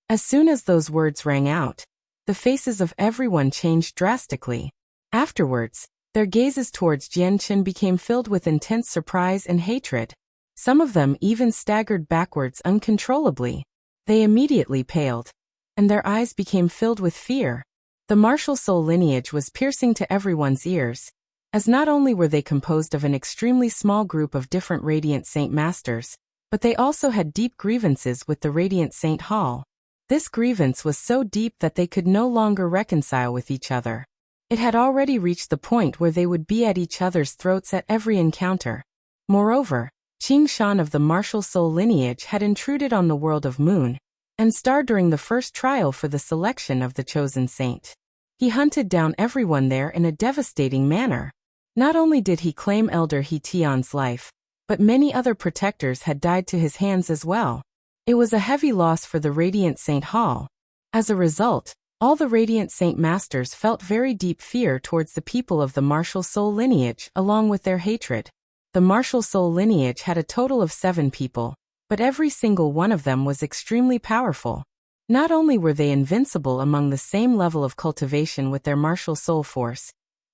As soon as those words rang out, the faces of everyone changed drastically. Afterwards, their gazes towards Jianchen became filled with intense surprise and hatred. Some of them even staggered backwards uncontrollably. They immediately paled, and their eyes became filled with fear. The martial soul lineage was piercing to everyone's ears, as not only were they composed of an extremely small group of different Radiant Saint Masters, but they also had deep grievances with the Radiant Saint Hall. This grievance was so deep that they could no longer reconcile with each other. It had already reached the point where they would be at each other's throats at every encounter. Moreover, Qing Shan of the martial soul lineage had intruded on the world of Moon and Star during the first trial for the selection of the chosen saint. He hunted down everyone there in a devastating manner. Not only did he claim Elder He Tian's life, but many other protectors had died to his hands as well. It was a heavy loss for the Radiant Saint Hall. As a result, all the Radiant Saint Masters felt very deep fear towards the people of the martial soul lineage along with their hatred. The martial soul lineage had a total of 7 people, but every single one of them was extremely powerful. Not only were they invincible among the same level of cultivation with their martial soul force,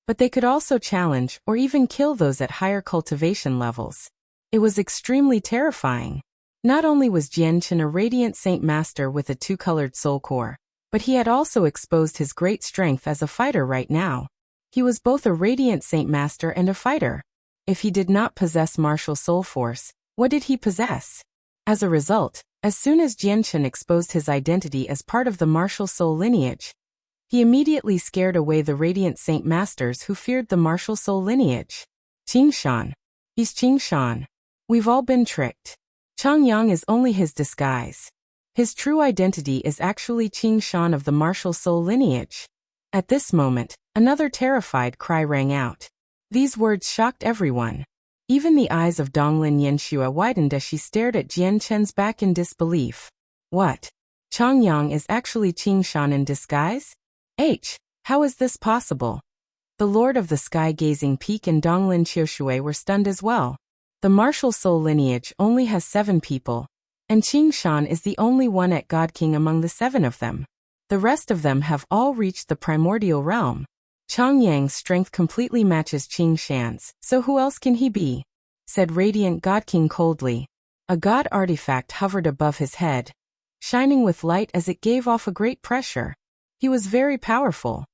but they could also challenge or even kill those at higher cultivation levels. It was extremely terrifying. Not only was Jianchen a Radiant Saint Master with a 2-colored soul core, but he had also exposed his great strength as a fighter right now. He was both a Radiant Saint Master and a fighter. If he did not possess martial soul force, what did he possess? As a result, as soon as Jianchen exposed his identity as part of the martial soul lineage, he immediately scared away the Radiant Saint Masters who feared the martial soul lineage. Qing Shan. He's Qing Shan. We've all been tricked. Changyang is only his disguise. His true identity is actually Qing Shan of the martial soul lineage. At this moment, another terrified cry rang out. These words shocked everyone. Even the eyes of Donglin Yanxue widened as she stared at Jianchen's back in disbelief. What? Changyang is actually Qing Shan in disguise? How is this possible? The Lord of the Sky-Gazing Peak and Donglin Qiushue were stunned as well. The martial soul lineage only has 7 people, and Qing Shan is the only one at God King among the 7 of them. The rest of them have all reached the primordial realm. Changyang's strength completely matches Qing Shan's, so who else can he be? Said Radiant God King coldly. A god artifact hovered above his head, shining with light as it gave off a great pressure. He was very powerful.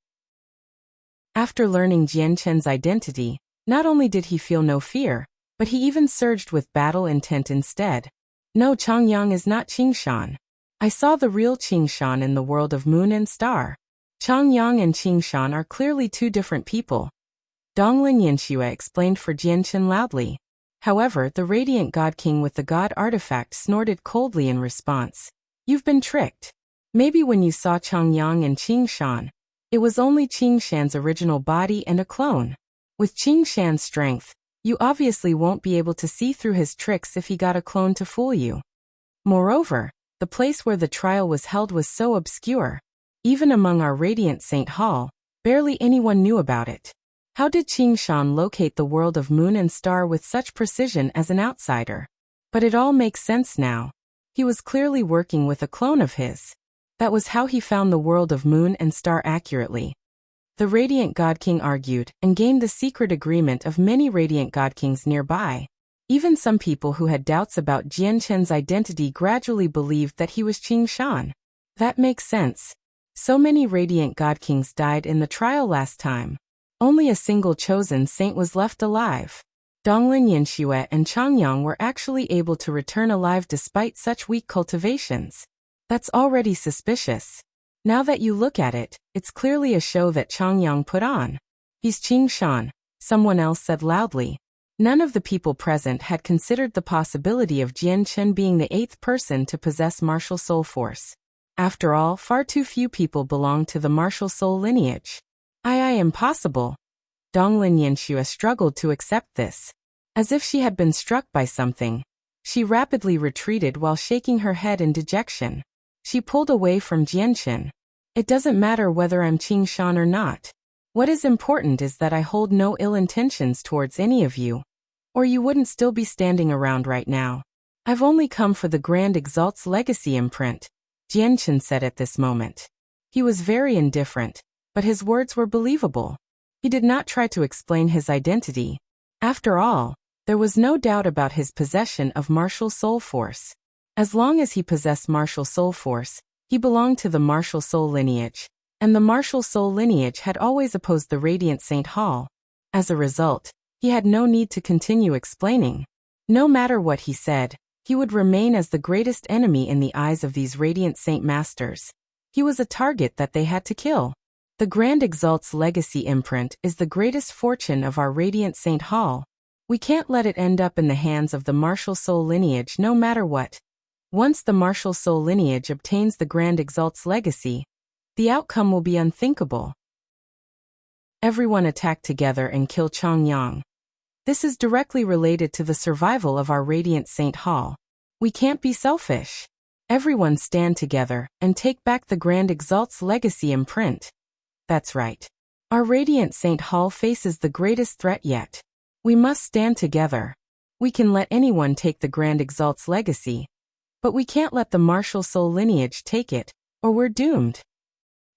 After learning Jianchen's identity, not only did he feel no fear, but he even surged with battle intent instead. No, Changyang is not Qing Shan. I saw the real Qing Shan in the world of Moon and Star. Changyang and Qing Shan are clearly 2 different people. Donglin Yanxue explained for Jianchen loudly. However, the Radiant God King with the God artifact snorted coldly in response. You've been tricked. Maybe when you saw Changyang and Qing Shan, it was only Qing Shan's original body and a clone. With Qing Shan's strength, you obviously won't be able to see through his tricks if he got a clone to fool you. Moreover, the place where the trial was held was so obscure. Even among our Radiant Saint Hall, barely anyone knew about it. How did Qing Shan locate the world of Moon and Star with such precision as an outsider? But it all makes sense now. He was clearly working with a clone of his. That was how he found the world of Moon and Star accurately. The Radiant God King argued and gained the secret agreement of many Radiant God Kings nearby. Even some people who had doubts about Jianchen's identity gradually believed that he was Qing Shan. That makes sense. So many Radiant God Kings died in the trial last time. Only a single chosen saint was left alive. Donglin Yanxue and Changyang were actually able to return alive despite such weak cultivations. That's already suspicious. Now that you look at it, it's clearly a show that Changyang put on. He's Qing Shan, someone else said loudly. None of the people present had considered the possibility of Jianchen being the 8th person to possess martial soul force. After all, far too few people belong to the martial soul lineage. Impossible. Donglin Yanxue struggled to accept this. As if she had been struck by something, she rapidly retreated while shaking her head in dejection. She pulled away from Jianchen. It doesn't matter whether I'm Qing Shan or not. What is important is that I hold no ill intentions towards any of you, or you wouldn't still be standing around right now. I've only come for the Grand Exalt's legacy imprint. Jianchen said at this moment. He was very indifferent, but his words were believable. He did not try to explain his identity. After all, there was no doubt about his possession of martial soul force. As long as he possessed martial soul force, he belonged to the martial soul lineage, and the martial soul lineage had always opposed the Radiant Saint Hall. As a result, he had no need to continue explaining. No matter what he said, he would remain as the greatest enemy in the eyes of these Radiant Saint Masters. He was a target that they had to kill. The Grand Exalt's legacy imprint is the greatest fortune of our Radiant Saint Hall. We can't let it end up in the hands of the martial soul lineage no matter what. Once the martial soul lineage obtains the Grand Exalt's legacy, the outcome will be unthinkable. Everyone attack together and kill Chongyang. This is directly related to the survival of our Radiant Saint Hall. We can't be selfish. Everyone stand together and take back the Grand Exalt's legacy imprint. That's right. Our Radiant Saint Hall faces the greatest threat yet. We must stand together. We can let anyone take the Grand Exalt's legacy, but we can't let the martial soul lineage take it, or we're doomed.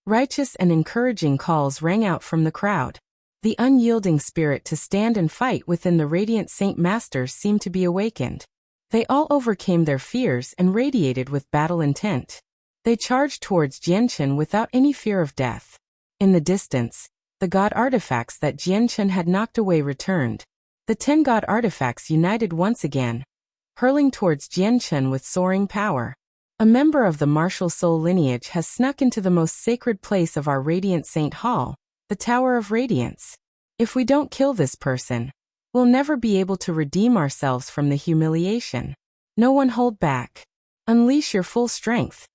Righteous and encouraging calls rang out from the crowd. The unyielding spirit to stand and fight within the Radiant Saint Masters seemed to be awakened. They all overcame their fears and radiated with battle intent. They charged towards Jianchen without any fear of death. In the distance, the god artifacts that Jianchen had knocked away returned. The 10 god artifacts united once again, hurling towards Jianchen with soaring power. A member of the martial soul lineage has snuck into the most sacred place of our Radiant Saint Hall, the Tower of Radiance. If we don't kill this person, we'll never be able to redeem ourselves from the humiliation. No one hold back. Unleash your full strength.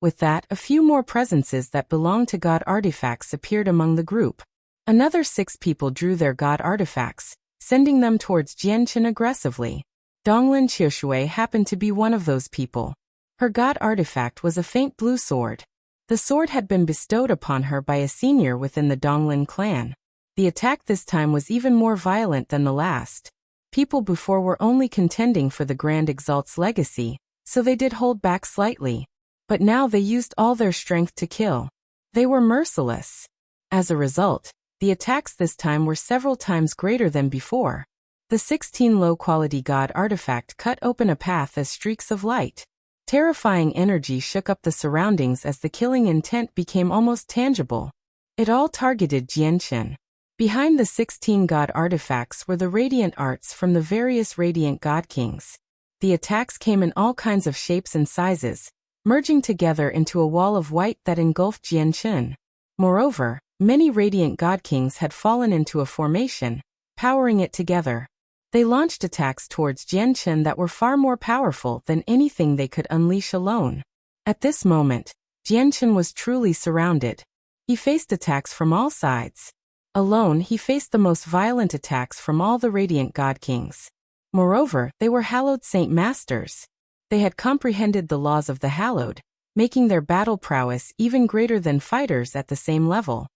With that, a few more presences that belonged to god artifacts appeared among the group. Another 6 people drew their god artifacts, sending them towards Jianchen aggressively. Donglin Qiushui happened to be one of those people. Her god artifact was a faint blue sword. The sword had been bestowed upon her by a senior within the Donglin clan. The attack this time was even more violent than the last. People before were only contending for the Grand Exalt's legacy, so they did hold back slightly. But now they used all their strength to kill. They were merciless. As a result, the attacks this time were several times greater than before. The 16 low-quality god artifact cut open a path as streaks of light. Terrifying energy shook up the surroundings as the killing intent became almost tangible. It all targeted Jianchen. Behind the 16 god artifacts were the radiant arts from the various radiant god kings. The attacks came in all kinds of shapes and sizes, merging together into a wall of white that engulfed Jianchen. Moreover, many radiant god kings had fallen into a formation, powering it together. They launched attacks towards Jianchen that were far more powerful than anything they could unleash alone. At this moment, Jianchen was truly surrounded. He faced attacks from all sides. Alone, he faced the most violent attacks from all the radiant god kings. Moreover, they were hallowed saint masters. They had comprehended the laws of the hallowed, making their battle prowess even greater than fighters at the same level.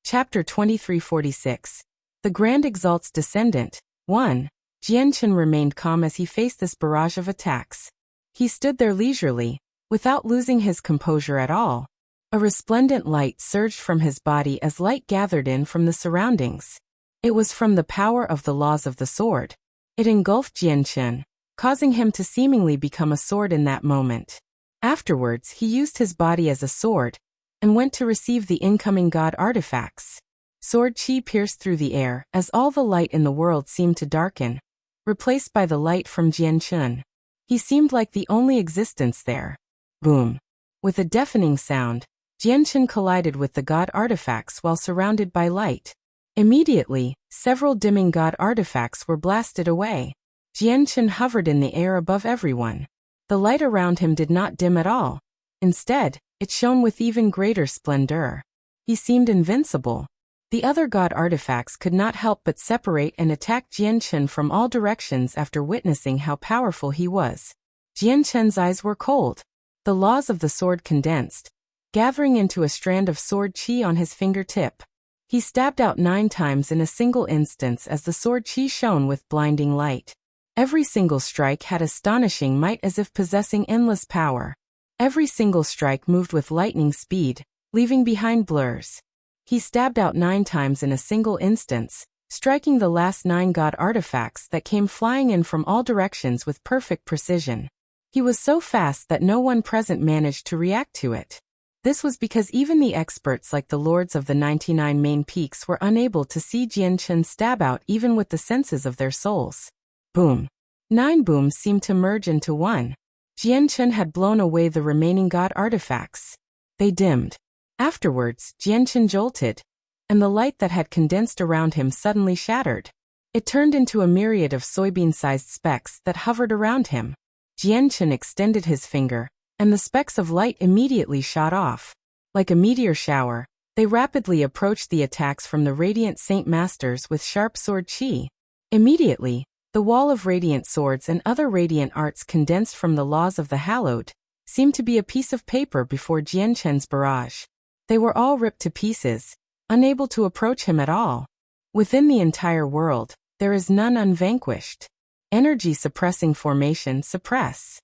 Chapter 2346. The Grand Exalt's Descendant. 1. Jianchen remained calm as he faced this barrage of attacks. He stood there leisurely, without losing his composure at all. A resplendent light surged from his body as light gathered in from the surroundings. It was from the power of the laws of the sword. It engulfed Jianchen, causing him to seemingly become a sword in that moment. Afterwards, he used his body as a sword, and went to receive the incoming god artifacts. Sword chi pierced through the air as all the light in the world seemed to darken, replaced by the light from Jianchen. He seemed like the only existence there. Boom! With a deafening sound, Jianchen collided with the god artifacts while surrounded by light. Immediately, several dimming god artifacts were blasted away. Jianchen hovered in the air above everyone. The light around him did not dim at all. Instead, it shone with even greater splendor. He seemed invincible. The other god artifacts could not help but separate and attack Jianchen from all directions after witnessing how powerful he was. Jianchen's eyes were cold. The laws of the sword condensed, gathering into a strand of sword chi on his fingertip. He stabbed out 9 times in a single instance as the sword chi shone with blinding light. Every single strike had astonishing might, as if possessing endless power. Every single strike moved with lightning speed, leaving behind blurs. He stabbed out 9 times in a single instance, striking the last 9 god artifacts that came flying in from all directions with perfect precision. He was so fast that no one present managed to react to it. This was because even the experts like the lords of the 99 main peaks were unable to see Jian Chen stab out even with the senses of their souls. Boom. 9 booms seemed to merge into one. Jian Chen had blown away the remaining god artifacts. They dimmed. Afterwards, Jian Chen jolted, and the light that had condensed around him suddenly shattered. It turned into a myriad of soybean-sized specks that hovered around him. Jian Chen extended his finger, and the specks of light immediately shot off. Like a meteor shower, they rapidly approached the attacks from the Radiant Saint Masters with sharp sword chi. Immediately, the wall of radiant swords and other radiant arts condensed from the laws of the hallowed seemed to be a piece of paper before Jian Chen's barrage. They were all ripped to pieces, unable to approach him at all. Within the entire world, there is none unvanquished. Energy-suppressing formation suppress.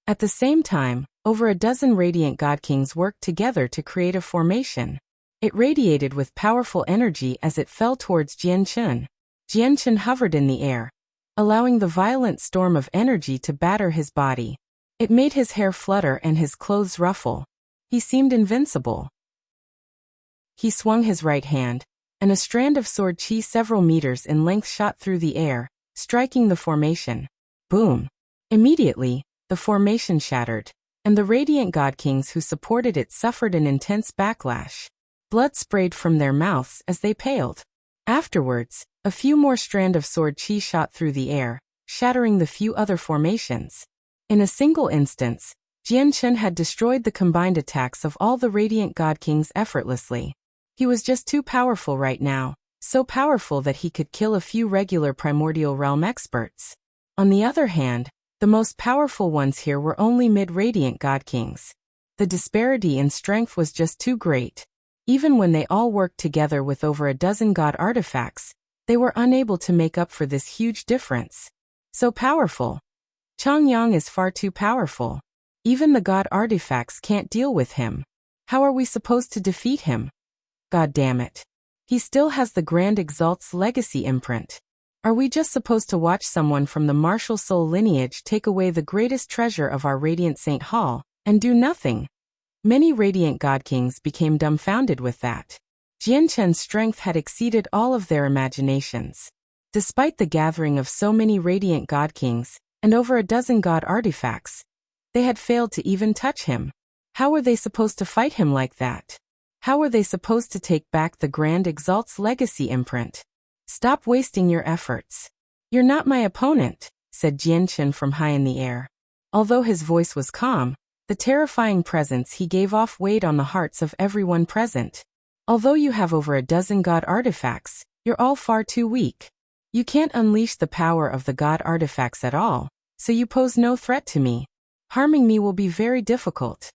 At the same time, over a dozen radiant god kings worked together to create a formation. It radiated with powerful energy as it fell towards Jian Chen. Jian Chen hovered in the air, allowing the violent storm of energy to batter his body. It made his hair flutter and his clothes ruffle. He seemed invincible. He swung his right hand, and a strand of sword chi several meters in length shot through the air, striking the formation. Boom! Immediately, the formation shattered, and the radiant god kings who supported it suffered an intense backlash. Blood sprayed from their mouths as they paled. Afterwards, a few more strands of sword chi shot through the air, shattering the few other formations. In a single instance, Jian Chen had destroyed the combined attacks of all the radiant god kings effortlessly. He was just too powerful right now, so powerful that he could kill a few regular primordial realm experts. On the other hand, the most powerful ones here were only mid-radiant god kings. The disparity in strength was just too great. Even when they all worked together with over a dozen god artifacts, they were unable to make up for this huge difference. So powerful. Changyang is far too powerful. Even the god artifacts can't deal with him. How are we supposed to defeat him? God damn it. He still has the Grand Exalt's legacy imprint. Are we just supposed to watch someone from the martial soul lineage take away the greatest treasure of our Radiant Saint Hall, and do nothing? Many Radiant God Kings became dumbfounded with that. Jian Chen's strength had exceeded all of their imaginations. Despite the gathering of so many Radiant God Kings, and over a dozen God artifacts, they had failed to even touch him. How were they supposed to fight him like that? How were they supposed to take back the Grand Exalt's legacy imprint? Stop wasting your efforts. You're not my opponent, said Jian Chen from high in the air. Although his voice was calm, the terrifying presence he gave off weighed on the hearts of everyone present. Although you have over a dozen god artifacts, you're all far too weak. You can't unleash the power of the god artifacts at all, so you pose no threat to me. Harming me will be very difficult.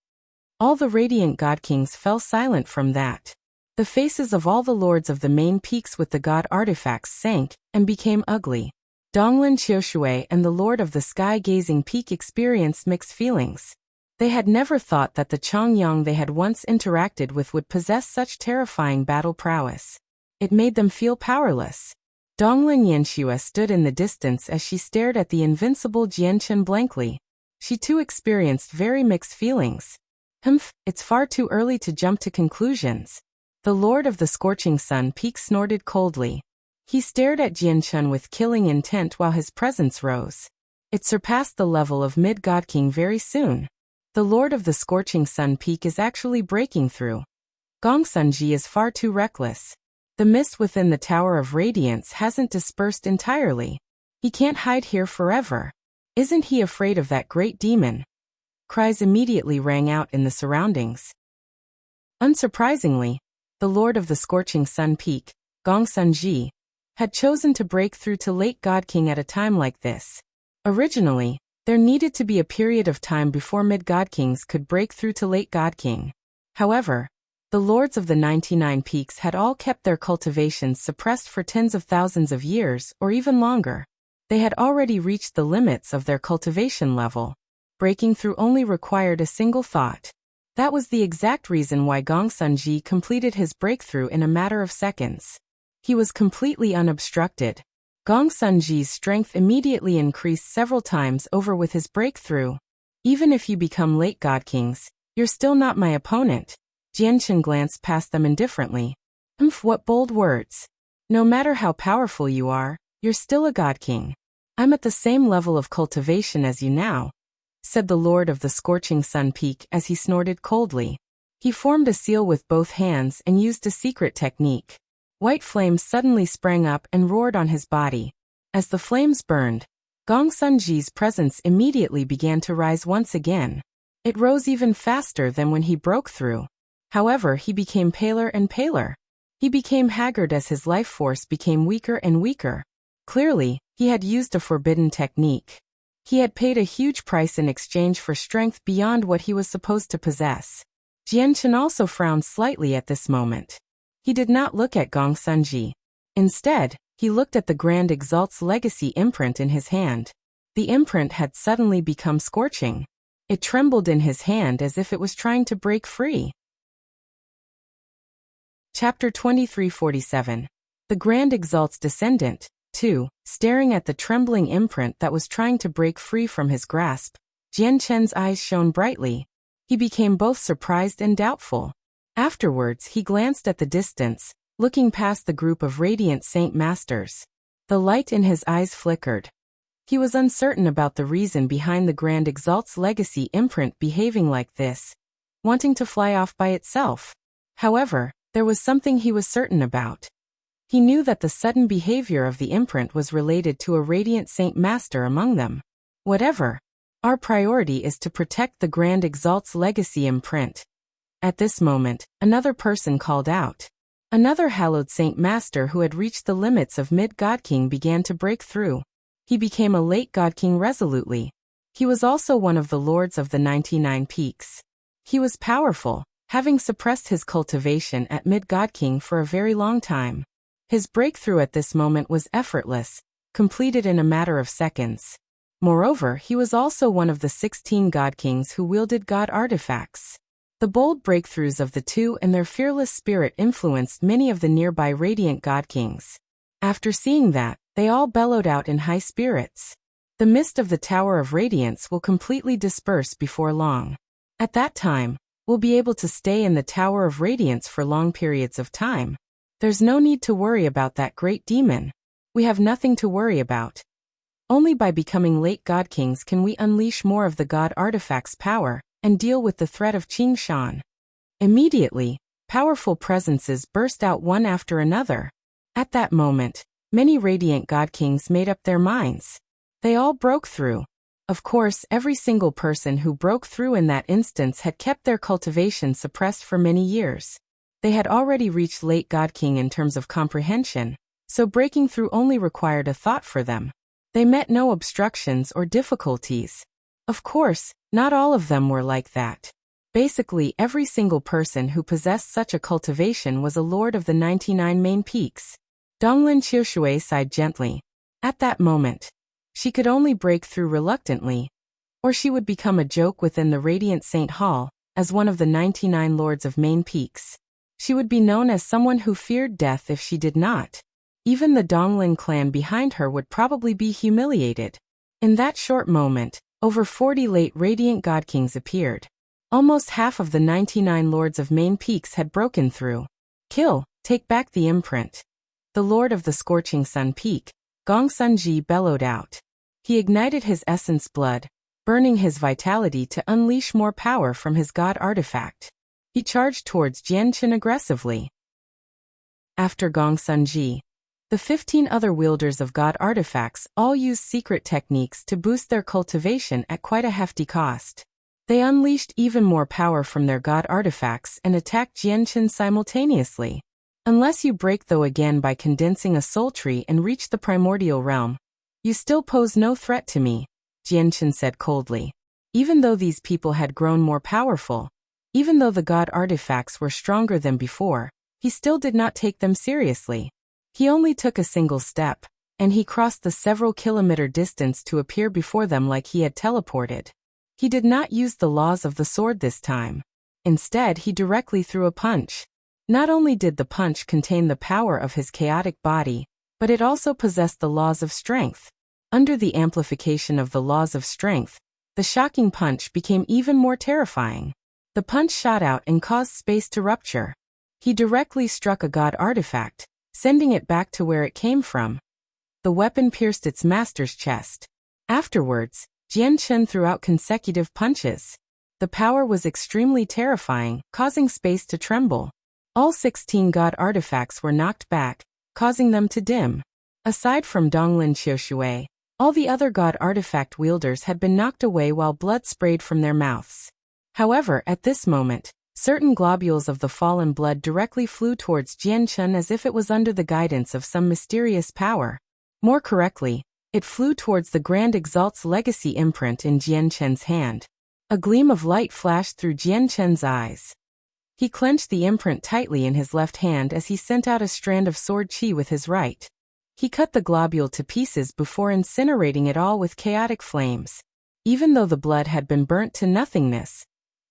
All the radiant god kings fell silent from that. The faces of all the lords of the main peaks with the god artifacts sank and became ugly. Donglin Qiushui and the lord of the sky-gazing peak experienced mixed feelings. They had never thought that the Changyang they had once interacted with would possess such terrifying battle prowess. It made them feel powerless. Donglin Yanxue stood in the distance as she stared at the invincible Jian Chen blankly. She too experienced very mixed feelings. It's far too early to jump to conclusions. The Lord of the Scorching Sun Peak snorted coldly. He stared at Jian Chen with killing intent while his presence rose. It surpassed the level of Mid-God King very soon. The Lord of the Scorching Sun Peak is actually breaking through. Gongsunji is far too reckless. The mist within the Tower of Radiance hasn't dispersed entirely. He can't hide here forever. Isn't he afraid of that great demon? Cries immediately rang out in the surroundings. Unsurprisingly, the Lord of the Scorching Sun Peak, Gongsunji, had chosen to break through to Late God King at a time like this. Originally, there needed to be a period of time before Mid-God Kings could break through to Late God King. However, the lords of the 99 peaks had all kept their cultivations suppressed for tens of thousands of years or even longer. They had already reached the limits of their cultivation level. Breaking through only required a single thought. That was the exact reason why Gongsun completed his breakthrough in a matter of seconds. He was completely unobstructed. Gongsun strength immediately increased several times over with his breakthrough. Even if you become late God Kings, you're still not my opponent. Jianchen glanced past them indifferently. What bold words. No matter how powerful you are, you're still a God King. I'm at the same level of cultivation as you now, said the Lord of the Scorching Sun Peak as he snorted coldly. He formed a seal with both hands and used a secret technique. White flames suddenly sprang up and roared on his body. As the flames burned, Gongsun presence immediately began to rise once again. It rose even faster than when he broke through. However, he became paler and paler. He became haggard as his life force became weaker and weaker. Clearly, he had used a forbidden technique. He had paid a huge price in exchange for strength beyond what he was supposed to possess. Jianchen also frowned slightly at this moment. He did not look at Gongsun. Instead, he looked at the Grand Exalt's legacy imprint in his hand. The imprint had suddenly become scorching. It trembled in his hand as if it was trying to break free. Chapter 2347. The Grand Exalt's Descendant, 2. Staring at the trembling imprint that was trying to break free from his grasp, Jianchen's eyes shone brightly. He became both surprised and doubtful. Afterwards, he glanced at the distance, looking past the group of radiant Saint Masters. The light in his eyes flickered. He was uncertain about the reason behind the Grand Exalt's legacy imprint behaving like this, wanting to fly off by itself. However, there was something he was certain about. He knew that the sudden behavior of the imprint was related to a radiant Saint Master among them. Whatever. Our priority is to protect the Grand Exalt's legacy imprint. At this moment, another person called out. Another hallowed Saint Master who had reached the limits of mid-God King began to break through. He became a late God King resolutely. He was also one of the Lords of the 99 Peaks. He was powerful, having suppressed his cultivation at mid-God King for a very long time. His breakthrough at this moment was effortless, completed in a matter of seconds. Moreover, he was also one of the 16 God Kings who wielded God artifacts. The bold breakthroughs of the two and their fearless spirit influenced many of the nearby radiant God Kings. After seeing that, they all bellowed out in high spirits. The mist of the Tower of Radiance will completely disperse before long. At that time, we'll be able to stay in the Tower of Radiance for long periods of time. There's no need to worry about that great demon. We have nothing to worry about. Only by becoming late God Kings can we unleash more of the God artifact's power and deal with the threat of Qing Shan. Immediately, powerful presences burst out one after another. At that moment, many radiant God Kings made up their minds. They all broke through. Of course, every single person who broke through in that instance had kept their cultivation suppressed for many years. They had already reached late God King in terms of comprehension, so breaking through only required a thought for them. They met no obstructions or difficulties. Of course, not all of them were like that. Basically, every single person who possessed such a cultivation was a lord of the 99 main peaks. Donglin Qiushui sighed gently. At that moment, she could only break through reluctantly, or she would become a joke within the Radiant Saint Hall, as one of the 99 lords of main peaks. She would be known as someone who feared death if she did not. Even the Donglin clan behind her would probably be humiliated. In that short moment, over 40 late Radiant God Kings appeared. Almost half of the 99 lords of main peaks had broken through. Kill, take back the imprint. The Lord of the Scorching Sun Peak, Gongsun bellowed out. He ignited his essence blood, burning his vitality to unleash more power from his God artifact. He charged towards Jianchen aggressively. After Gongsun, the 15 other wielders of God artifacts all used secret techniques to boost their cultivation at quite a hefty cost. They unleashed even more power from their God artifacts and attacked Jianchen simultaneously. Unless you break though again by condensing a soul tree and reach the primordial realm, you still pose no threat to me, Jianchen said coldly. Even though these people had grown more powerful, even though the God artifacts were stronger than before, he still did not take them seriously. He only took a single step, and he crossed the several-kilometer distance to appear before them like he had teleported. He did not use the laws of the sword this time. Instead, he directly threw a punch. Not only did the punch contain the power of his chaotic body, but it also possessed the laws of strength. Under the amplification of the laws of strength, the shocking punch became even more terrifying. The punch shot out and caused space to rupture. He directly struck a god artifact, sending it back to where it came from. The weapon pierced its master's chest. Afterwards, Jian Chen threw out consecutive punches. The power was extremely terrifying, causing space to tremble. All 16 god artifacts were knocked back, causing them to dim. Aside from Donglin Qiushui, all the other god artifact wielders had been knocked away while blood sprayed from their mouths. However, at this moment, certain globules of the fallen blood directly flew towards Jian Chen as if it was under the guidance of some mysterious power. More correctly, it flew towards the Grand Exalt's legacy imprint in Jian Chen's hand. A gleam of light flashed through Jian Chen's eyes. He clenched the imprint tightly in his left hand as he sent out a strand of sword chi with his right. He cut the globule to pieces before incinerating it all with chaotic flames. Even though the blood had been burnt to nothingness,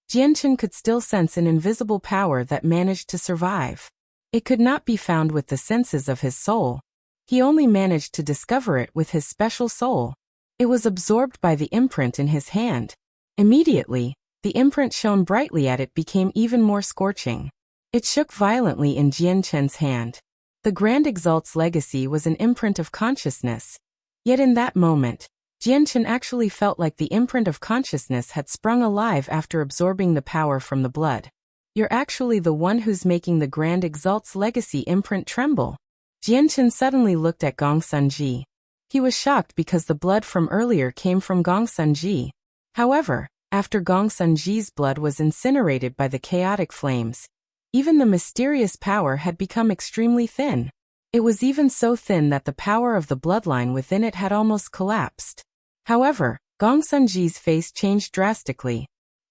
Jian Chen could still sense an invisible power that managed to survive. It could not be found with the senses of his soul. He only managed to discover it with his special soul. It was absorbed by the imprint in his hand. Immediately, the imprint shone brightly at it became even more scorching. It shook violently in Jian Chen's hand. The Grand Exalt's legacy was an imprint of consciousness. Yet in that moment, Jian Chen actually felt like the imprint of consciousness had sprung alive after absorbing the power from the blood. You're actually the one who's making the Grand Exalt's legacy imprint tremble. Jian Chen suddenly looked at Gong Sunji. He was shocked because the blood from earlier came from Gong Sunji. However, after Gong Sunji's blood was incinerated by the chaotic flames, even the mysterious power had become extremely thin. It was even so thin that the power of the bloodline within it had almost collapsed. However, Gong Sunji's face changed drastically.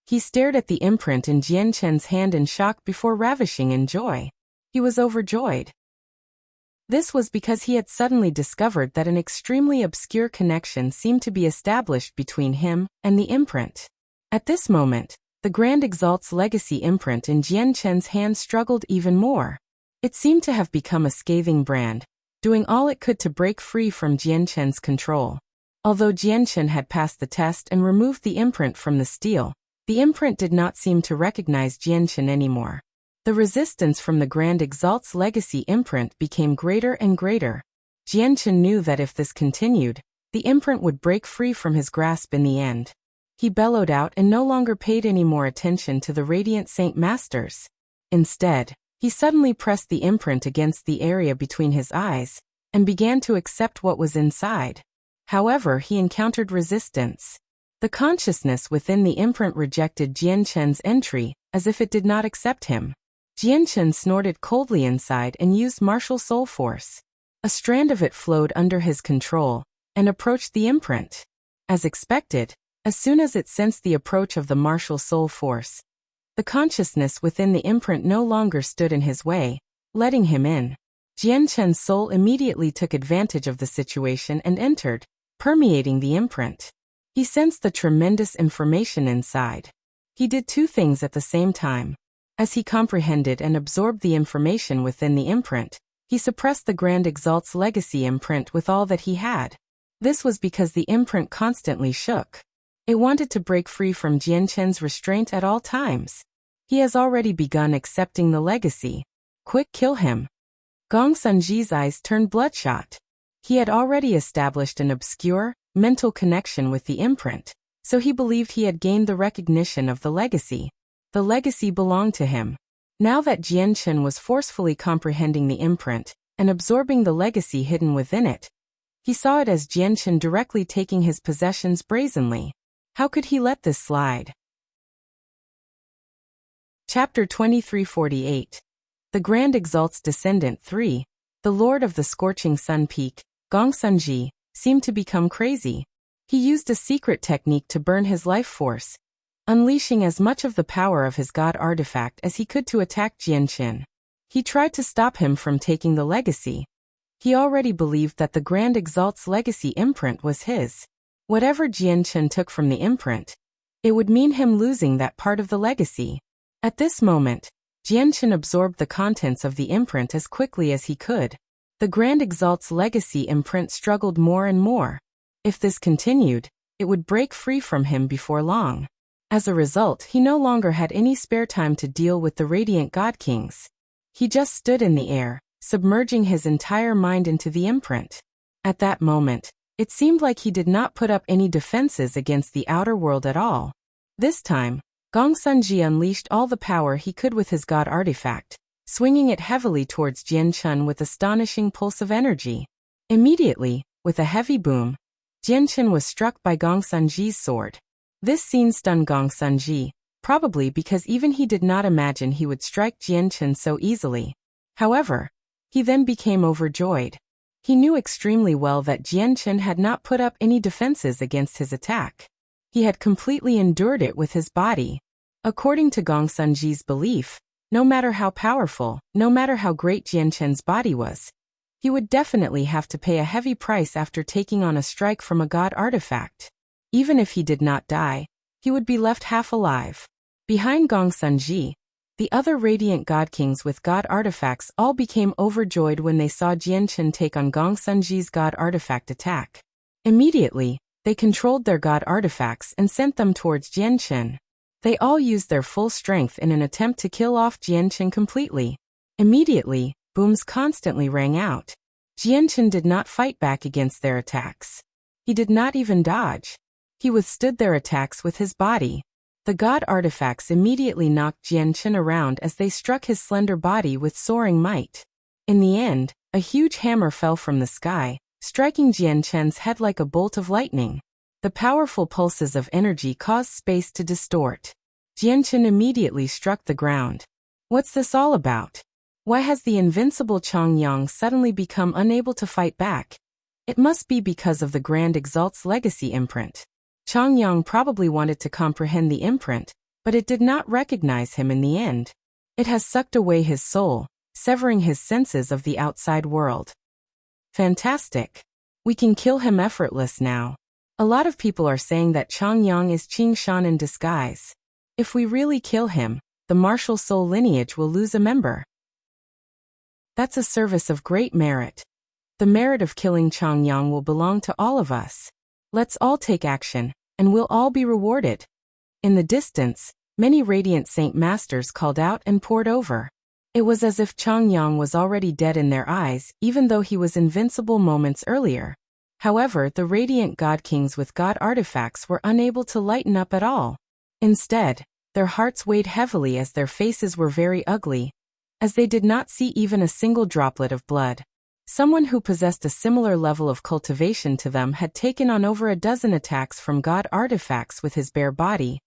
He stared at the imprint in Jian Chen's hand in shock before ravishing in joy. He was overjoyed. This was because he had suddenly discovered that an extremely obscure connection seemed to be established between him and the imprint. At this moment, the Grand Exalt's legacy imprint in Jian Chen's hand struggled even more. It seemed to have become a scathing brand, doing all it could to break free from Jian Chen's control. Although Jian Chen had passed the test and removed the imprint from the steel, the imprint did not seem to recognize Jian Chen anymore. The resistance from the Grand Exalt's legacy imprint became greater and greater. Jian Chen knew that if this continued, the imprint would break free from his grasp in the end. He bellowed out and no longer paid any more attention to the Radiant Saint Masters. Instead, he suddenly pressed the imprint against the area between his eyes, and began to accept what was inside. However, he encountered resistance. The consciousness within the imprint rejected Jian Chen's entry, as if it did not accept him. Jian Chen snorted coldly inside and used martial soul force. A strand of it flowed under his control, and approached the imprint. As expected, as soon as it sensed the approach of the martial soul force, the consciousness within the imprint no longer stood in his way, letting him in. Jian Chen's soul immediately took advantage of the situation and entered, permeating the imprint. He sensed the tremendous information inside. He did two things at the same time. As he comprehended and absorbed the information within the imprint, he suppressed the Grand Exalt's legacy imprint with all that he had. This was because the imprint constantly shook. It wanted to break free from Jian Chen's restraint at all times. He has already begun accepting the legacy. Quick, kill him. Gong Sunji's eyes turned bloodshot. He had already established an obscure, mental connection with the imprint, so he believed he had gained the recognition of the legacy. The legacy belonged to him. Now that Jian Chen was forcefully comprehending the imprint and absorbing the legacy hidden within it, he saw it as Jian Chen directly taking his possessions brazenly. How could he let this slide? Chapter 2348. The Grand Exalt's Descendant 3, the Lord of the Scorching Sun Peak, Gong Sunji, seemed to become crazy. He used a secret technique to burn his life force, unleashing as much of the power of his god artifact as he could to attack Jian Chen. He tried to stop him from taking the legacy. He already believed that the Grand Exalt's legacy imprint was his. Whatever Jianchen took from the imprint, it would mean him losing that part of the legacy. At this moment, Jianchen absorbed the contents of the imprint as quickly as he could. The Grand Exalt's legacy imprint struggled more and more. If this continued, it would break free from him before long. As a result, he no longer had any spare time to deal with the Radiant God Kings. He just stood in the air, submerging his entire mind into the imprint. At that moment, it seemed like he did not put up any defenses against the outer world at all. This time, Gongsunji unleashed all the power he could with his god artifact, swinging it heavily towards Jianchen with astonishing pulse of energy. Immediately, with a heavy boom, Jianchen was struck by Gongsunji's sword. This scene stunned Gongsunji, probably because even he did not imagine he would strike Jianchen so easily. However, he then became overjoyed. He knew extremely well that Jianchen had not put up any defenses against his attack. He had completely endured it with his body. According to Gongsunji's belief, no matter how powerful, no matter how great Jianchen's body was, he would definitely have to pay a heavy price after taking on a strike from a god artifact. Even if he did not die, he would be left half alive. Behind Gongsunji, the other Radiant God Kings with god artifacts all became overjoyed when they saw Jianchen take on Gongsunji's god artifact attack. Immediately, they controlled their god artifacts and sent them towards Jianchen. They all used their full strength in an attempt to kill off Jianchen completely. Immediately, booms constantly rang out. Jianchen did not fight back against their attacks. He did not even dodge. He withstood their attacks with his body. The god artifacts immediately knocked Jianchen around as they struck his slender body with soaring might. In the end, a huge hammer fell from the sky, striking Jianchen's head like a bolt of lightning. The powerful pulses of energy caused space to distort. Jianchen immediately struck the ground. What's this all about? Why has the invincible Chongyang suddenly become unable to fight back? It must be because of the Grand Exalt's legacy imprint. Chongyang probably wanted to comprehend the imprint, but it did not recognize him in the end. It has sucked away his soul, severing his senses of the outside world. Fantastic. We can kill him effortless now. A lot of people are saying that Chongyang is Qing Shan in disguise. If we really kill him, the martial soul lineage will lose a member. That's a service of great merit. The merit of killing Chongyang will belong to all of us. Let's all take action, and we'll all be rewarded. In the distance, many Radiant Saint Masters called out and poured over. It was as if Chongyang was already dead in their eyes, even though he was invincible moments earlier. However, the Radiant God Kings with God artifacts were unable to lighten up at all. Instead, their hearts weighed heavily as their faces were very ugly, as they did not see even a single droplet of blood. Someone who possessed a similar level of cultivation to them had taken on over a dozen attacks from god artifacts with his bare body,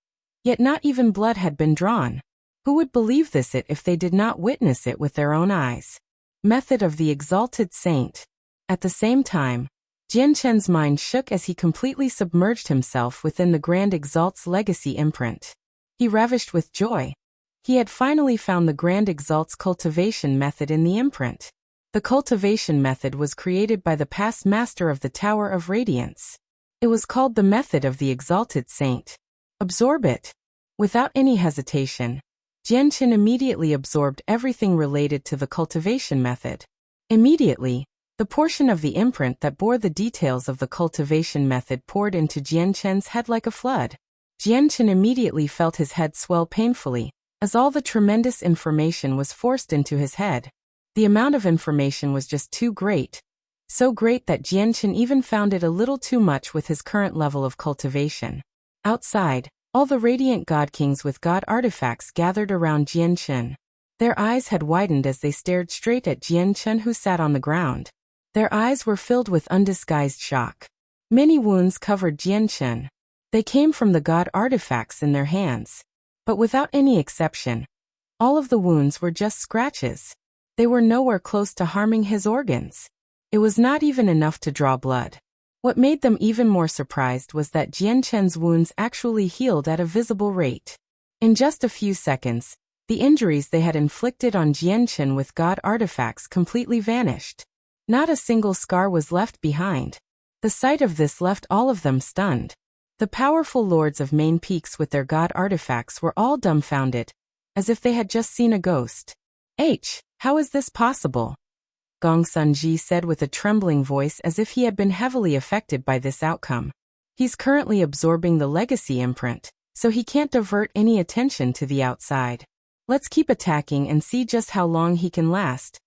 yet not even blood had been drawn. Who would believe this if they did not witness it with their own eyes? Method of the Exalted Saint. At the same time, Jianchen's mind shook as he completely submerged himself within the Grand Exalt's legacy imprint. He ravished with joy. He had finally found the Grand Exalt's cultivation method in the imprint. The cultivation method was created by the past master of the Tower of Radiance. It was called the method of the Exalted Saint. Absorb it. Without any hesitation, Jianchen immediately absorbed everything related to the cultivation method. Immediately, the portion of the imprint that bore the details of the cultivation method poured into Jianchen's head like a flood. Jianchen immediately felt his head swell painfully, as all the tremendous information was forced into his head. The amount of information was just too great. So great that Jianchen even found it a little too much with his current level of cultivation. Outside, all the Radiant God Kings with God artifacts gathered around Jianchen. Their eyes had widened as they stared straight at Jianchen, who sat on the ground. Their eyes were filled with undisguised shock. Many wounds covered Jianchen. They came from the god artifacts in their hands. But without any exception, all of the wounds were just scratches. They were nowhere close to harming his organs. It was not even enough to draw blood. What made them even more surprised was that Jianchen's wounds actually healed at a visible rate. In just a few seconds, the injuries they had inflicted on Jianchen with god artifacts completely vanished. Not a single scar was left behind. The sight of this left all of them stunned. The powerful lords of main peaks with their god artifacts were all dumbfounded, as if they had just seen a ghost. How is this possible? Gongsun Ji said with a trembling voice as if he had been heavily affected by this outcome. He's currently absorbing the legacy imprint, so he can't divert any attention to the outside. Let's keep attacking and see just how long he can last.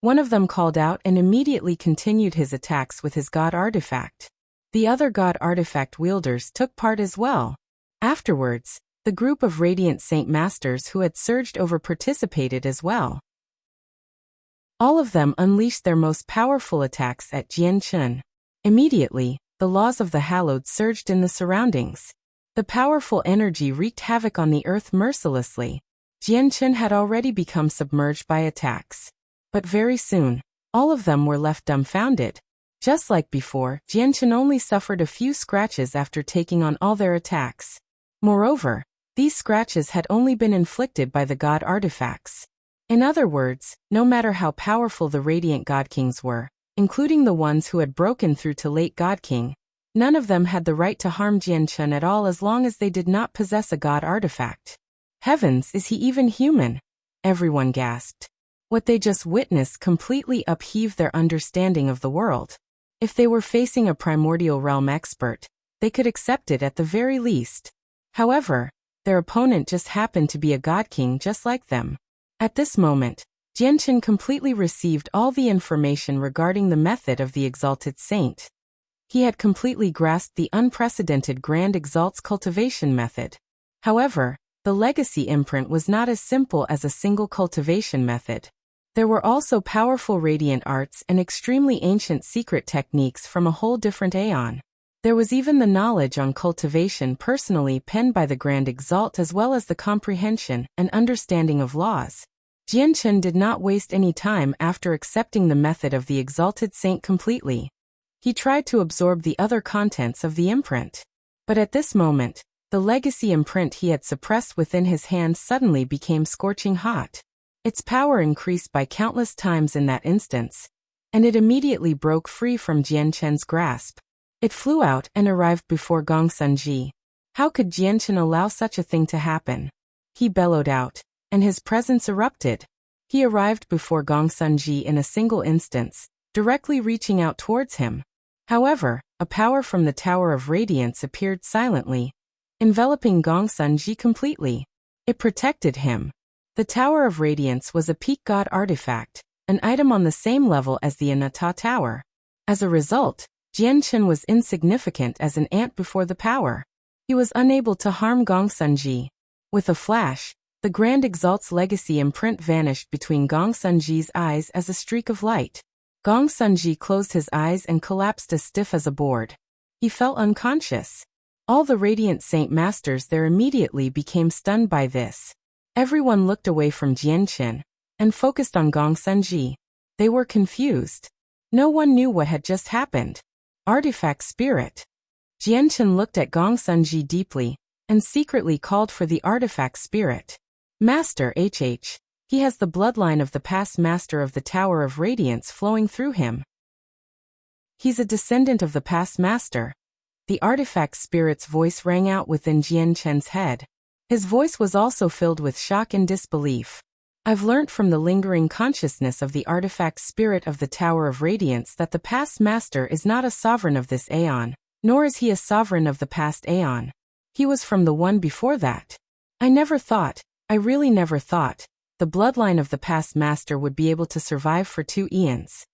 One of them called out and immediately continued his attacks with his god artifact. The other god artifact wielders took part as well. Afterwards, the group of Radiant Saint Masters who had surged over participated as well. All of them unleashed their most powerful attacks at Jianchen. Immediately, the laws of the hallowed surged in the surroundings. The powerful energy wreaked havoc on the earth mercilessly. Jianchen had already become submerged by attacks. But very soon, all of them were left dumbfounded. Just like before, Jianchen only suffered a few scratches after taking on all their attacks. Moreover, these scratches had only been inflicted by the god artifacts. In other words, no matter how powerful the Radiant God Kings were, including the ones who had broken through to late God King, none of them had the right to harm Jianchen at all as long as they did not possess a god artifact. Heavens, is he even human? Everyone gasped. What they just witnessed completely upheaved their understanding of the world. If they were facing a primordial realm expert, they could accept it at the very least. However, their opponent just happened to be a god king just like them. At this moment, Jianchen completely received all the information regarding the method of the Exalted Saint. He had completely grasped the unprecedented Grand Exalt's cultivation method. However, the legacy imprint was not as simple as a single cultivation method. There were also powerful radiant arts and extremely ancient secret techniques from a whole different aeon. There was even the knowledge on cultivation personally penned by the Grand Exalt as well as the comprehension and understanding of laws. Jianchen did not waste any time after accepting the method of the Exalted Saint completely. He tried to absorb the other contents of the imprint. But at this moment, the legacy imprint he had suppressed within his hand suddenly became scorching hot. Its power increased by countless times in that instance, and it immediately broke free from Jianchen's grasp. It flew out and arrived before Gongsun Ji. How could Jianchen allow such a thing to happen? He bellowed out, and his presence erupted. He arrived before Gongsun Ji in a single instance, directly reaching out towards him. However, a power from the Tower of Radiance appeared silently, enveloping Gongsun Ji completely. It protected him. The Tower of Radiance was a peak god artifact, an item on the same level as the Anata Tower. As a result, Jianchen was insignificant as an ant before the power. He was unable to harm Gongsun Ji. With a flash, the Grand Exalt's legacy imprint vanished between Gongsun Ji's eyes as a streak of light. Gongsun Ji closed his eyes and collapsed as stiff as a board. He fell unconscious. All the Radiant Saint Masters there immediately became stunned by this. Everyone looked away from Jianchen and focused on Gongsun Ji. They were confused. No one knew what had just happened. Artifact Spirit. Jianchen looked at Gongsun Ji deeply and secretly called for the Artifact Spirit. Master HH. He has the bloodline of the past master of the Tower of Radiance flowing through him. He's a descendant of the past master. The Artifact Spirit's voice rang out within Jianchen's head. His voice was also filled with shock and disbelief. I've learnt from the lingering consciousness of the Artifact Spirit of the Tower of Radiance that the past master is not a sovereign of this aeon, nor is he a sovereign of the past aeon. He was from the one before that. I really never thought, the bloodline of the past master would be able to survive for 2 eons.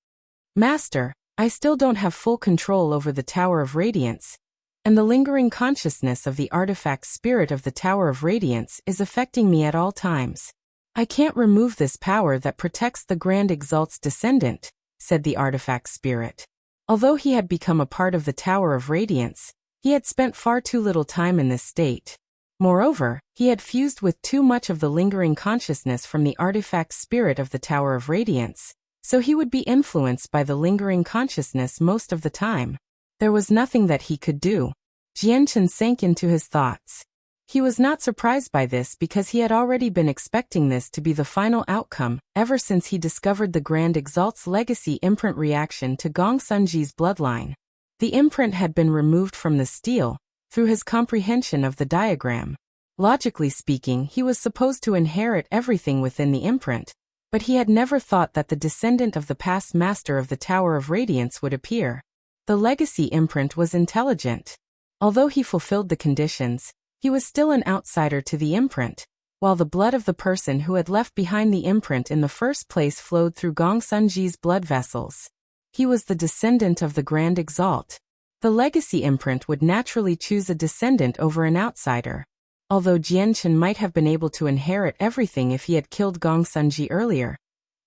Master, I still don't have full control over the Tower of Radiance, and the lingering consciousness of the Artifact Spirit of the Tower of Radiance is affecting me at all times. I can't remove this power that protects the Grand Exalt's Descendant, said the Artifact Spirit. Although he had become a part of the Tower of Radiance, he had spent far too little time in this state. Moreover, he had fused with too much of the lingering consciousness from the Artifact Spirit of the Tower of Radiance, so he would be influenced by the lingering consciousness most of the time. There was nothing that he could do. Jianchen sank into his thoughts. He was not surprised by this because he had already been expecting this to be the final outcome ever since he discovered the Grand Exalt's legacy imprint reaction to Gong Sunji's bloodline. The imprint had been removed from the steel through his comprehension of the diagram. Logically speaking, he was supposed to inherit everything within the imprint, but he had never thought that the descendant of the past master of the Tower of Radiance would appear. The legacy imprint was intelligent. Although he fulfilled the conditions, he was still an outsider to the imprint, while the blood of the person who had left behind the imprint in the first place flowed through Gong Sunji's blood vessels. He was the descendant of the Grand Exalt. The legacy imprint would naturally choose a descendant over an outsider. Although Jianchen might have been able to inherit everything if he had killed Gong Sunji earlier,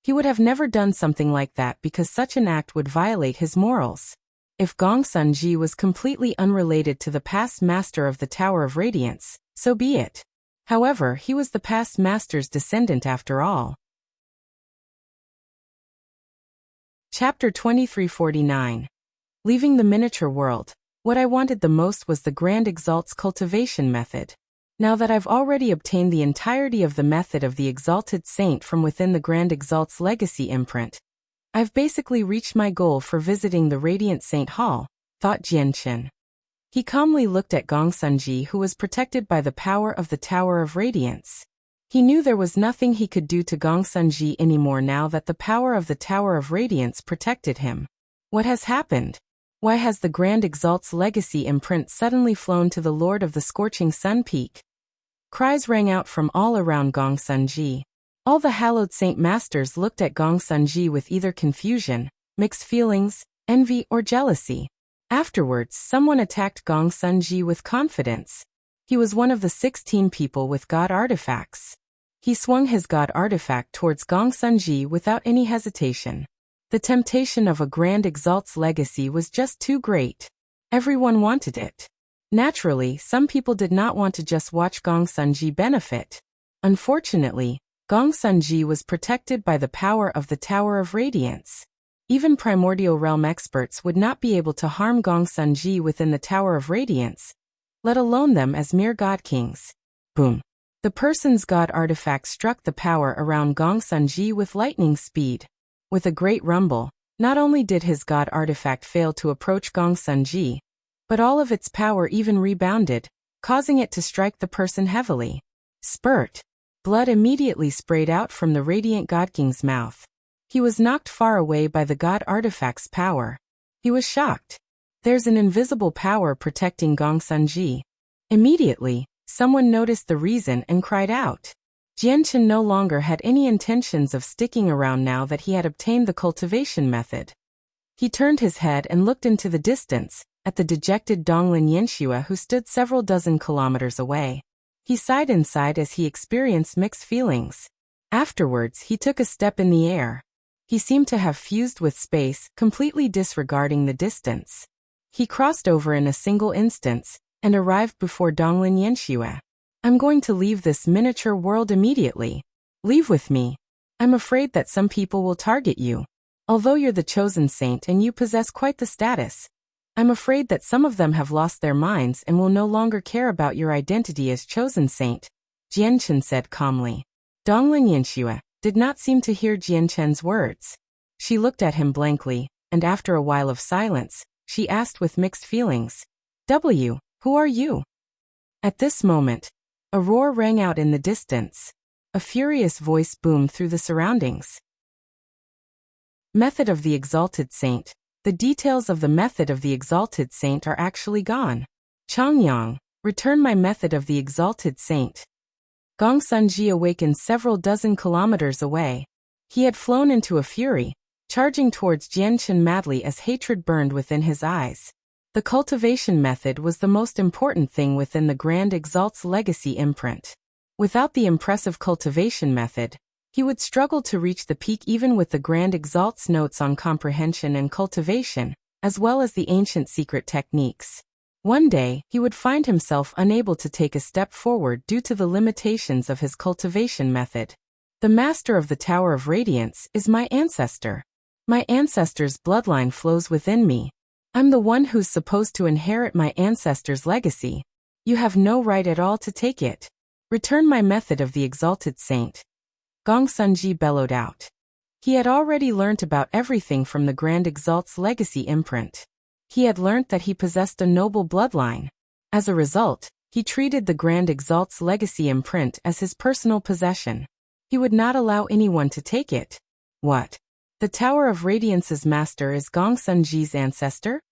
he would have never done something like that because such an act would violate his morals. If Gong Sunji was completely unrelated to the past master of the Tower of Radiance, so be it. However, he was the past master's descendant after all. Chapter 2349. Leaving the miniature world, what I wanted the most was the Grand Exalt's cultivation method. Now that I've already obtained the entirety of the method of the Exalted Saint from within the Grand Exalt's legacy imprint, I've basically reached my goal for visiting the Radiant Saint Hall, thought Jianchen. He calmly looked at Gong Sunji, who was protected by the power of the Tower of Radiance. He knew there was nothing he could do to Gong Sunji anymore now that the power of the Tower of Radiance protected him. What has happened? Why has the Grand Exalt's legacy imprint suddenly flown to the Lord of the Scorching Sun Peak? Cries rang out from all around Gong Sunji. All the hallowed saint masters looked at Gong Sunji with either confusion, mixed feelings, envy or jealousy. Afterwards, someone attacked Gong Sunji with confidence. He was one of the 16 people with God artifacts. He swung his God artifact towards Gong Sunji without any hesitation. The temptation of a Grand Exalt's legacy was just too great. Everyone wanted it. Naturally, some people did not want to just watch Gong Sunji benefit. Unfortunately, Gong Sunji was protected by the power of the Tower of Radiance. Even primordial realm experts would not be able to harm Gong Sunji within the Tower of Radiance, let alone them as mere god kings. Boom. The person's god artifact struck the power around Gong Sunji with lightning speed. With a great rumble, not only did his god artifact fail to approach Gong Sunji, but all of its power even rebounded, causing it to strike the person heavily. Spurt. Blood immediately sprayed out from the radiant god king's mouth. He was knocked far away by the god artifact's power. He was shocked. There's an invisible power protecting Gong Sunji. Immediately, someone noticed the reason and cried out. Jianchen no longer had any intentions of sticking around now that he had obtained the cultivation method. He turned his head and looked into the distance, at the dejected Donglin Yanxue who stood several dozen kilometers away. He sighed inside as he experienced mixed feelings. Afterwards, he took a step in the air. He seemed to have fused with space, completely disregarding the distance. He crossed over in a single instance, and arrived before Donglin Yanxue. I'm going to leave this miniature world immediately. Leave with me. I'm afraid that some people will target you. Although you're the chosen saint and you possess quite the status, I'm afraid that some of them have lost their minds and will no longer care about your identity as chosen saint, Jianchen said calmly. Donglin Yanxue did not seem to hear Jianchen's words. She looked at him blankly, and after a while of silence, she asked with mixed feelings, who are you? At this moment, a roar rang out in the distance. A furious voice boomed through the surroundings. Method of the Exalted Saint. The details of the method of the Exalted Saint are actually gone. Changyang, return my method of the Exalted Saint. Gong Sunji awakened several dozen kilometers away. He had flown into a fury, charging towards Jianchen madly as hatred burned within his eyes. The cultivation method was the most important thing within the Grand Exalt's legacy imprint. Without the impressive cultivation method, he would struggle to reach the peak even with the Grand Exalt's notes on comprehension and cultivation, as well as the ancient secret techniques. One day, he would find himself unable to take a step forward due to the limitations of his cultivation method. The Master of the Tower of Radiance is my ancestor. My ancestor's bloodline flows within me. I'm the one who's supposed to inherit my ancestor's legacy. You have no right at all to take it. Return my method of the exalted saint. Gongsunji bellowed out. He had already learnt about everything from the Grand Exalt's legacy imprint. He had learnt that he possessed a noble bloodline. As a result, he treated the Grand Exalt's legacy imprint as his personal possession. He would not allow anyone to take it. What? The Tower of Radiance's master is Gongsunji's ancestor?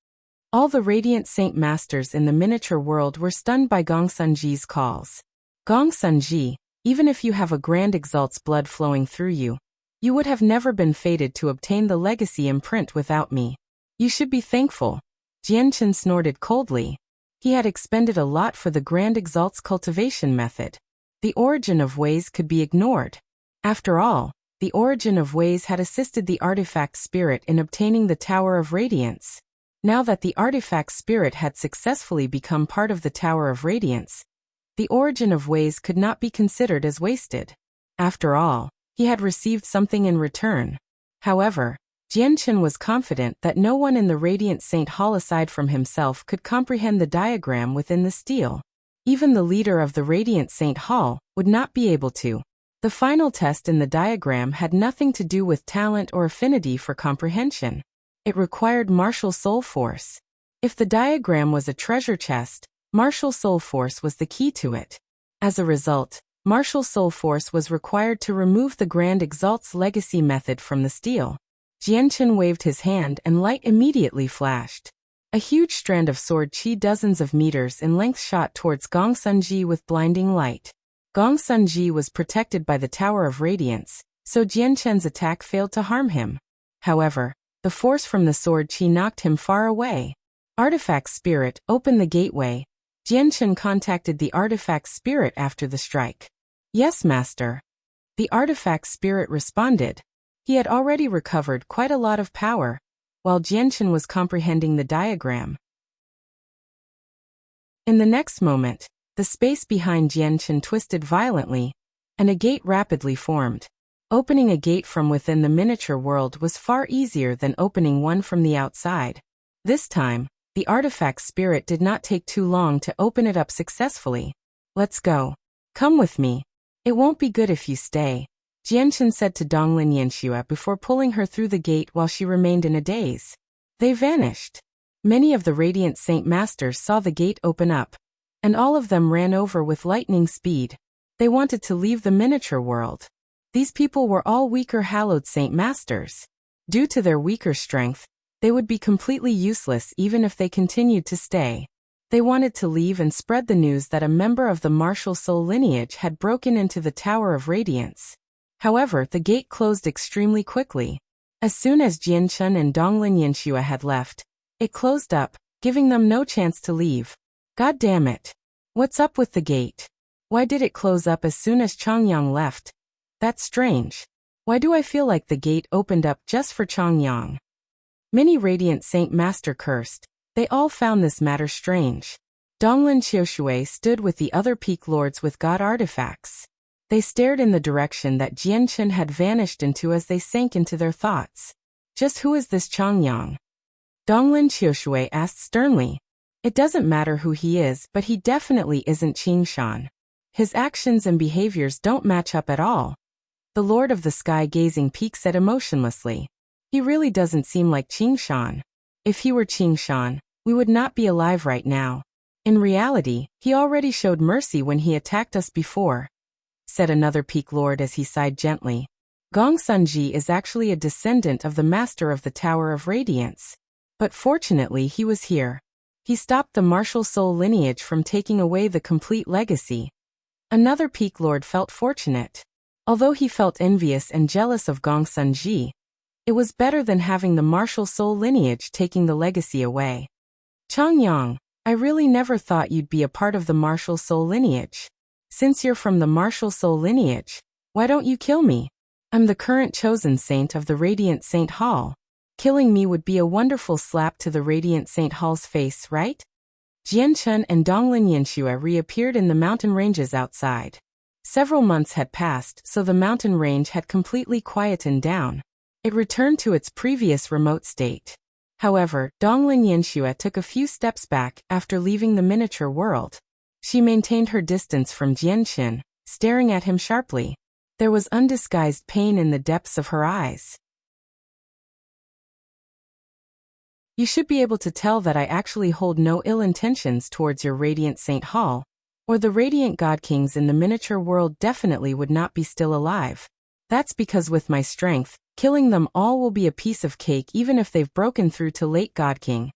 All the Radiant Saint Masters in the miniature world were stunned by Gongsunji's calls. Gongsunji, even if you have a Grand Exalt's blood flowing through you, you would have never been fated to obtain the legacy imprint without me. You should be thankful. Jianchen snorted coldly. He had expended a lot for the Grand Exalt's cultivation method. The origin of ways could be ignored. After all, the origin of ways had assisted the artifact spirit in obtaining the Tower of Radiance. Now that the artifact spirit had successfully become part of the Tower of Radiance, the origin of ways could not be considered as wasted. After all, he had received something in return. However, Jianchen was confident that no one in the Radiant Saint Hall aside from himself could comprehend the diagram within the stele. Even the leader of the Radiant Saint Hall would not be able to. The final test in the diagram had nothing to do with talent or affinity for comprehension. It required martial soul force. If the diagram was a treasure chest, martial soul force was the key to it. As a result, martial soul force was required to remove the Grand Exalt's legacy method from the stele. Jianchen waved his hand and light immediately flashed. A huge strand of sword chi dozens of meters in length shot towards Gongsunji with blinding light. Gongsunji was protected by the Tower of Radiance, so Jianchen's attack failed to harm him. However, the force from the sword chi knocked him far away. Artifact Spirit, open the gateway. Jianchen contacted the Artifact Spirit after the strike. Yes, Master. The Artifact Spirit responded. He had already recovered quite a lot of power, while Jianchen was comprehending the diagram. In the next moment, the space behind Jianchen twisted violently, and a gate rapidly formed. Opening a gate from within the miniature world was far easier than opening one from the outside. This time, the artifact spirit did not take too long to open it up successfully. Let's go. Come with me. It won't be good if you stay, Jianchen said to Donglin Yanxue before pulling her through the gate while she remained in a daze. They vanished. Many of the Radiant Saint Masters saw the gate open up, and all of them ran over with lightning speed. They wanted to leave the miniature world. These people were all weaker Hallowed Saint Masters. Due to their weaker strength, they would be completely useless even if they continued to stay. They wanted to leave and spread the news that a member of the martial soul lineage had broken into the Tower of Radiance. However, the gate closed extremely quickly. As soon as Jianchen and Donglin Yanxue had left, it closed up, giving them no chance to leave. God damn it. What's up with the gate? Why did it close up as soon as Changyang left? That's strange. Why do I feel like the gate opened up just for Changyang? Many Radiant Saint Master cursed. They all found this matter strange. Donglin Qiushue stood with the other peak lords with god artifacts. They stared in the direction that Jianchen had vanished into as they sank into their thoughts. Just who is this Changyang? Donglin Qiushue asked sternly. It doesn't matter who he is, but he definitely isn't Qingshan. His actions and behaviors don't match up at all. The Lord of the Sky Gazing Peak said emotionlessly. He really doesn't seem like Qingshan. If he were Qingshan, we would not be alive right now. In reality, he already showed mercy when he attacked us before, said another peak lord as he sighed gently. Gongsunji is actually a descendant of the master of the Tower of Radiance. But fortunately he was here. He stopped the martial soul lineage from taking away the complete legacy. Another peak lord felt fortunate. Although he felt envious and jealous of Gongsunji, it was better than having the martial soul lineage taking the legacy away. Changyang, I really never thought you'd be a part of the martial soul lineage. Since you're from the martial soul lineage, why don't you kill me? I'm the current chosen saint of the Radiant Saint Hall. Killing me would be a wonderful slap to the Radiant Saint Hall's face, right? Jianchen and Donglin Yanxue reappeared in the mountain ranges outside. Several months had passed, so the mountain range had completely quietened down. It returned to its previous remote state. However, Donglin Yanxue took a few steps back after leaving the miniature world. She maintained her distance from Jianqin, staring at him sharply. There was undisguised pain in the depths of her eyes. You should be able to tell that I actually hold no ill intentions towards your Radiant Saint Hall, or the Radiant God Kings in the miniature world definitely would not be still alive. That's because with my strength, killing them all will be a piece of cake even if they've broken through to late God King.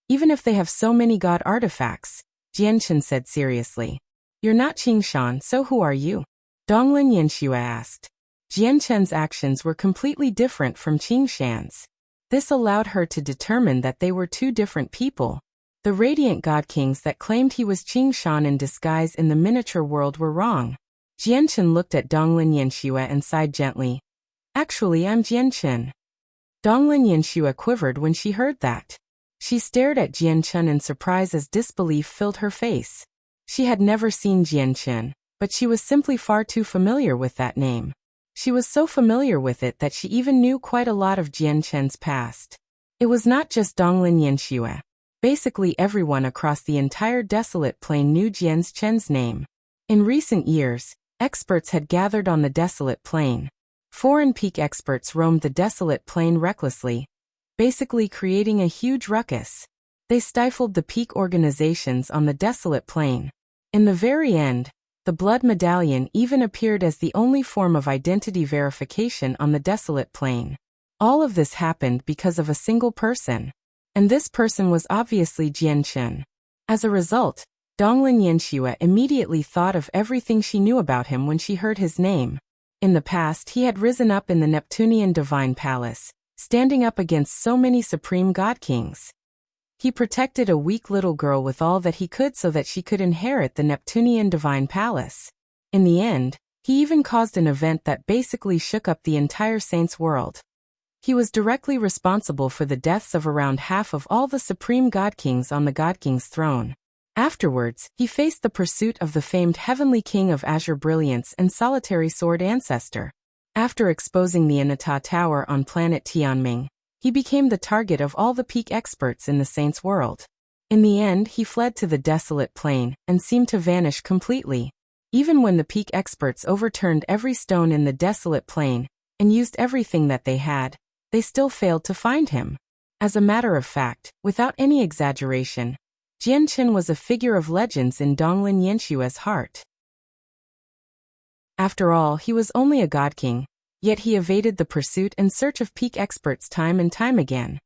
Even if they have so many God artifacts, Jianqin said seriously. You're not Qingshan, so who are you? Donglin Yanxue asked. Jianqin's actions were completely different from Qingshan's. This allowed her to determine that they were two different people. The Radiant God Kings that claimed he was Qingshan in disguise in the miniature world were wrong. Jianqin looked at Donglin Yanxue and sighed gently. Actually, I'm Jianqin. Donglin Yanxue quivered when she heard that. She stared at Jianqin in surprise as disbelief filled her face. She had never seen Jianqin, but she was simply far too familiar with that name. She was so familiar with it that she even knew quite a lot of Jianqin's past. It was not just Donglin Yanxue. Basically everyone across the entire desolate plain knew Jianqin's name. In recent years, experts had gathered on the desolate plain. Foreign peak experts roamed the desolate plain recklessly, basically creating a huge ruckus. They stifled the peak organizations on the desolate plain. In the very end, the blood medallion even appeared as the only form of identity verification on the desolate plain. All of this happened because of a single person. And this person was obviously Jianqin. As a result, Donglin Yanxue immediately thought of everything she knew about him when she heard his name. In the past he had risen up in the Neptunian Divine Palace, standing up against so many supreme god kings. He protected a weak little girl with all that he could so that she could inherit the Neptunian Divine Palace. In the end, he even caused an event that basically shook up the entire Saints world. He was directly responsible for the deaths of around half of all the supreme god kings on the god king's throne. Afterwards, he faced the pursuit of the famed Heavenly King of Azure Brilliance and Solitary Sword Ancestor. After exposing the Anata Tower on planet Tianming, he became the target of all the peak experts in the Saints world. In the end, he fled to the desolate plain and seemed to vanish completely. Even when the peak experts overturned every stone in the desolate plain and used everything that they had, they still failed to find him. As a matter of fact, without any exaggeration, Jianqin was a figure of legends in Donglin Yanxue's heart. After all, he was only a god king, yet he evaded the pursuit and search of peak experts time and time again.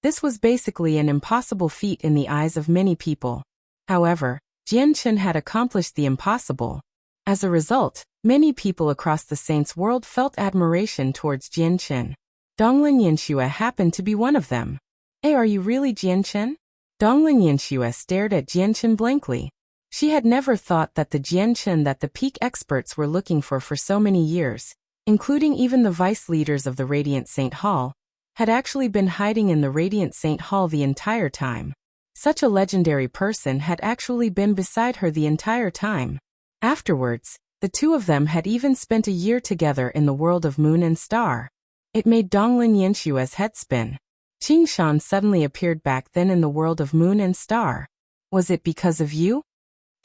This was basically an impossible feat in the eyes of many people. However, Jianqin had accomplished the impossible. As a result, many people across the Saints world felt admiration towards Jianqin. Donglin Yanxue happened to be one of them. Hey, are you really Jianqin? Donglin Yanxue stared at Jianqin blankly. She had never thought that the Jianqin that the peak experts were looking for so many years, including even the vice leaders of the Radiant Saint Hall, had actually been hiding in the Radiant Saint Hall the entire time. Such a legendary person had actually been beside her the entire time. Afterwards, the two of them had even spent a year together in the world of Moon and Star. It made Donglin Yanshue's head spin. Qingshan suddenly appeared back then in the world of Moon and Star. Was it because of you?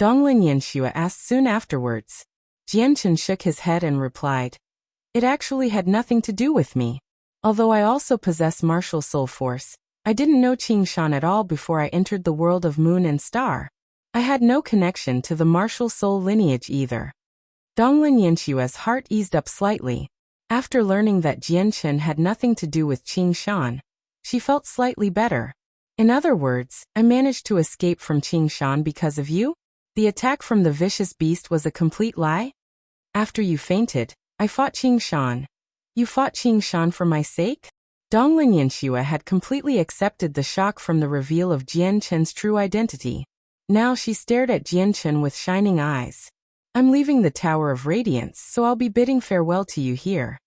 Donglin Yanxue asked soon afterwards. Jianqin shook his head and replied, it actually had nothing to do with me. Although I also possess martial soul force, I didn't know Qingshan at all before I entered the world of Moon and Star. I had no connection to the martial soul lineage either. Donglin Yanshue's heart eased up slightly. After learning that Jianqin had nothing to do with Qingshan, she felt slightly better. In other words, I managed to escape from Qingshan because of you? The attack from the vicious beast was a complete lie? After you fainted, I fought Qingshan. You fought Qingshan for my sake? Donglin Yanxue had completely accepted the shock from the reveal of Jianqin's true identity. Now she stared at Jianqin with shining eyes. I'm leaving the Tower of Radiance, so I'll be bidding farewell to you here.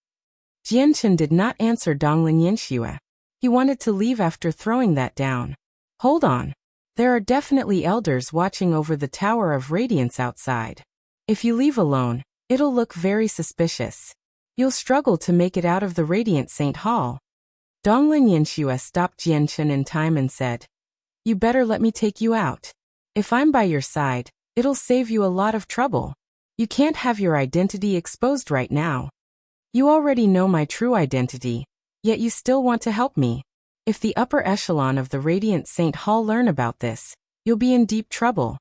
Jianqin did not answer Donglin Yanxue. He wanted to leave after throwing that down. Hold on. There are definitely elders watching over the Tower of Radiance outside. If you leave alone, it'll look very suspicious. You'll struggle to make it out of the Radiant Saint Hall. Donglin Yanxue stopped Jianqin in time and said, you better let me take you out. If I'm by your side, It'll save you a lot of trouble. You can't have your identity exposed right now. You already know my true identity, yet you still want to help me. If the upper echelon of the Radiant Saint Hall learn about this, you'll be in deep trouble.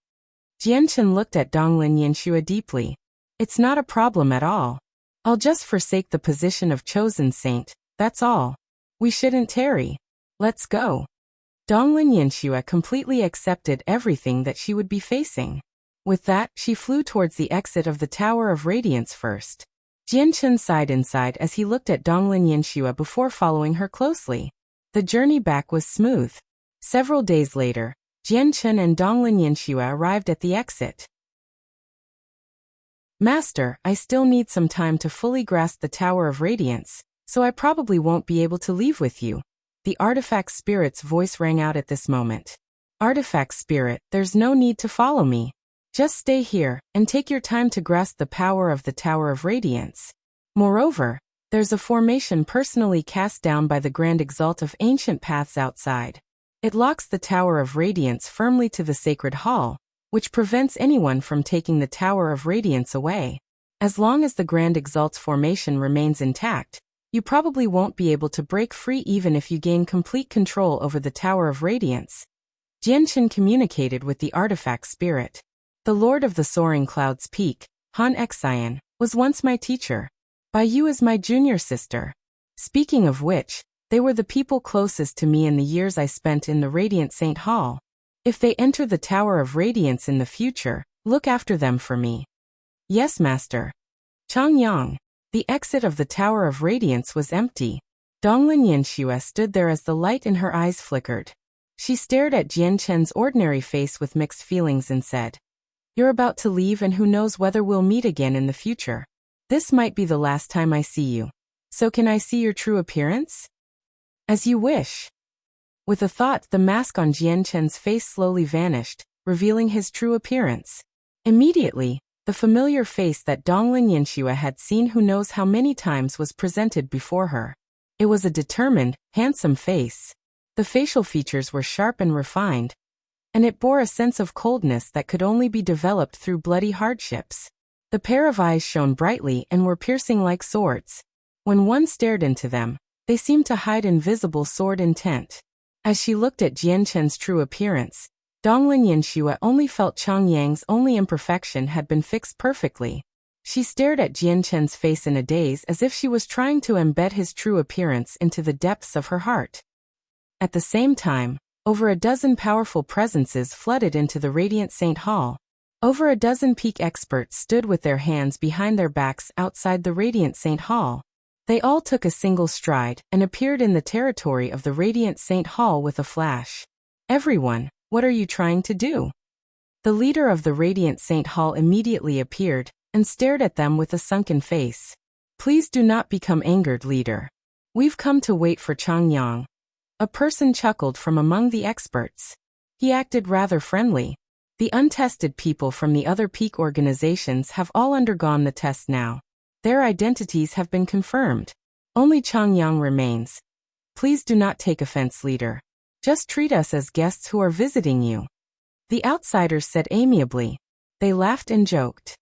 Jianchen looked at Donglin Yanxue deeply. It's not a problem at all. I'll just forsake the position of chosen saint, that's all. We shouldn't tarry. Let's go. Donglin Yanxue completely accepted everything that she would be facing. With that, she flew towards the exit of the Tower of Radiance first. Jianchen sighed inside as he looked at Donglin Yanxue before following her closely. The journey back was smooth. Several days later, Jianchen and Donglin Yanxue arrived at the exit. Master, I still need some time to fully grasp the Tower of Radiance, so I probably won't be able to leave with you. The artifact spirit's voice rang out at this moment. Artifact spirit, there's no need to follow me. Just stay here, and take your time to grasp the power of the Tower of Radiance. Moreover, there's a formation personally cast down by the Grand Exalt of ancient paths outside. It locks the Tower of Radiance firmly to the Sacred Hall, which prevents anyone from taking the Tower of Radiance away. As long as the Grand Exalt's formation remains intact, you probably won't be able to break free even if you gain complete control over the Tower of Radiance. Jianchen communicated with the artifact spirit. The Lord of the Soaring Clouds Peak, Han Xian, was once my teacher. Bai Yu is my junior sister. Speaking of which, they were the people closest to me in the years I spent in the Radiant Saint Hall. If they enter the Tower of Radiance in the future, look after them for me. Yes, Master. Changyang. The exit of the Tower of Radiance was empty. Donglin Yanxue stood there as the light in her eyes flickered. She stared at Jianchen's ordinary face with mixed feelings and said, "You're about to leave and who knows whether we'll meet again in the future. This might be the last time I see you. So can I see your true appearance?" "As you wish." With a thought, the mask on Jianchen's face slowly vanished, revealing his true appearance. Immediately, the familiar face that Donglin Yanxue had seen who knows how many times was presented before her. It was a determined, handsome face. The facial features were sharp and refined, and it bore a sense of coldness that could only be developed through bloody hardships. The pair of eyes shone brightly and were piercing like swords. When one stared into them, they seemed to hide invisible sword intent. As she looked at Jianchen's true appearance, Donglin Yanxue only felt Changyang's only imperfection had been fixed perfectly. She stared at Jianchen's face in a daze as if she was trying to embed his true appearance into the depths of her heart. At the same time, over a dozen powerful presences flooded into the Radiant Saint Hall. Over a dozen peak experts stood with their hands behind their backs outside the Radiant Saint Hall. They all took a single stride and appeared in the territory of the Radiant Saint Hall with a flash. "Everyone, what are you trying to do?" The leader of the Radiant Saint Hall immediately appeared and stared at them with a sunken face. "Please do not become angered, leader. We've come to wait for Changyang." A person chuckled from among the experts. He acted rather friendly. The untested people from the other peak organizations have all undergone the test now. Their identities have been confirmed. Only Changyang remains. Please do not take offense, leader. Just treat us as guests who are visiting you. The outsiders said amiably. They laughed and joked.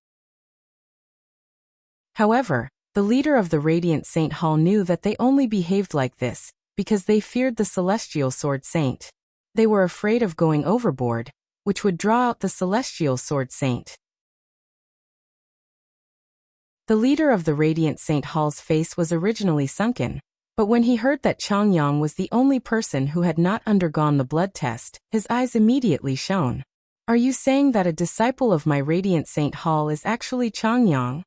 However, the leader of the Radiant Saint Hall knew that they only behaved like this because they feared the Celestial Sword Saint. They were afraid of going overboard, which would draw out the Celestial Sword Saint. The leader of the Radiant Saint Hall's face was originally sunken, but when he heard that Changyang was the only person who had not undergone the blood test, his eyes immediately shone. "Are you saying that a disciple of my Radiant Saint Hall is actually Changyang?"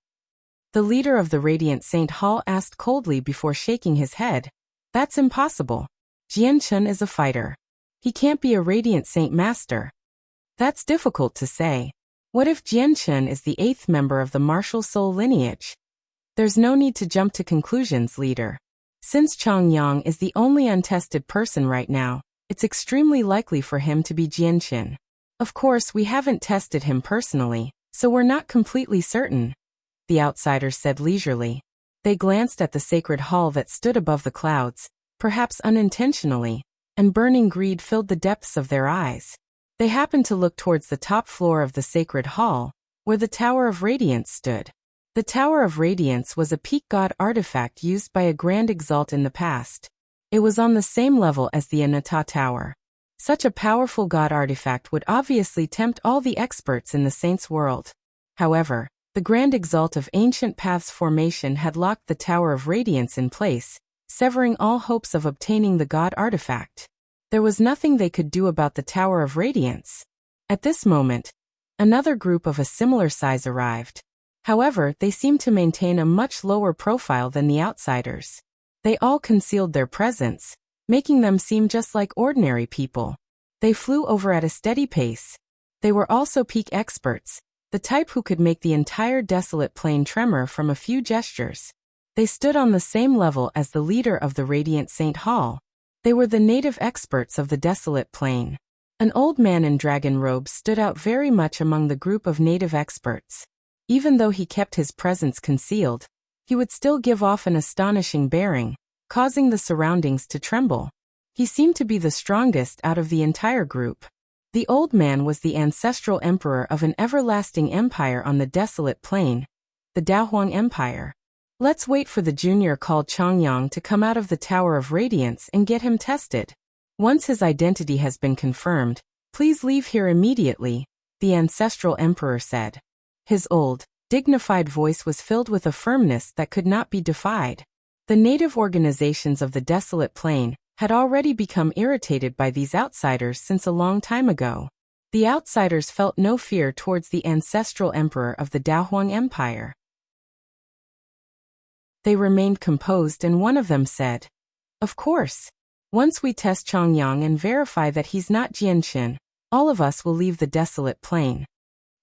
The leader of the Radiant Saint Hall asked coldly before shaking his head. "That's impossible. Jianchen is a fighter. He can't be a Radiant Saint Master." "That's difficult to say. What if Jianchen is the 8th member of the martial soul lineage?" "There's no need to jump to conclusions, leader. Since Changyang is the only untested person right now, it's extremely likely for him to be Jianchen. Of course, we haven't tested him personally, so we're not completely certain," the outsiders said leisurely. They glanced at the sacred hall that stood above the clouds, perhaps unintentionally, and burning greed filled the depths of their eyes. They happened to look towards the top floor of the sacred hall, where the Tower of Radiance stood. The Tower of Radiance was a peak god artifact used by a grand Exalt in the past. It was on the same level as the Immortal Tower. Such a powerful god artifact would obviously tempt all the experts in the Saints' world. However, the Grand Exalt of Ancient Paths formation had locked the Tower of Radiance in place, severing all hopes of obtaining the god artifact. There was nothing they could do about the Tower of Radiance. At this moment, another group of a similar size arrived. However, they seemed to maintain a much lower profile than the outsiders. They all concealed their presence, making them seem just like ordinary people. They flew over at a steady pace. They were also peak experts, the type who could make the entire desolate plain tremor from a few gestures. They stood on the same level as the leader of the Radiant Saint Hall. They were the native experts of the desolate plain. An old man in dragon robes stood out very much among the group of native experts. Even though he kept his presence concealed, he would still give off an astonishing bearing, causing the surroundings to tremble. He seemed to be the strongest out of the entire group. The old man was the ancestral emperor of an everlasting empire on the desolate plain, the Daohuang Empire. Let's wait for the junior called Changyang to come out of the Tower of Radiance and get him tested. Once his identity has been confirmed, please leave here immediately, the ancestral emperor said. His old, dignified voice was filled with a firmness that could not be defied. The native organizations of the desolate plain had already become irritated by these outsiders since a long time ago. The outsiders felt no fear towards the ancestral emperor of the Daohuang Empire. They remained composed and one of them said, "Of course. Once we test Changyang and verify that he's not Jianqin, all of us will leave the desolate plain."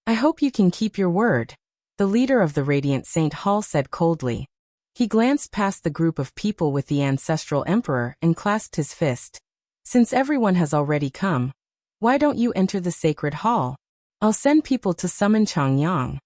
"I hope you can keep your word," the leader of the Radiant Saint Hall said coldly. He glanced past the group of people with the ancestral emperor and clasped his fist. "Since everyone has already come, why don't you enter the sacred hall? I'll send people to summon Changyang."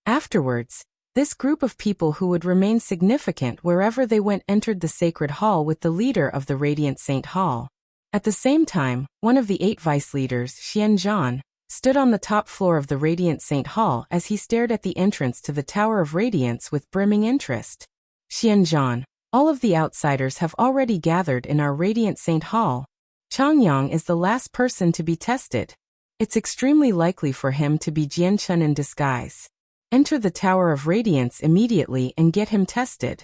Afterwards, this group of people who would remain significant wherever they went entered the sacred hall with the leader of the Radiant Saint Hall. At the same time, one of the 8 vice leaders, Xianzhan, stood on the top floor of the Radiant Saint Hall as he stared at the entrance to the Tower of Radiance with brimming interest. "Xianzhan, all of the outsiders have already gathered in our Radiant Saint Hall. Changyang is the last person to be tested. It's extremely likely for him to be Jianqin in disguise. Enter the Tower of Radiance immediately and get him tested."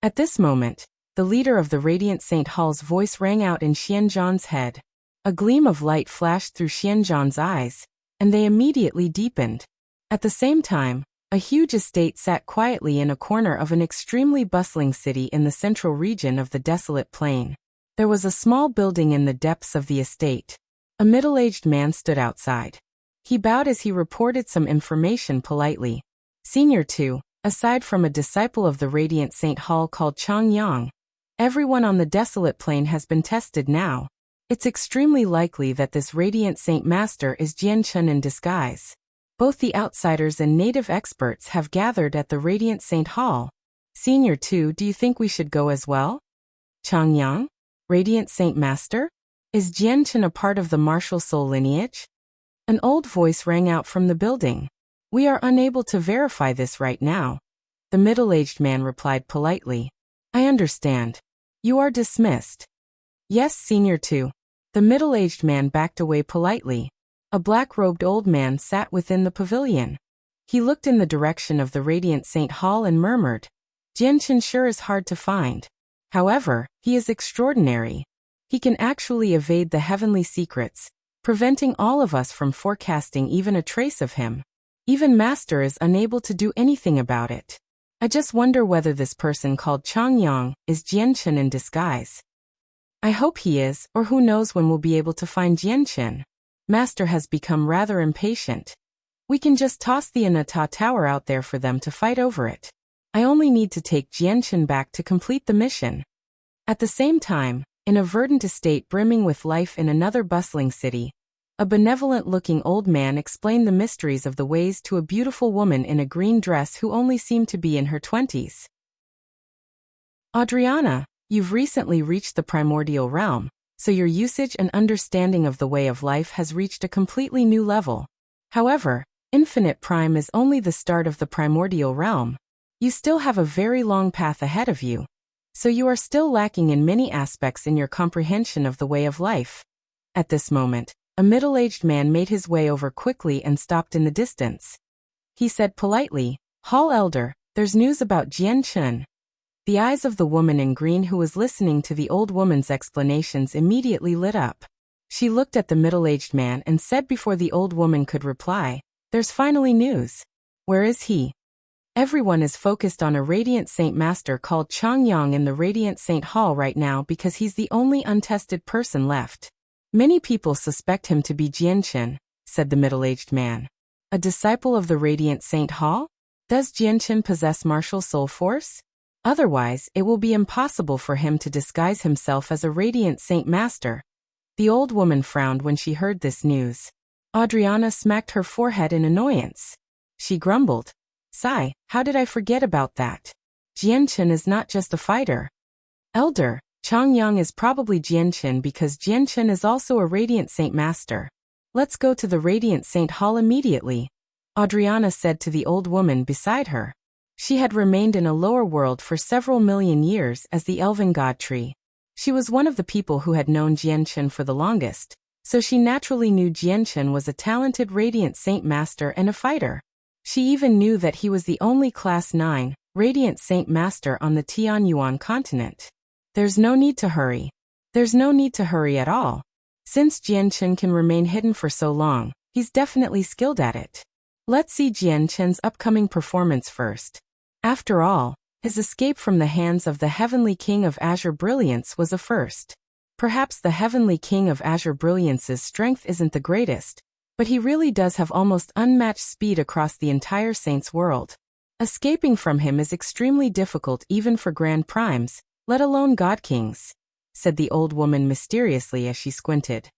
At this moment, the leader of the Radiant Saint Hall's voice rang out in Xianzhan's head. A gleam of light flashed through Xianzhan's eyes, and they immediately deepened. At the same time, a huge estate sat quietly in a corner of an extremely bustling city in the central region of the desolate plain. There was a small building in the depths of the estate. A middle-aged man stood outside. He bowed as he reported some information politely. "Senior 2, aside from a disciple of the Radiant Saint Hall called Changyang, everyone on the desolate plain has been tested now. It's extremely likely that this Radiant Saint Master is Jianqin in disguise. Both the outsiders and native experts have gathered at the Radiant Saint Hall. Senior 2, do you think we should go as well?" "Changyang? Radiant Saint Master? Is Jianqin a part of the martial soul lineage?" An old voice rang out from the building. "We are unable to verify this right now," the middle-aged man replied politely. "I understand. You are dismissed." "Yes, Senior 2. The middle-aged man backed away politely. A black-robed old man sat within the pavilion. He looked in the direction of the Radiant Saint Hall and murmured, "Jianqin sure is hard to find. However, he is extraordinary. He can actually evade the heavenly secrets, preventing all of us from forecasting even a trace of him. Even Master is unable to do anything about it. I just wonder whether this person called Changyang is Jianqin in disguise. I hope he is, or who knows when we'll be able to find Jianqin. Master has become rather impatient. We can just toss the Immortal Tower out there for them to fight over it. I only need to take Jianqin back to complete the mission." At the same time, in a verdant estate brimming with life in another bustling city, a benevolent-looking old man explained the mysteries of the ways to a beautiful woman in a green dress who only seemed to be in her 20s. "Adriana, you've recently reached the primordial realm. so your usage and understanding of the way of life has reached a completely new level. However, Infinite Prime is only the start of the primordial realm. You still have a very long path ahead of you, so you are still lacking in many aspects in your comprehension of the way of life. At this moment, a middle-aged man made his way over quickly and stopped in the distance. He said politely, "Hall Elder, there's news about Jian Chen." The eyes of the woman in green who was listening to the old woman's explanations immediately lit up. She looked at the middle-aged man and said before the old woman could reply, "There's finally news. Where is he?" Everyone is focused on a Radiant Saint Master called Changyang in the Radiant Saint Hall right now because he's the only untested person left. Many people suspect him to be Jianchen, said the middle-aged man. A disciple of the Radiant Saint Hall? Does Jianchen possess martial soul force? Otherwise, it will be impossible for him to disguise himself as a Radiant Saint Master. The old woman frowned when she heard this news. Adriana smacked her forehead in annoyance. She grumbled, "Sigh, how did I forget about that? Jianchen is not just a fighter. Elder, Changyang is probably Jianchen because Jianchen is also a Radiant Saint Master. Let's go to the Radiant Saint Hall immediately," Adriana said to the old woman beside her. She had remained in a lower world for several million years as the Elven God Tree. She was one of the people who had known Jianchen for the longest, so she naturally knew Jianchen was a talented Radiant Saint Master and a fighter. She even knew that he was the only Class 9 Radiant Saint Master on the Tianyuan continent. There's no need to hurry. There's no need to hurry at all. Since Jianchen can remain hidden for so long, he's definitely skilled at it. Let's see Jianchen's upcoming performance first. After all, his escape from the hands of the Heavenly King of Azure Brilliance was a first. Perhaps the Heavenly King of Azure Brilliance's strength isn't the greatest, but he really does have almost unmatched speed across the entire Saints world. Escaping from him is extremely difficult even for Grand Primes, let alone God Kings, said the old woman mysteriously as she squinted.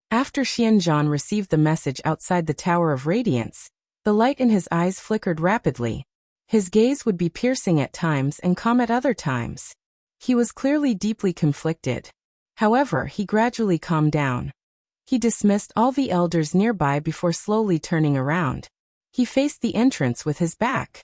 After Xianzhan received the message outside the Tower of Radiance, the light in his eyes flickered rapidly. His gaze would be piercing at times and calm at other times. He was clearly deeply conflicted. However, he gradually calmed down. He dismissed all the elders nearby before slowly turning around. He faced the entrance with his back.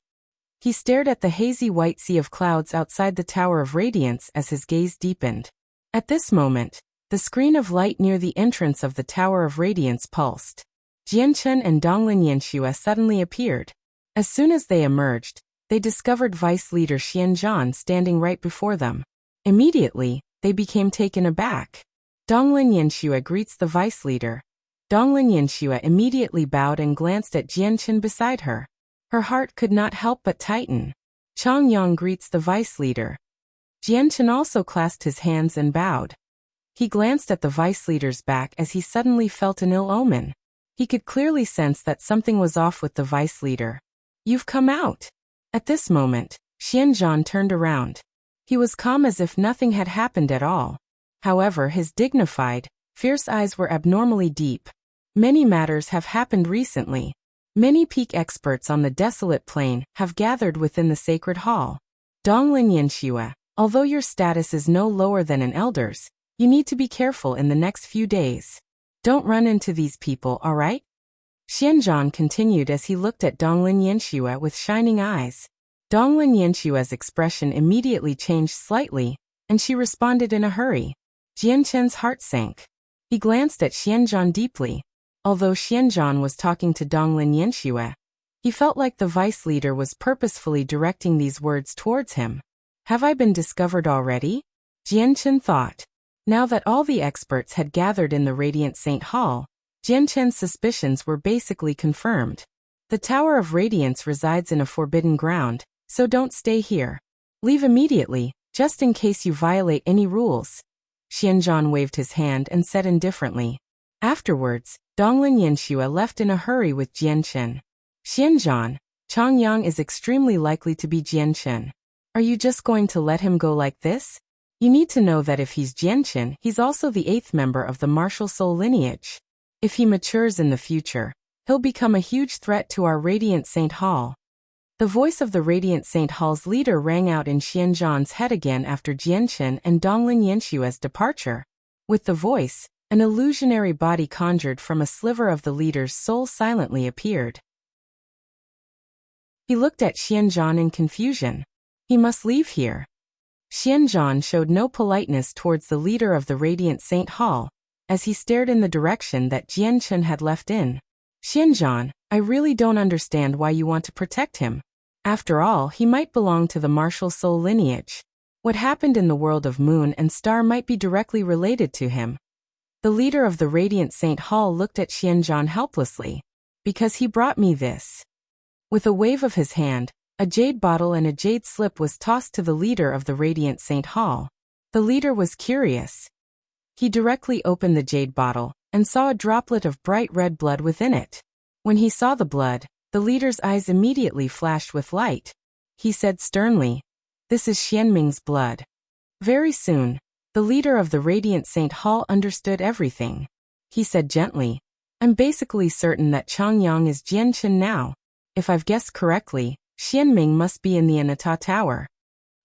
He stared at the hazy white sea of clouds outside the Tower of Radiance as his gaze deepened. At this moment, the screen of light near the entrance of the Tower of Radiance pulsed. Jianchen and Donglin Yanxue suddenly appeared. As soon as they emerged, they discovered Vice Leader Xianzhan standing right before them. Immediately, they became taken aback. Donglin Yanxue greets the Vice Leader. Donglin Yanxue immediately bowed and glanced at Jianchen beside her. Her heart could not help but tighten. Changyang greets the Vice Leader. Jianchen also clasped his hands and bowed. He glanced at the Vice Leader's back as he suddenly felt an ill omen. He could clearly sense that something was off with the Vice Leader. "You've come out." At this moment, Xianzhan turned around. He was calm as if nothing had happened at all. However, his dignified, fierce eyes were abnormally deep. Many matters have happened recently. Many peak experts on the desolate plain have gathered within the sacred hall. Donglin Yanxue, although your status is no lower than an elder's, you need to be careful in the next few days. Don't run into these people, alright? Xianzhan continued as he looked at Donglin Yanxue with shining eyes. Donglin Yanshua's expression immediately changed slightly, and she responded in a hurry. Jianchen's heart sank. He glanced at Xianzhan deeply. Although Xianzhan was talking to Donglin Yanxue, he felt like the Vice Leader was purposefully directing these words towards him. Have I been discovered already? Jianchen thought. Now that all the experts had gathered in the Radiant Saint Hall, Jianchen's suspicions were basically confirmed. The Tower of Radiance resides in a forbidden ground, so don't stay here. Leave immediately, just in case you violate any rules. Xianzhan waved his hand and said indifferently. Afterwards, Donglin Yanxue left in a hurry with Jianchen. Xianzhan, Changyang is extremely likely to be Jianchen. Are you just going to let him go like this? You need to know that if he's Jianchen, he's also the 8th member of the martial soul lineage. If he matures in the future, he'll become a huge threat to our Radiant Saint Hall. The voice of the Radiant Saint Hall's leader rang out in Xianzhan's head again after Jianchen and Donglin Yanshua's departure. With the voice, an illusionary body conjured from a sliver of the leader's soul silently appeared. He looked at Xianzhan in confusion. He must leave here. Xianzhan showed no politeness towards the leader of the Radiant Saint Hall, as he stared in the direction that Jianchen had left in. Xianzhan, I really don't understand why you want to protect him. After all, he might belong to the martial soul lineage. What happened in the world of Moon and Star might be directly related to him. The leader of the Radiant Saint Hall looked at Xianzhan helplessly. Because he brought me this. With a wave of his hand, a jade bottle and a jade slip was tossed to the leader of the Radiant Saint Hall. The leader was curious. He directly opened the jade bottle and saw a droplet of bright red blood within it. When he saw the blood, the leader's eyes immediately flashed with light. He said sternly, "This is Xianming's blood." Very soon, the leader of the Radiant Saint Hall understood everything. He said gently, "I'm basically certain that Changyang is Jianchen now. If I've guessed correctly, Xianming must be in the Anata Tower."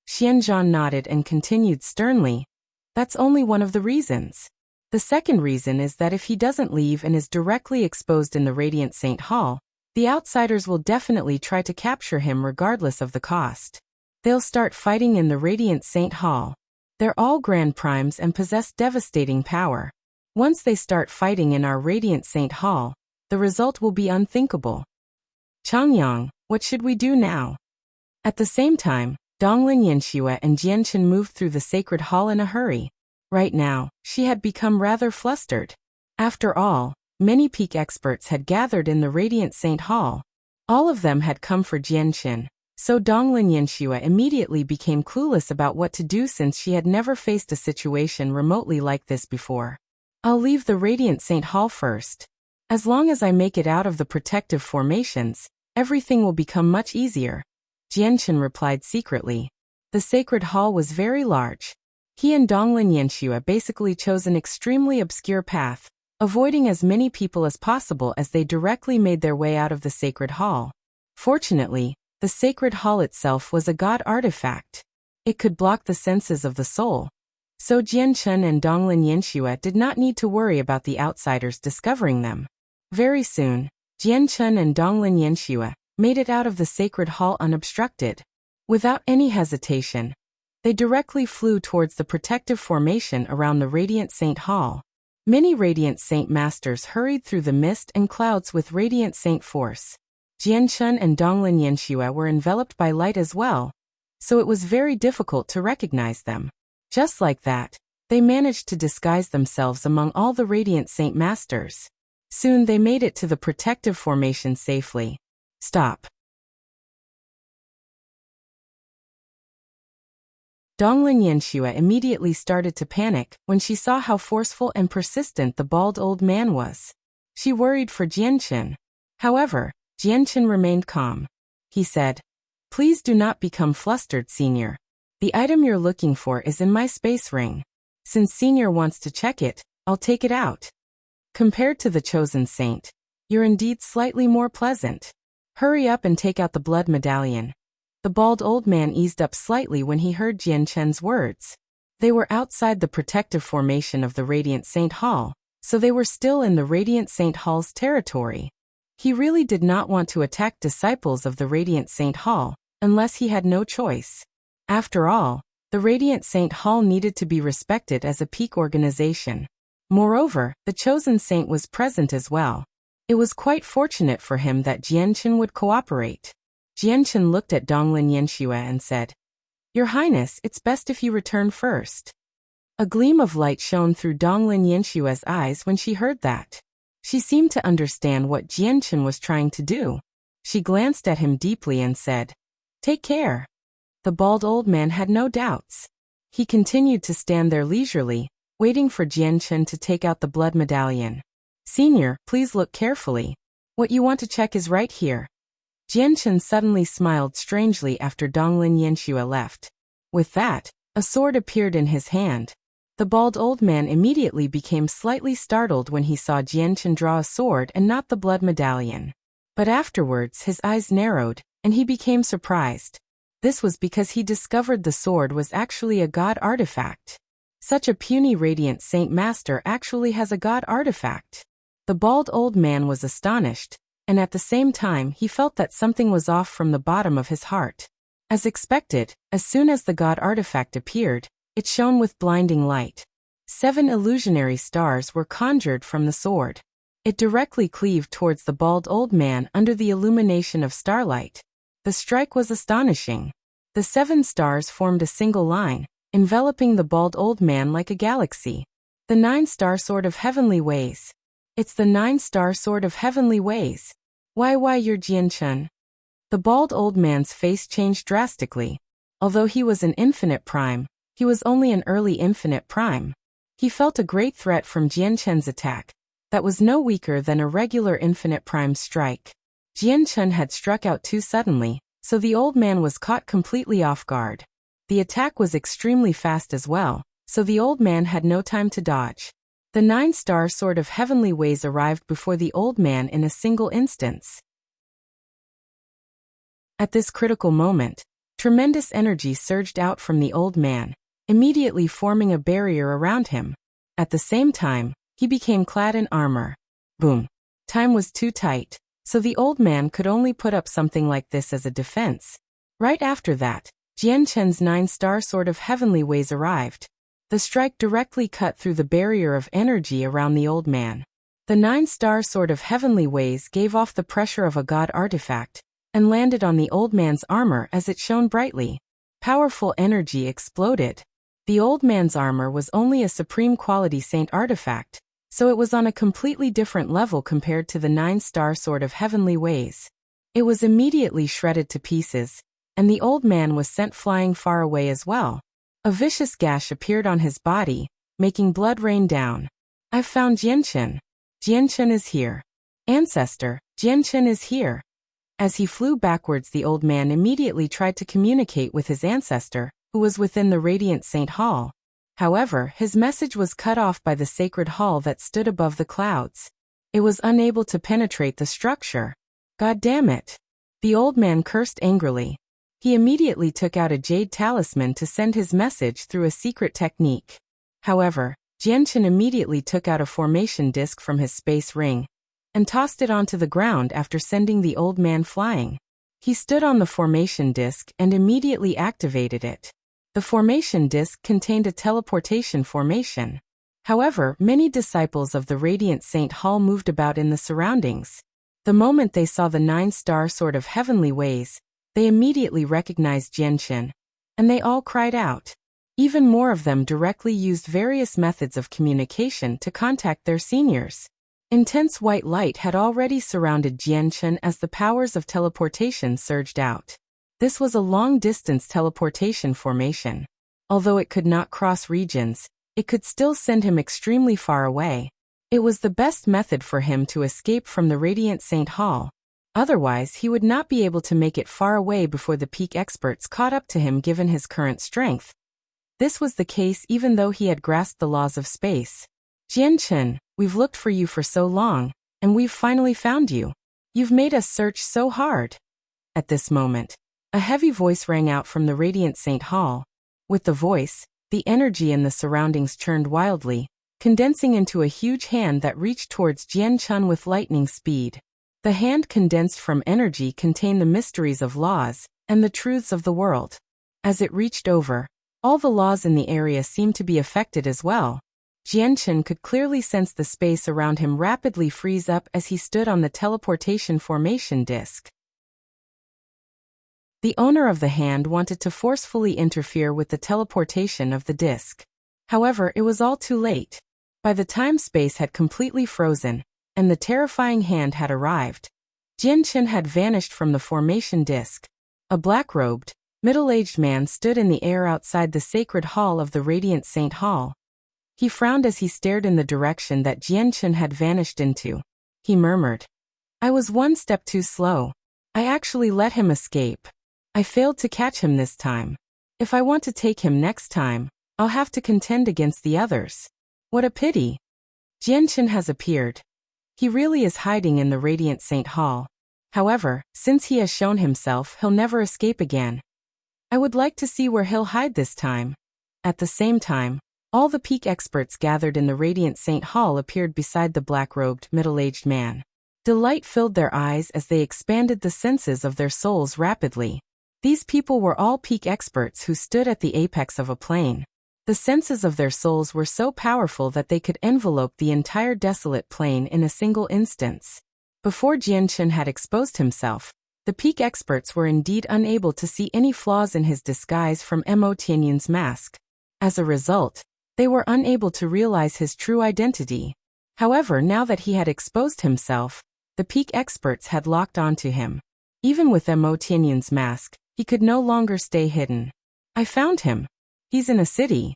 Xianzhan nodded and continued sternly, "That's only one of the reasons. The second reason is that if he doesn't leave and is directly exposed in the Radiant Saint Hall, the outsiders will definitely try to capture him regardless of the cost. They'll start fighting in the Radiant Saint Hall. They're all Grand Primes and possess devastating power. Once they start fighting in our Radiant Saint Hall, the result will be unthinkable. Changyang, what should we do now?" At the same time, Donglin Yanxue and Jianchen moved through the sacred hall in a hurry. Right now, she had become rather flustered. After all, many peak experts had gathered in the Radiant Saint Hall. All of them had come for Jianchen, so Donglin Yanxue immediately became clueless about what to do since she had never faced a situation remotely like this before. "I'll leave the Radiant Saint Hall first. As long as I make it out of the protective formations, everything will become much easier," Jianchen replied secretly. The sacred hall was very large. He and Donglin Yanxue basically chose an extremely obscure path, avoiding as many people as possible as they directly made their way out of the sacred hall. Fortunately, the sacred hall itself was a god artifact. It could block the senses of the soul. So Jianchen and Donglin Yanxue did not need to worry about the outsiders discovering them. Very soon, Jianchen and Donglin Yanxue made it out of the sacred hall unobstructed. Without any hesitation, they directly flew towards the protective formation around the Radiant Saint Hall. Many Radiant Saint Masters hurried through the mist and clouds with Radiant Saint force. Jianchen and Donglin Yanxue were enveloped by light as well, so it was very difficult to recognize them. Just like that, they managed to disguise themselves among all the Radiant Saint Masters. Soon they made it to the protective formation safely. Stop. Donglin Yanxue immediately started to panic when she saw how forceful and persistent the bald old man was. She worried for Jianchen. However, Jianchen remained calm. He said, "Please do not become flustered, Senior. The item you're looking for is in my space ring. Since Senior wants to check it, I'll take it out. Compared to the chosen saint, you're indeed slightly more pleasant. Hurry up and take out the blood medallion." The bald old man eased up slightly when he heard Jianchen's words. They were outside the protective formation of the Radiant Saint Hall, so they were still in the Radiant Saint Hall's territory. He really did not want to attack disciples of the Radiant Saint Hall, unless he had no choice. After all, the Radiant Saint Hall needed to be respected as a peak organization. Moreover, the chosen saint was present as well. It was quite fortunate for him that Jianchen would cooperate. Jianchen looked at Donglin Yanxue and said, "Your Highness, it's best if you return first." A gleam of light shone through Donglin Yanshue's eyes when she heard that. She seemed to understand what Jianchen was trying to do. She glanced at him deeply and said, "Take care." The bald old man had no doubts. He continued to stand there leisurely, waiting for Jianchen to take out the blood medallion. "Senior, please look carefully. What you want to check is right here." Jianchen suddenly smiled strangely after Donglin Yanxue left. With that, a sword appeared in his hand. The bald old man immediately became slightly startled when he saw Jianchen draw a sword and not the blood medallion. But afterwards his eyes narrowed, and he became surprised. This was because he discovered the sword was actually a god artifact. Such a puny radiant saint master actually has a god artifact. The bald old man was astonished, and at the same time he felt that something was off from the bottom of his heart. As expected, as soon as the god artifact appeared, it shone with blinding light. 7 illusionary stars were conjured from the sword. It directly cleaved towards the bald old man under the illumination of starlight. The strike was astonishing. The 7 stars formed a single line, enveloping the bald old man like a galaxy. The 9-star sword of heavenly ways. It's the 9-star sword of heavenly ways. Why you're Jianchen? The bald old man's face changed drastically. Although he was an infinite prime, he was only an early infinite prime. He felt a great threat from Jianchen's attack. That was no weaker than a regular infinite prime strike. Jianchen had struck out too suddenly, so the old man was caught completely off guard. The attack was extremely fast as well, so the old man had no time to dodge. The 9-star sword of heavenly ways arrived before the old man in a single instance. At this critical moment, tremendous energy surged out from the old man, immediately forming a barrier around him. At the same time, he became clad in armor. Boom. Time was too tight, so the old man could only put up something like this as a defense. Right after that, Jianchen's 9-star sword of heavenly ways arrived. The strike directly cut through the barrier of energy around the old man. The 9-star sword of heavenly ways gave off the pressure of a god artifact, and landed on the old man's armor as it shone brightly. Powerful energy exploded. The old man's armor was only a supreme quality saint artifact, so it was on a completely different level compared to the 9-star sword of heavenly ways. It was immediately shredded to pieces, and the old man was sent flying far away as well. A vicious gash appeared on his body, making blood rain down. I've found Jianchen. Jianchen is here. Ancestor, Jianchen is here. As he flew backwards, the old man immediately tried to communicate with his ancestor, who was within the Radiant Saint Hall. However, his message was cut off by the sacred hall that stood above the clouds. It was unable to penetrate the structure. God damn it. The old man cursed angrily. He immediately took out a jade talisman to send his message through a secret technique. However, Jianchen immediately took out a formation disc from his space ring and tossed it onto the ground after sending the old man flying. He stood on the formation disc and immediately activated it. The formation disc contained a teleportation formation. However, many disciples of the Radiant Saint Hall moved about in the surroundings. The moment they saw the 9-star sword of heavenly ways, they immediately recognized Jianchen, and they all cried out. Even more of them directly used various methods of communication to contact their seniors. Intense white light had already surrounded Jianchen as the powers of teleportation surged out. This was a long-distance teleportation formation. Although it could not cross regions, it could still send him extremely far away. It was the best method for him to escape from the Radiant Saint Hall. Otherwise, he would not be able to make it far away before the peak experts caught up to him given his current strength. This was the case even though he had grasped the laws of space. Jianchen, we've looked for you for so long, and we've finally found you. You've made us search so hard. At this moment, a heavy voice rang out from the Radiant Saint Hall. With the voice, the energy in the surroundings churned wildly, condensing into a huge hand that reached towards Jianchen with lightning speed. The hand condensed from energy contained the mysteries of laws and the truths of the world. As it reached over, all the laws in the area seemed to be affected as well. Jianchen could clearly sense the space around him rapidly freeze up as he stood on the teleportation formation disc. The owner of the hand wanted to forcefully interfere with the teleportation of the disc. However, it was all too late. By the time space had completely frozen, and the terrifying hand had arrived, Jianchen had vanished from the formation disc. A black-robed, middle-aged man stood in the air outside the sacred hall of the Radiant Saint Hall. He frowned as he stared in the direction that Jianchen had vanished into. He murmured, "I was one step too slow. I actually let him escape. I failed to catch him this time. If I want to take him next time, I'll have to contend against the others. What a pity. Jianchen has appeared. He really is hiding in the Radiant Saint Hall. However, since he has shown himself, he'll never escape again. I would like to see where he'll hide this time. At the same time, all the peak experts gathered in the Radiant Saint Hall appeared beside the black-robed, middle-aged man. Delight filled their eyes as they expanded the senses of their souls rapidly. These people were all peak experts who stood at the apex of a plane. The senses of their souls were so powerful that they could envelope the entire desolate plain in a single instance. Before Jianchen had exposed himself, the peak experts were indeed unable to see any flaws in his disguise from Mo Tianyun's mask. As a result, they were unable to realize his true identity. However, now that he had exposed himself, the peak experts had locked onto him. Even with Mo Tianyun's mask, he could no longer stay hidden. I found him. He's in a city.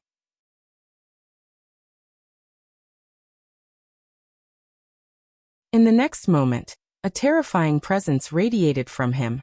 In the next moment, a terrifying presence radiated from him,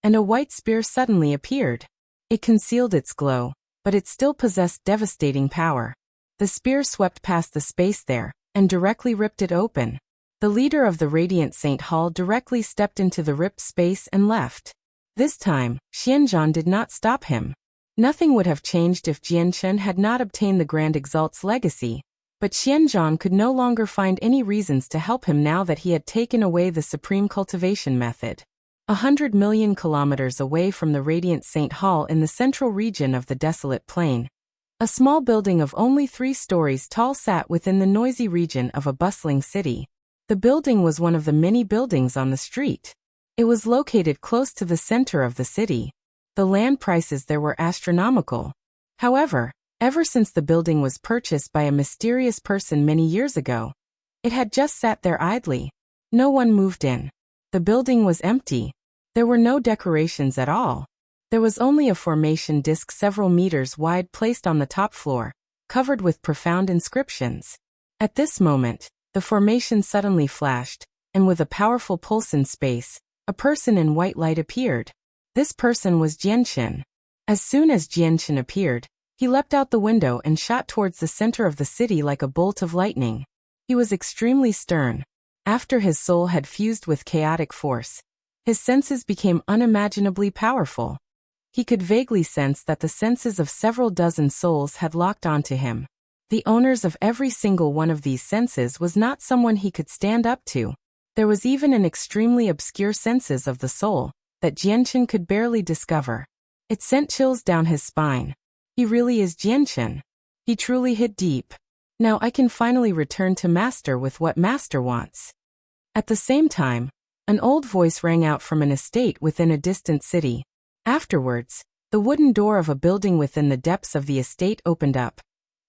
and a white spear suddenly appeared. It concealed its glow, but it still possessed devastating power. The spear swept past the space there, and directly ripped it open. The leader of the Radiant Saint Hall directly stepped into the ripped space and left. This time, Xianzhan did not stop him. Nothing would have changed if Jianchen had not obtained the Grand Exalt's legacy, but Xianzhan could no longer find any reasons to help him now that he had taken away the supreme cultivation method. 100 million kilometers away from the Radiant Saint Hall in the central region of the desolate plain, a small building of only 3 stories tall sat within the noisy region of a bustling city. The building was one of the many buildings on the street. It was located close to the center of the city. The land prices there were astronomical. However, ever since the building was purchased by a mysterious person many years ago, it had just sat there idly. No one moved in. The building was empty. There were no decorations at all. There was only a formation disc several meters wide placed on the top floor, covered with profound inscriptions. At this moment, the formation suddenly flashed, and with a powerful pulse in space, a person in white light appeared. This person was Jianchen. As soon as Jianchen appeared, he leapt out the window and shot towards the center of the city like a bolt of lightning. He was extremely stern. After his soul had fused with chaotic force, his senses became unimaginably powerful. He could vaguely sense that the senses of several dozen souls had locked onto him. The owners of every single one of these senses was not someone he could stand up to. There was even an extremely obscure senses of the soul that Jianchen could barely discover. It sent chills down his spine. He really is Jianchen. He truly hit deep. Now I can finally return to Master with what Master wants. At the same time, an old voice rang out from an estate within a distant city. Afterwards, the wooden door of a building within the depths of the estate opened up,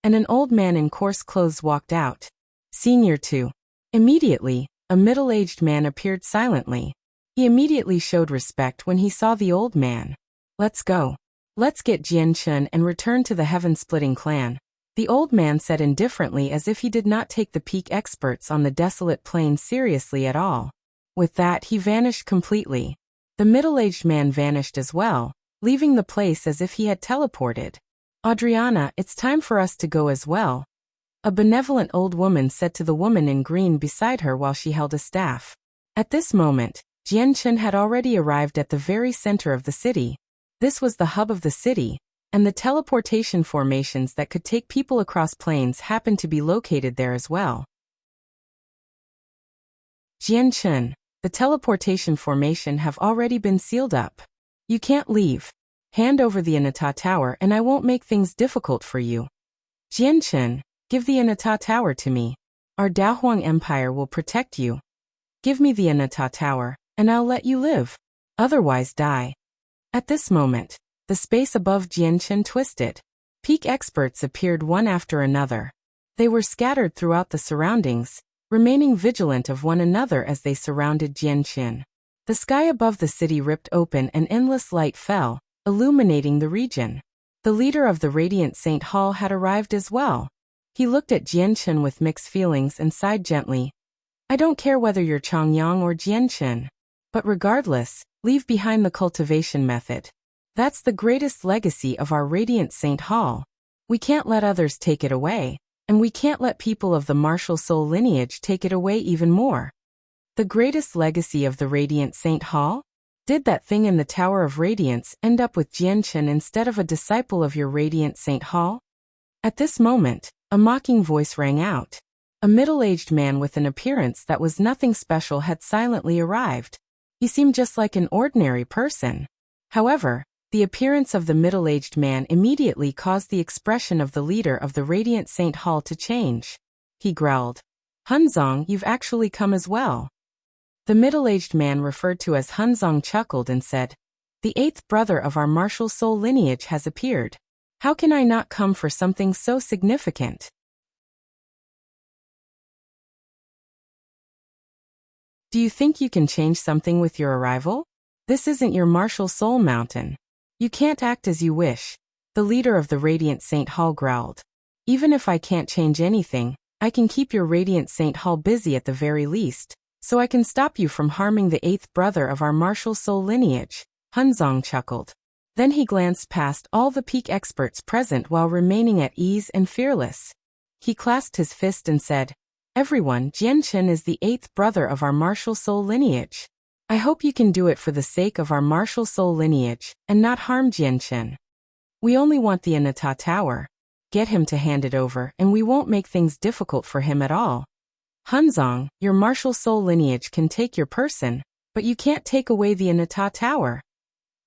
and an old man in coarse clothes walked out. Senior 2. Immediately, a middle-aged man appeared silently. He immediately showed respect when he saw the old man. Let's go. Let's get Jianchen and return to the heaven-splitting clan. The old man said indifferently as if he did not take the peak experts on the desolate plain seriously at all. With that, he vanished completely. The middle-aged man vanished as well, leaving the place as if he had teleported. Adriana, it's time for us to go as well, a benevolent old woman said to the woman in green beside her while she held a staff. At this moment, Jianchen had already arrived at the very center of the city. This was the hub of the city, and the teleportation formations that could take people across planes happened to be located there as well. Jianchen, the teleportation formation have already been sealed up. You can't leave. Hand over the Anata Tower and I won't make things difficult for you. Jianchen, give the Anata Tower to me. Our Daohuang Empire will protect you. Give me the Anata Tower, and I'll let you live. Otherwise die. At this moment, the space above Jianchen twisted. Peak experts appeared one after another. They were scattered throughout the surroundings, remaining vigilant of one another as they surrounded Jianchen. The sky above the city ripped open and endless light fell, illuminating the region. The leader of the Radiant Saint Hall had arrived as well. He looked at Jianchen with mixed feelings and sighed gently. I don't care whether you're Chongyang or Jianchen. But regardless, leave behind the cultivation method. That's the greatest legacy of our Radiant Saint Hall. We can't let others take it away, and we can't let people of the martial soul lineage take it away even more. The greatest legacy of the Radiant Saint Hall? Did that thing in the Tower of Radiance end up with Jianchen instead of a disciple of your Radiant Saint Hall? At this moment, a mocking voice rang out. A middle-aged man with an appearance that was nothing special had silently arrived. He seemed just like an ordinary person. However, the appearance of the middle-aged man immediately caused the expression of the leader of the Radiant Saint Hall to change. He growled, "Hun Zang, you've actually come as well." The middle-aged man referred to as Hun Zang chuckled and said, "The eighth brother of our martial soul lineage has appeared. How can I not come for something so significant?" Do you think you can change something with your arrival? This isn't your martial soul mountain. You can't act as you wish, the leader of the Radiant Saint Hall growled. Even if I can't change anything, I can keep your Radiant Saint Hall busy at the very least, so I can stop you from harming the eighth brother of our martial soul lineage, Hun Zang chuckled. Then he glanced past all the peak experts present while remaining at ease and fearless. He clasped his fist and said, "Everyone, Jianchen is the eighth brother of our martial soul lineage. I hope you can do it for the sake of our martial soul lineage, and not harm Jianchen. We only want the Anata Tower. Get him to hand it over and we won't make things difficult for him at all. Hun Zang, your martial soul lineage can take your person, but you can't take away the Anata Tower."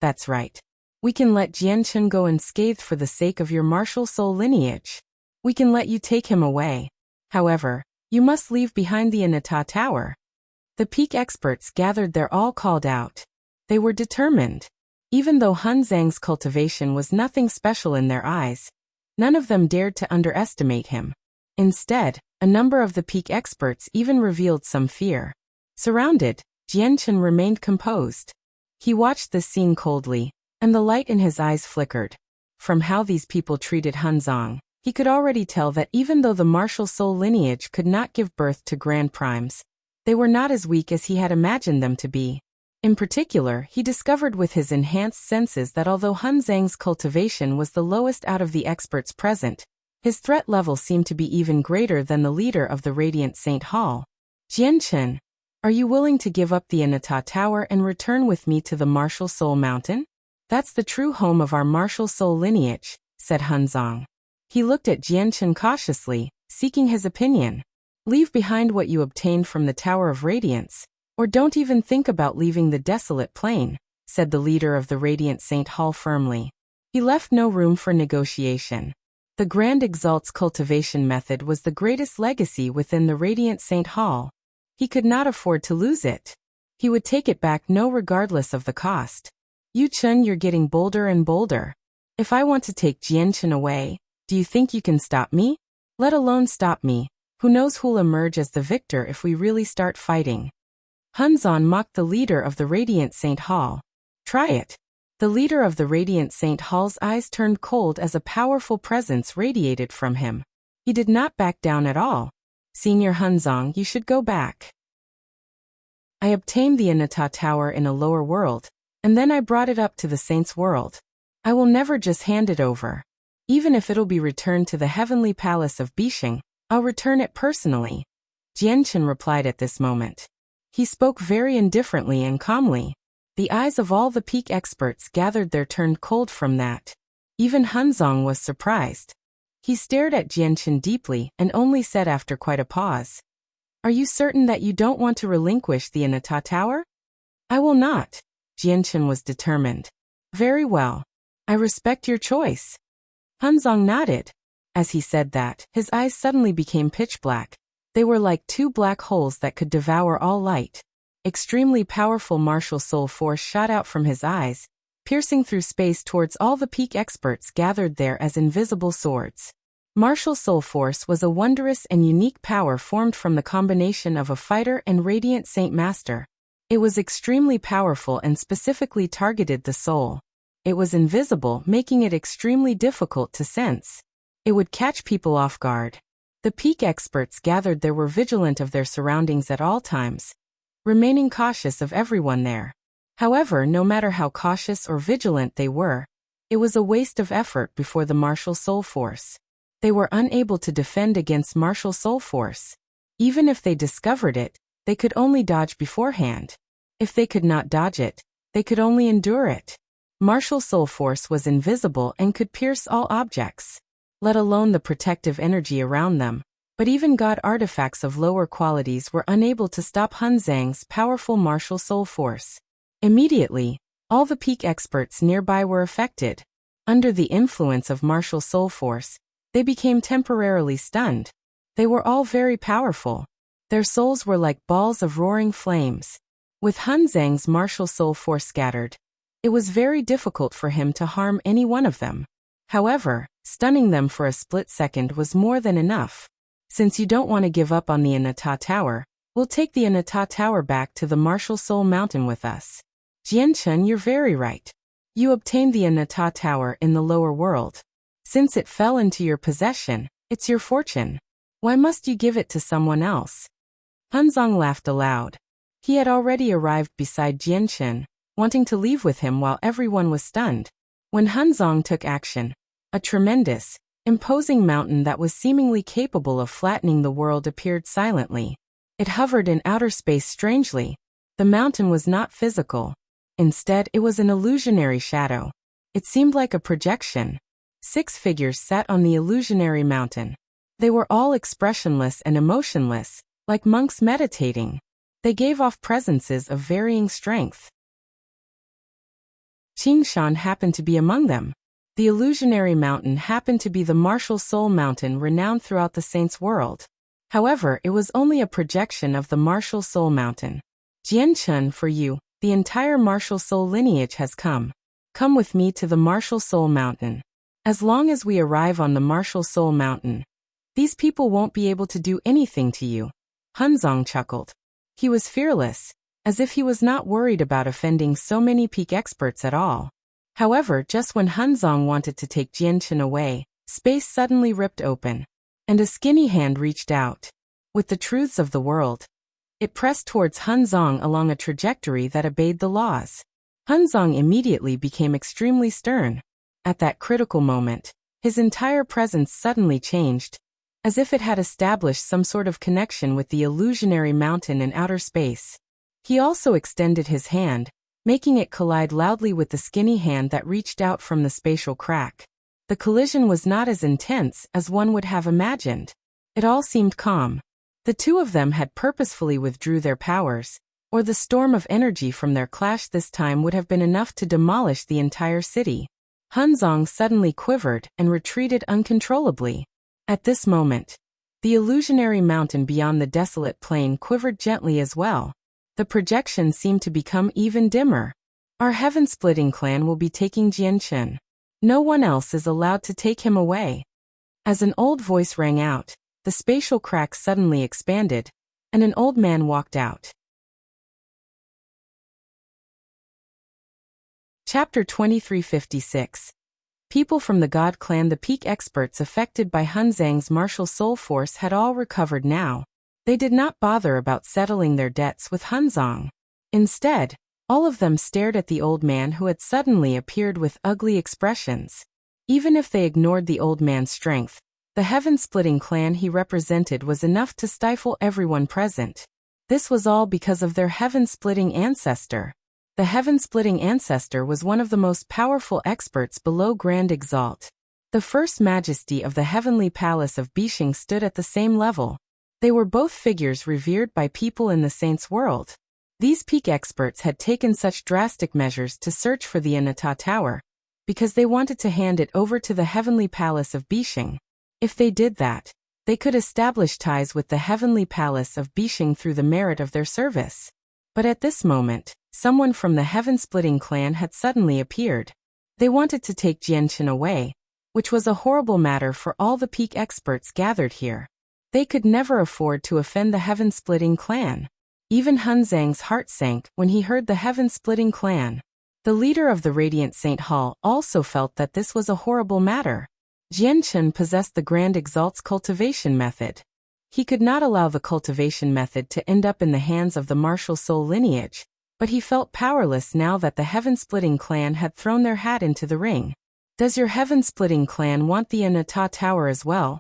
"That's right. We can let Jianchen go unscathed for the sake of your martial soul lineage. We can let you take him away. However, you must leave behind the Anata Tower." The peak experts gathered there all called out. They were determined. Even though Hun Zang's cultivation was nothing special in their eyes, none of them dared to underestimate him. Instead, a number of the peak experts even revealed some fear. Surrounded, Jianchen remained composed. He watched this scene coldly, and the light in his eyes flickered. From how these people treated Hun Zang, he could already tell that even though the martial soul lineage could not give birth to grand primes, they were not as weak as he had imagined them to be. In particular, he discovered with his enhanced senses that although Hun Zang's cultivation was the lowest out of the experts present, his threat level seemed to be even greater than the leader of the Radiant Saint Hall. "Jianchen, are you willing to give up the Anata Tower and return with me to the Martial Soul Mountain? That's the true home of our martial soul lineage," said Hun Zang. He looked at Jianchen cautiously, seeking his opinion. "Leave behind what you obtained from the Tower of Radiance, or don't even think about leaving the desolate plain," said the leader of the Radiant Saint Hall firmly. He left no room for negotiation. The Grand Exalt's cultivation method was the greatest legacy within the Radiant Saint Hall. He could not afford to lose it. He would take it back regardless of the cost. "Yu Chun, you're getting bolder and bolder. If I want to take Jianchen away, do you think you can stop me? Let alone stop me. Who knows who'll emerge as the victor if we really start fighting." Hun Zang mocked the leader of the Radiant Saint Hall. "Try it." The leader of the Radiant Saint Hall's eyes turned cold as a powerful presence radiated from him. He did not back down at all. "Senior Hun Zang, you should go back. I obtained the Anata Tower in a lower world, and then I brought it up to the Saints' world. I will never just hand it over. Even if it'll be returned to the heavenly palace of Bisheng, I'll return it personally," Jianchen replied at this moment. He spoke very indifferently and calmly. The eyes of all the peak experts gathered there turned cold from that. Even Hun Zang was surprised. He stared at Jianchen deeply and only said after quite a pause, "Are you certain that you don't want to relinquish the Anata Tower?" "I will not." Jianchen was determined. "Very well. I respect your choice." Hun Zang nodded. As he said that, his eyes suddenly became pitch black. They were like two black holes that could devour all light. Extremely powerful martial soul force shot out from his eyes, piercing through space towards all the peak experts gathered there as invisible swords. Martial soul force was a wondrous and unique power formed from the combination of a fighter and Radiant Saint Master. It was extremely powerful and specifically targeted the soul. It was invisible, making it extremely difficult to sense. It would catch people off guard. The peak experts gathered there were vigilant of their surroundings at all times, remaining cautious of everyone there. However, no matter how cautious or vigilant they were, it was a waste of effort before the martial soul force. They were unable to defend against martial soul force. Even if they discovered it, they could only dodge beforehand. If they could not dodge it, they could only endure it. Martial soul force was invisible and could pierce all objects, let alone the protective energy around them. But even god artifacts of lower qualities were unable to stop Hun Zang's powerful martial soul force. Immediately, all the peak experts nearby were affected. Under the influence of martial soul force, they became temporarily stunned. They were all very powerful. Their souls were like balls of roaring flames. With Hun Zang's martial soul force scattered, it was very difficult for him to harm any one of them. However, stunning them for a split second was more than enough. Since you don't want to give up on the Immortal Tower, we'll take the Immortal Tower back to the Martial Soul Mountain with us. Jianchen, you're very right. You obtained the Immortal Tower in the lower world. Since it fell into your possession, it's your fortune. Why must you give it to someone else? Hun Zang laughed aloud. He had already arrived beside Jianchen, wanting to leave with him while everyone was stunned. When Hun Zang took action, a tremendous, imposing mountain that was seemingly capable of flattening the world appeared silently. It hovered in outer space strangely. The mountain was not physical. Instead, it was an illusionary shadow. It seemed like a projection. 6 figures sat on the illusionary mountain. They were all expressionless and emotionless, like monks meditating. They gave off presences of varying strength. Qing Shan happened to be among them. The illusionary mountain happened to be the martial soul mountain renowned throughout the saints' world. However, it was only a projection of the martial soul mountain. Jianchen, for you, the entire martial soul lineage has come. Come with me to the martial soul mountain. As long as we arrive on the martial soul mountain, these people won't be able to do anything to you. Hun Zang chuckled. He was fearless, as if he was not worried about offending so many peak experts at all. However, just when Hun Zang wanted to take Jianchen away, space suddenly ripped open, and a skinny hand reached out. With the truths of the world, it pressed towards Hun Zang along a trajectory that obeyed the laws. Hun Zang immediately became extremely stern. At that critical moment, his entire presence suddenly changed, as if it had established some sort of connection with the illusionary mountain in outer space. He also extended his hand, making it collide loudly with the skinny hand that reached out from the spatial crack. The collision was not as intense as one would have imagined. It all seemed calm. The two of them had purposefully withdrew their powers, or the storm of energy from their clash this time would have been enough to demolish the entire city. Hun Zang suddenly quivered and retreated uncontrollably. At this moment, the illusionary mountain beyond the desolate plain quivered gently as well. The projection seemed to become even dimmer. Our heaven-splitting clan will be taking Jianchen. No one else is allowed to take him away. As an old voice rang out, the spatial crack suddenly expanded, and an old man walked out. Chapter 2356. People from the God Clan. The peak experts affected by Hun Zang's martial soul force had all recovered now. They did not bother about settling their debts with Hun Zang. Instead, all of them stared at the old man who had suddenly appeared with ugly expressions. Even if they ignored the old man's strength, the heaven-splitting clan he represented was enough to stifle everyone present. This was all because of their heaven-splitting ancestor. The heaven-splitting ancestor was one of the most powerful experts below Grand Exalt. The first majesty of the heavenly palace of Bishing stood at the same level. They were both figures revered by people in the saints' world. These peak experts had taken such drastic measures to search for the Immortal Tower, because they wanted to hand it over to the heavenly palace of Bishing. If they did that, they could establish ties with the heavenly palace of Bishing through the merit of their service. But at this moment, someone from the heaven-splitting clan had suddenly appeared. They wanted to take Jianchen away, which was a horrible matter for all the peak experts gathered here. They could never afford to offend the heaven-splitting clan. Even Hun Zang's heart sank when he heard the heaven-splitting clan. The leader of the Radiant Saint Hall also felt that this was a horrible matter. Jianchen possessed the Grand Exalt's cultivation method. He could not allow the cultivation method to end up in the hands of the martial soul lineage, but he felt powerless now that the heaven-splitting clan had thrown their hat into the ring. Does your heaven-splitting clan want the Immortal Tower as well?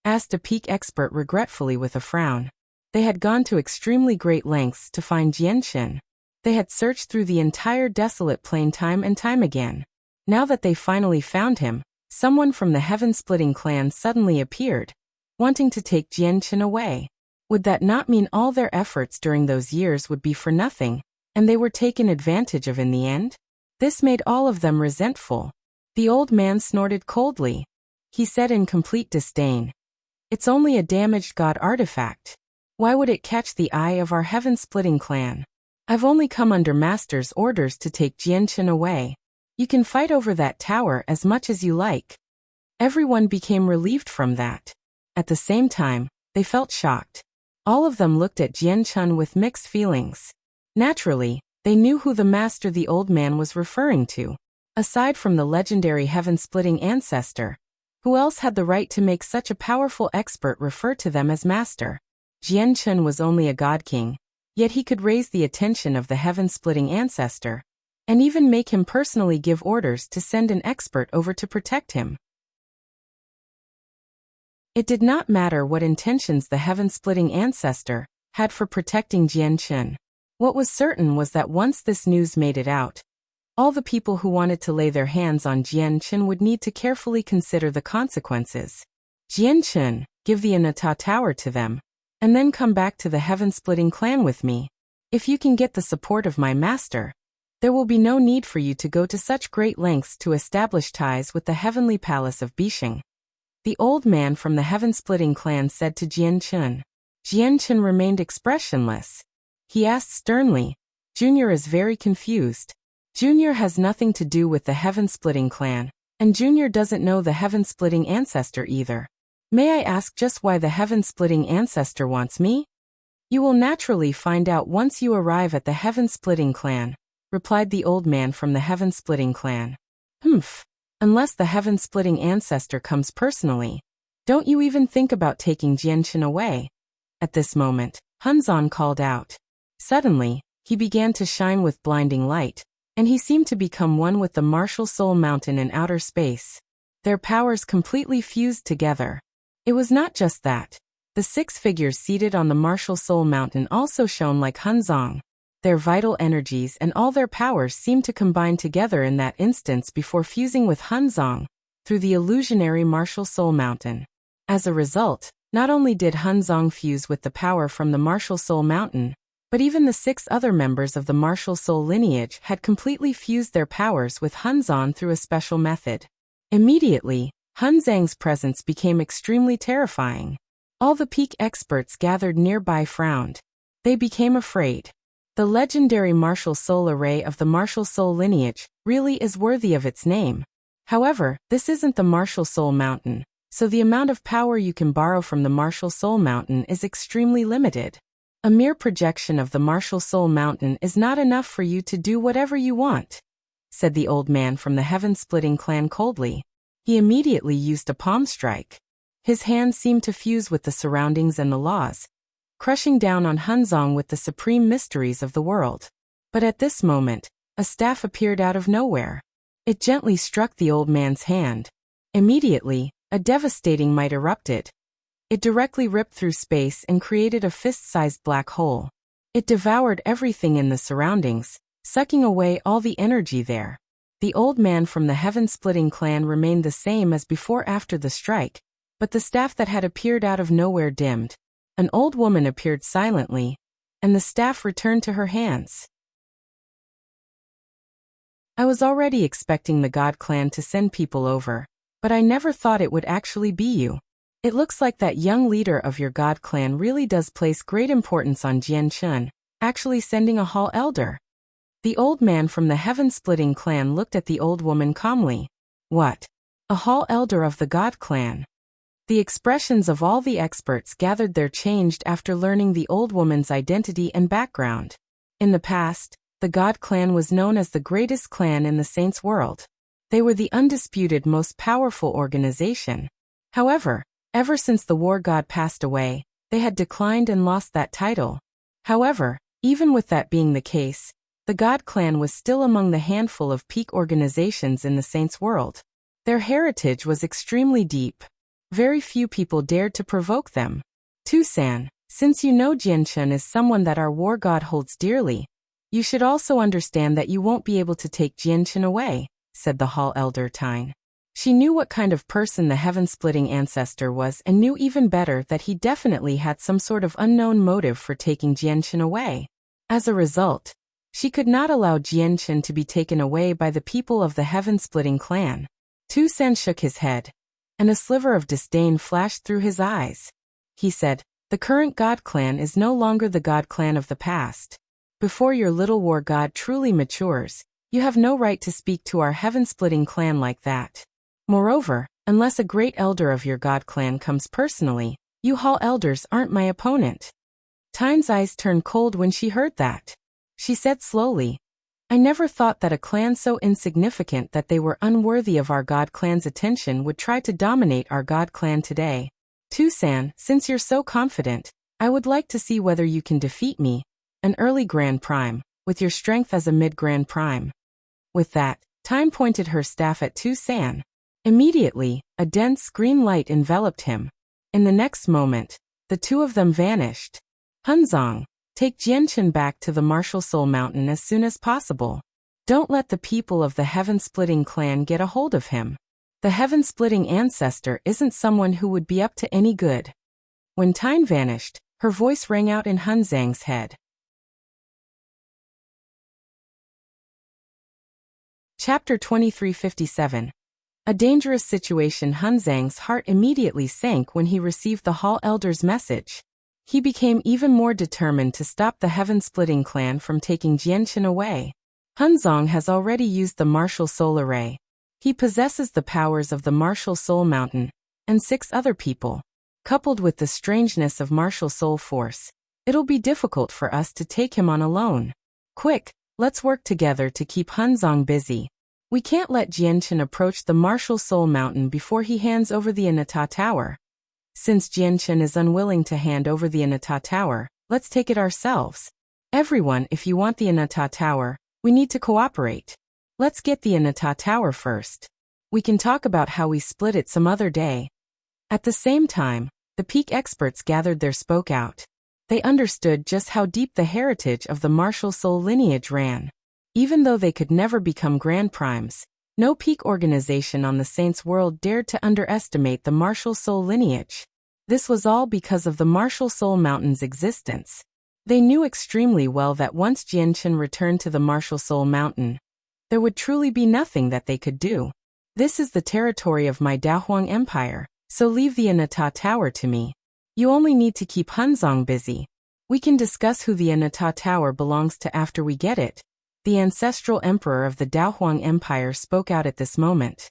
Asked a peak expert regretfully with a frown. They had gone to extremely great lengths to find Jianchen. They had searched through the entire desolate plain time and time again. Now that they finally found him, someone from the heaven-splitting clan suddenly appeared, wanting to take Jianchen away. Would that not mean all their efforts during those years would be for nothing, and they were taken advantage of in the end? This made all of them resentful. The old man snorted coldly. He said in complete disdain, "It's only a damaged god artifact. Why would it catch the eye of our heaven-splitting clan? I've only come under master's orders to take Jianchen away. You can fight over that tower as much as you like." Everyone became relieved from that. At the same time, they felt shocked. All of them looked at Jianchen with mixed feelings. Naturally, they knew who the master the old man was referring to. Aside from the legendary heaven-splitting ancestor, who else had the right to make such a powerful expert refer to them as master? Jianchen was only a god king, yet he could raise the attention of the heaven-splitting ancestor, and even make him personally give orders to send an expert over to protect him. It did not matter what intentions the heaven-splitting ancestor had for protecting Jianchen. What was certain was that once this news made it out, all the people who wanted to lay their hands on Jianchen would need to carefully consider the consequences. Jianchen, give the Anata Tower to them, and then come back to the heaven-splitting clan with me. If you can get the support of my master, there will be no need for you to go to such great lengths to establish ties with the heavenly palace of Bisheng. The old man from the heaven-splitting clan said to Jianchen. Jianchen remained expressionless. He asked sternly, "Junior is very confused. Junior has nothing to do with the heaven-splitting clan, and Junior doesn't know the heaven-splitting ancestor either. May I ask just why the heaven-splitting ancestor wants me?" "You will naturally find out once you arrive at the heaven-splitting clan," replied the old man from the heaven-splitting clan. "Humph. Unless the heaven-splitting ancestor comes personally, don't you even think about taking Jianchen away?" At this moment, Hun Zang called out. Suddenly, he began to shine with blinding light, and he seemed to become one with the martial soul mountain in outer space. Their powers completely fused together. It was not just that. The 6 figures seated on the martial soul mountain also shone like Hun Zang. Their vital energies and all their powers seemed to combine together in that instance before fusing with Hun Zang through the illusionary martial soul mountain. As a result, not only did Hun Zang fuse with the power from the martial soul mountain, but even the 6 other members of the martial soul lineage had completely fused their powers with Hun Zang through a special method. Immediately, Hun Zang's presence became extremely terrifying. All the peak experts gathered nearby frowned. They became afraid. The legendary martial soul array of the martial soul lineage really is worthy of its name. However, this isn't the martial soul mountain, so the amount of power you can borrow from the martial soul mountain is extremely limited. A mere projection of the martial soul mountain is not enough for you to do whatever you want, said the old man from the heaven-splitting clan coldly. He immediately used a palm strike. His hand seemed to fuse with the surroundings and the laws, crushing down on Hun Zang with the supreme mysteries of the world. But at this moment, a staff appeared out of nowhere. It gently struck the old man's hand. Immediately, a devastating might erupted. It directly ripped through space and created a fist-sized black hole. It devoured everything in the surroundings, sucking away all the energy there. The old man from the heaven-splitting clan remained the same as before after the strike, but the staff that had appeared out of nowhere dimmed. An old woman appeared silently, and the staff returned to her hands. "I was already expecting the God clan to send people over, but I never thought it would actually be you. It looks like that young leader of your God clan really does place great importance on Jianchen, actually sending a hall elder." The old man from the heaven-splitting clan looked at the old woman calmly. "What? A hall elder of the God clan?" The expressions of all the experts gathered there changed after learning the old woman's identity and background. In the past, the God clan was known as the greatest clan in the Saints' world. They were the undisputed most powerful organization. However, ever since the war god passed away, they had declined and lost that title. However, even with that being the case, the God clan was still among the handful of peak organizations in the Saints' world. Their heritage was extremely deep. Very few people dared to provoke them. Tusan, Since you know Jianchen is someone that our war god holds dearly, you should also understand that you won't be able to take Jianchen away, said the hall elder Tyne. She knew what kind of person the heaven-splitting ancestor was and knew even better that he definitely had some sort of unknown motive for taking Jianchen away. As a result, she could not allow Jianchen to be taken away by the people of the heaven-splitting clan. Tu San shook his head, and a sliver of disdain flashed through his eyes. He said, "The current god clan is no longer the god clan of the past. Before your little war god truly matures, you have no right to speak to our heaven-splitting clan like that. Moreover, unless a great elder of your god clan comes personally, you hall elders aren't my opponent." Tyne's eyes turned cold when she heard that. She said slowly, "I never thought that a clan so insignificant that they were unworthy of our god clan's attention would try to dominate our god clan today. Tu San, since you're so confident, I would like to see whether you can defeat me, an early Grand Prime, with your strength as a mid-Grand Prime." With that, Tyne pointed her staff at Tu San. Immediately, a dense green light enveloped him. In the next moment, the two of them vanished. "Hun Zang, take Jianchen back to the Martial Soul Mountain as soon as possible. Don't let the people of the Heaven-Splitting clan get a hold of him. The Heaven-Splitting ancestor isn't someone who would be up to any good." When Tyne vanished, her voice rang out in Hun Zang's head. Chapter 2357. A dangerous situation. Hun Zang's heart immediately sank when he received the hall elder's message. He became even more determined to stop the Heaven-Splitting clan from taking Jianchen away. Hun Zang has already used the Martial Soul Array. He possesses the powers of the Martial Soul Mountain, and 6 other people. Coupled with the strangeness of Martial Soul Force, it'll be difficult for us to take him on alone. Quick, let's work together to keep Hun Zang busy. We can't let Jianchen approach the Martial Soul Mountain before he hands over the Inata Tower. Since Jianchen is unwilling to hand over the Inata Tower, let's take it ourselves. Everyone, if you want the Inata Tower, we need to cooperate. Let's get the Inata Tower first. We can talk about how we split it some other day. At the same time, the peak experts gathered their spoke out. They understood just how deep the heritage of the Martial Soul lineage ran. Even though they could never become Grand Primes, no peak organization on the Saints' world dared to underestimate the Martial Soul lineage. This was all because of the Martial Soul Mountain's existence. They knew extremely well that once Jianchen returned to the Martial Soul Mountain, there would truly be nothing that they could do. "This is the territory of my Daohuang Empire, so leave the Inata Tower to me. You only need to keep Hun Zang busy. We can discuss who the Inata Tower belongs to after we get it." The ancestral emperor of the Daohuang Empire spoke out at this moment.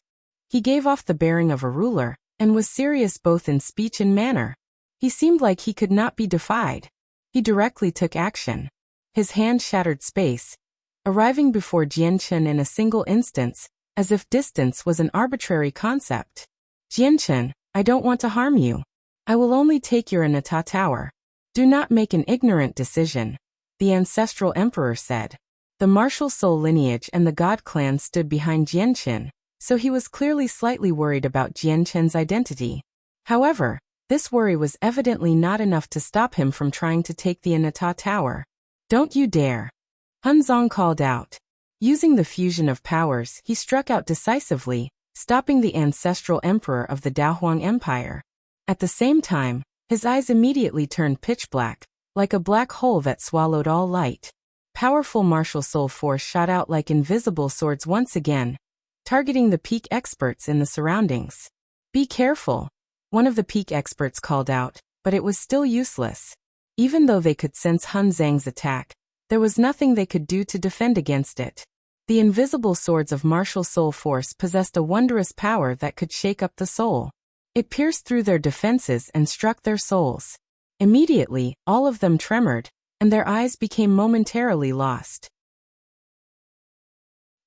He gave off the bearing of a ruler, and was serious both in speech and manner. He seemed like he could not be defied. He directly took action. His hand shattered space, arriving before Jianchen in a single instance, as if distance was an arbitrary concept. "Jianchen, I don't want to harm you. I will only take your Inata Tower. Do not make an ignorant decision," the ancestral emperor said. The Martial Soul lineage and the God clan stood behind Jianchen, so he was clearly slightly worried about Jianchen's identity. However, this worry was evidently not enough to stop him from trying to take the Inata Tower. "Don't you dare!" Hun Zang called out. Using the fusion of powers, he struck out decisively, stopping the ancestral emperor of the Daohuang Empire. At the same time, his eyes immediately turned pitch black, like a black hole that swallowed all light. Powerful martial soul force shot out like invisible swords once again, targeting the peak experts in the surroundings. "Be careful," one of the peak experts called out, but it was still useless. Even though they could sense Hun Zang's attack, there was nothing they could do to defend against it. The invisible swords of martial soul force possessed a wondrous power that could shake up the soul. It pierced through their defenses and struck their souls. Immediately, all of them tremored, and their eyes became momentarily lost.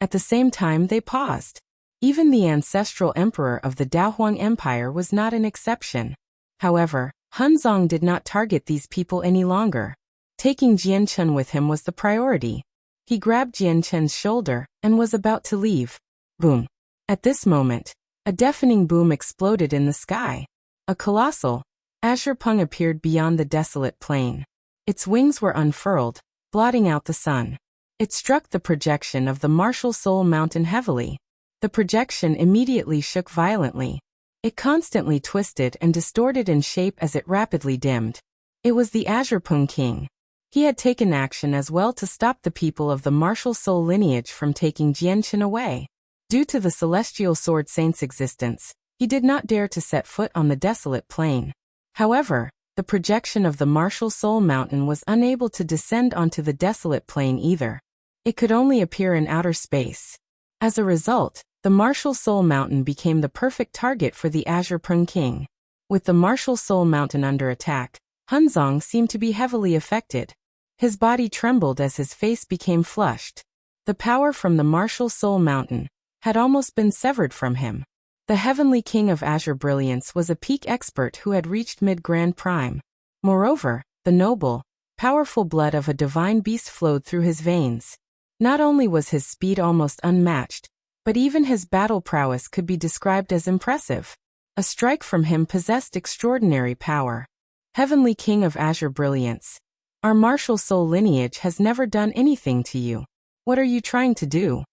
At the same time they paused. Even the ancestral emperor of the Daohuang Empire was not an exception. However, Hun Zang did not target these people any longer. Taking Jianchen with him was the priority. He grabbed Jianchen's shoulder and was about to leave. Boom! At this moment, a deafening boom exploded in the sky. A colossal, Azure Pung appeared beyond the desolate plain. Its wings were unfurled, blotting out the sun. It struck the projection of the Martial Soul Mountain heavily. The projection immediately shook violently. It constantly twisted and distorted in shape as it rapidly dimmed. It was the Azure Pung King. He had taken action as well to stop the people of the Martial Soul lineage from taking Jianqin away. Due to the Celestial Sword Saint's existence, he did not dare to set foot on the desolate plain. However, the projection of the Martial Soul Mountain was unable to descend onto the desolate plain either. It could only appear in outer space. As a result, the Martial Soul Mountain became the perfect target for the Azure Pung King. With the Martial Soul Mountain under attack, Hun Zang seemed to be heavily affected. His body trembled as his face became flushed. The power from the Martial Soul Mountain had almost been severed from him. The Heavenly King of Azure Brilliance was a peak expert who had reached mid-grand prime. Moreover, the noble, powerful blood of a divine beast flowed through his veins. Not only was his speed almost unmatched, but even his battle prowess could be described as impressive. A strike from him possessed extraordinary power. Heavenly King of Azure Brilliance, our martial soul lineage has never done anything to you. What are you trying to do?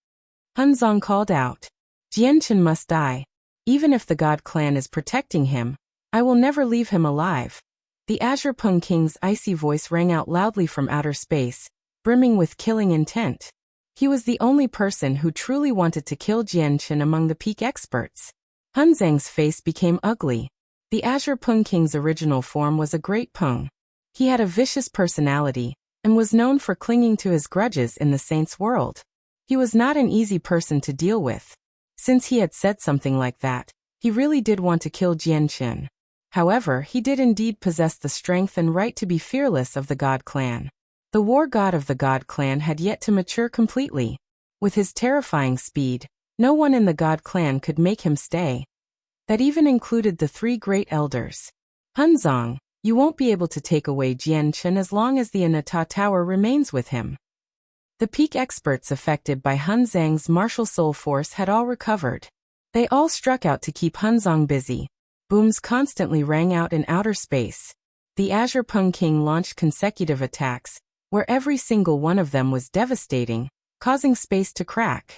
Hun Zang called out. Jianqin must die. Even if the God clan is protecting him, I will never leave him alive. The Azure Pung King's icy voice rang out loudly from outer space, brimming with killing intent. He was the only person who truly wanted to kill Jianqin among the peak experts. Hun Zang's face became ugly. The Azure Pung King's original form was a great Pung. He had a vicious personality, and was known for clinging to his grudges in the saints' world. He was not an easy person to deal with. Since he had said something like that, he really did want to kill Jianqin. However, he did indeed possess the strength and right to be fearless of the God clan. The war god of the God clan had yet to mature completely. With his terrifying speed, no one in the God clan could make him stay. That even included the three great elders. Hun Zang, you won't be able to take away Jianqin as long as the Anata Tower remains with him. The peak experts affected by Hun Zang's martial soul force had all recovered. They all struck out to keep Hun Zang busy. Booms constantly rang out in outer space. The Azure Pung King launched consecutive attacks, where every single one of them was devastating, causing space to crack.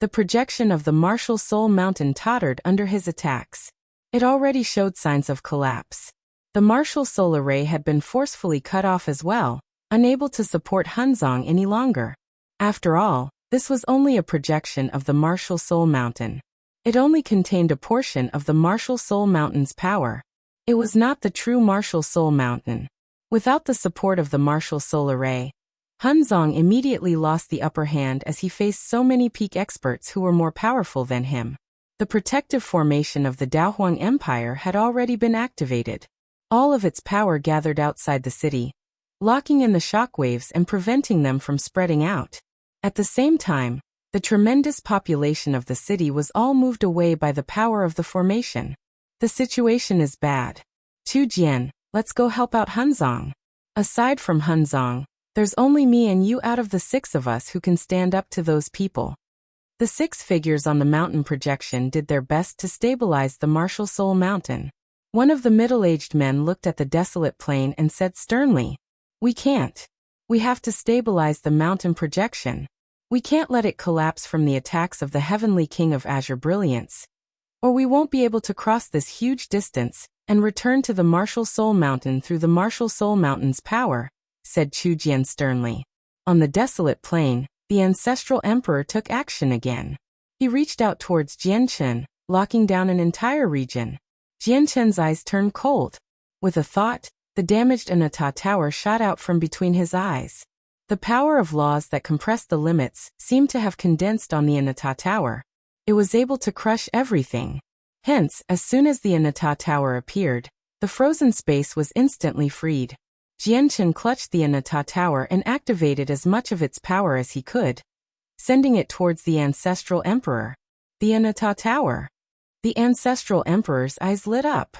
The projection of the Martial Soul Mountain tottered under his attacks. It already showed signs of collapse. The Martial Soul Array had been forcefully cut off as well, unable to support Hun Zang any longer. After all, this was only a projection of the Martial Soul Mountain. It only contained a portion of the Martial Soul Mountain's power. It was not the true Martial Soul Mountain. Without the support of the Martial Soul Array, Hun Zang immediately lost the upper hand as he faced so many peak experts who were more powerful than him. The protective formation of the Daohuang Empire had already been activated. All of its power gathered outside the city, locking in the shockwaves and preventing them from spreading out. At the same time, the tremendous population of the city was all moved away by the power of the formation. The situation is bad. Chu Jian, let's go help out Hun Zang. Aside from Hun Zang, there's only me and you out of the 6 of us who can stand up to those people. The 6 figures on the mountain projection did their best to stabilize the Martial Soul Mountain. One of the middle-aged men looked at the desolate plain and said sternly, "We can't. We have to stabilize the mountain projection. We can't let it collapse from the attacks of the Heavenly King of Azure Brilliance, or we won't be able to cross this huge distance and return to the Martial Soul Mountain through the Martial Soul Mountain's power," said Chu Jian sternly. On the desolate plain, the Ancestral Emperor took action again. He reached out towards Jianqin, locking down an entire region. Jianqin's eyes turned cold. With a thought, the damaged Anata Tower shot out from between his eyes. The power of laws that compressed the limits seemed to have condensed on the Anata Tower. It was able to crush everything. Hence, as soon as the Anata Tower appeared, the frozen space was instantly freed. Jianqin clutched the Anata Tower and activated as much of its power as he could, sending it towards the Ancestral Emperor. The Anata Tower. The Ancestral Emperor's eyes lit up.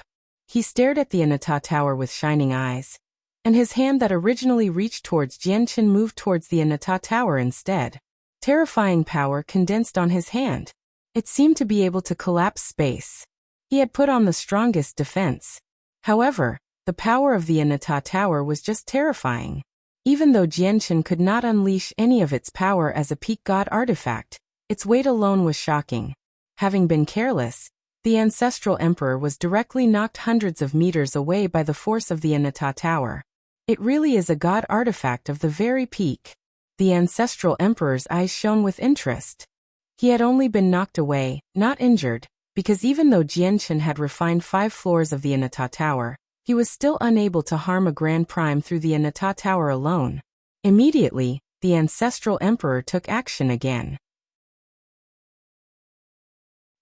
He stared at the Anata Tower with shining eyes, and his hand that originally reached towards Jianqin moved towards the Anata Tower instead. Terrifying power condensed on his hand. It seemed to be able to collapse space. He had put on the strongest defense. However, the power of the Inata Tower was just terrifying. Even though Jianchen could not unleash any of its power as a peak god artifact, its weight alone was shocking. Having been careless, the ancestral emperor was directly knocked hundreds of meters away by the force of the Inata Tower. It really is a god artifact of the very peak. The ancestral emperor's eyes shone with interest. He had only been knocked away, not injured, because even though Jianchen had refined 5 floors of the Inata Tower, he was still unable to harm a Grand Prime through the Inata Tower alone. Immediately, the ancestral emperor took action again.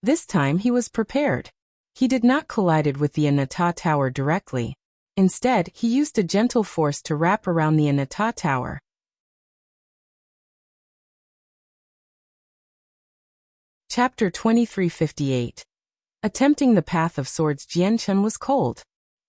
This time he was prepared. He did not collide with the Inata Tower directly. Instead, he used a gentle force to wrap around the Inata Tower. Chapter 2358. Attempting the Path of Swords. Jianchen was cold.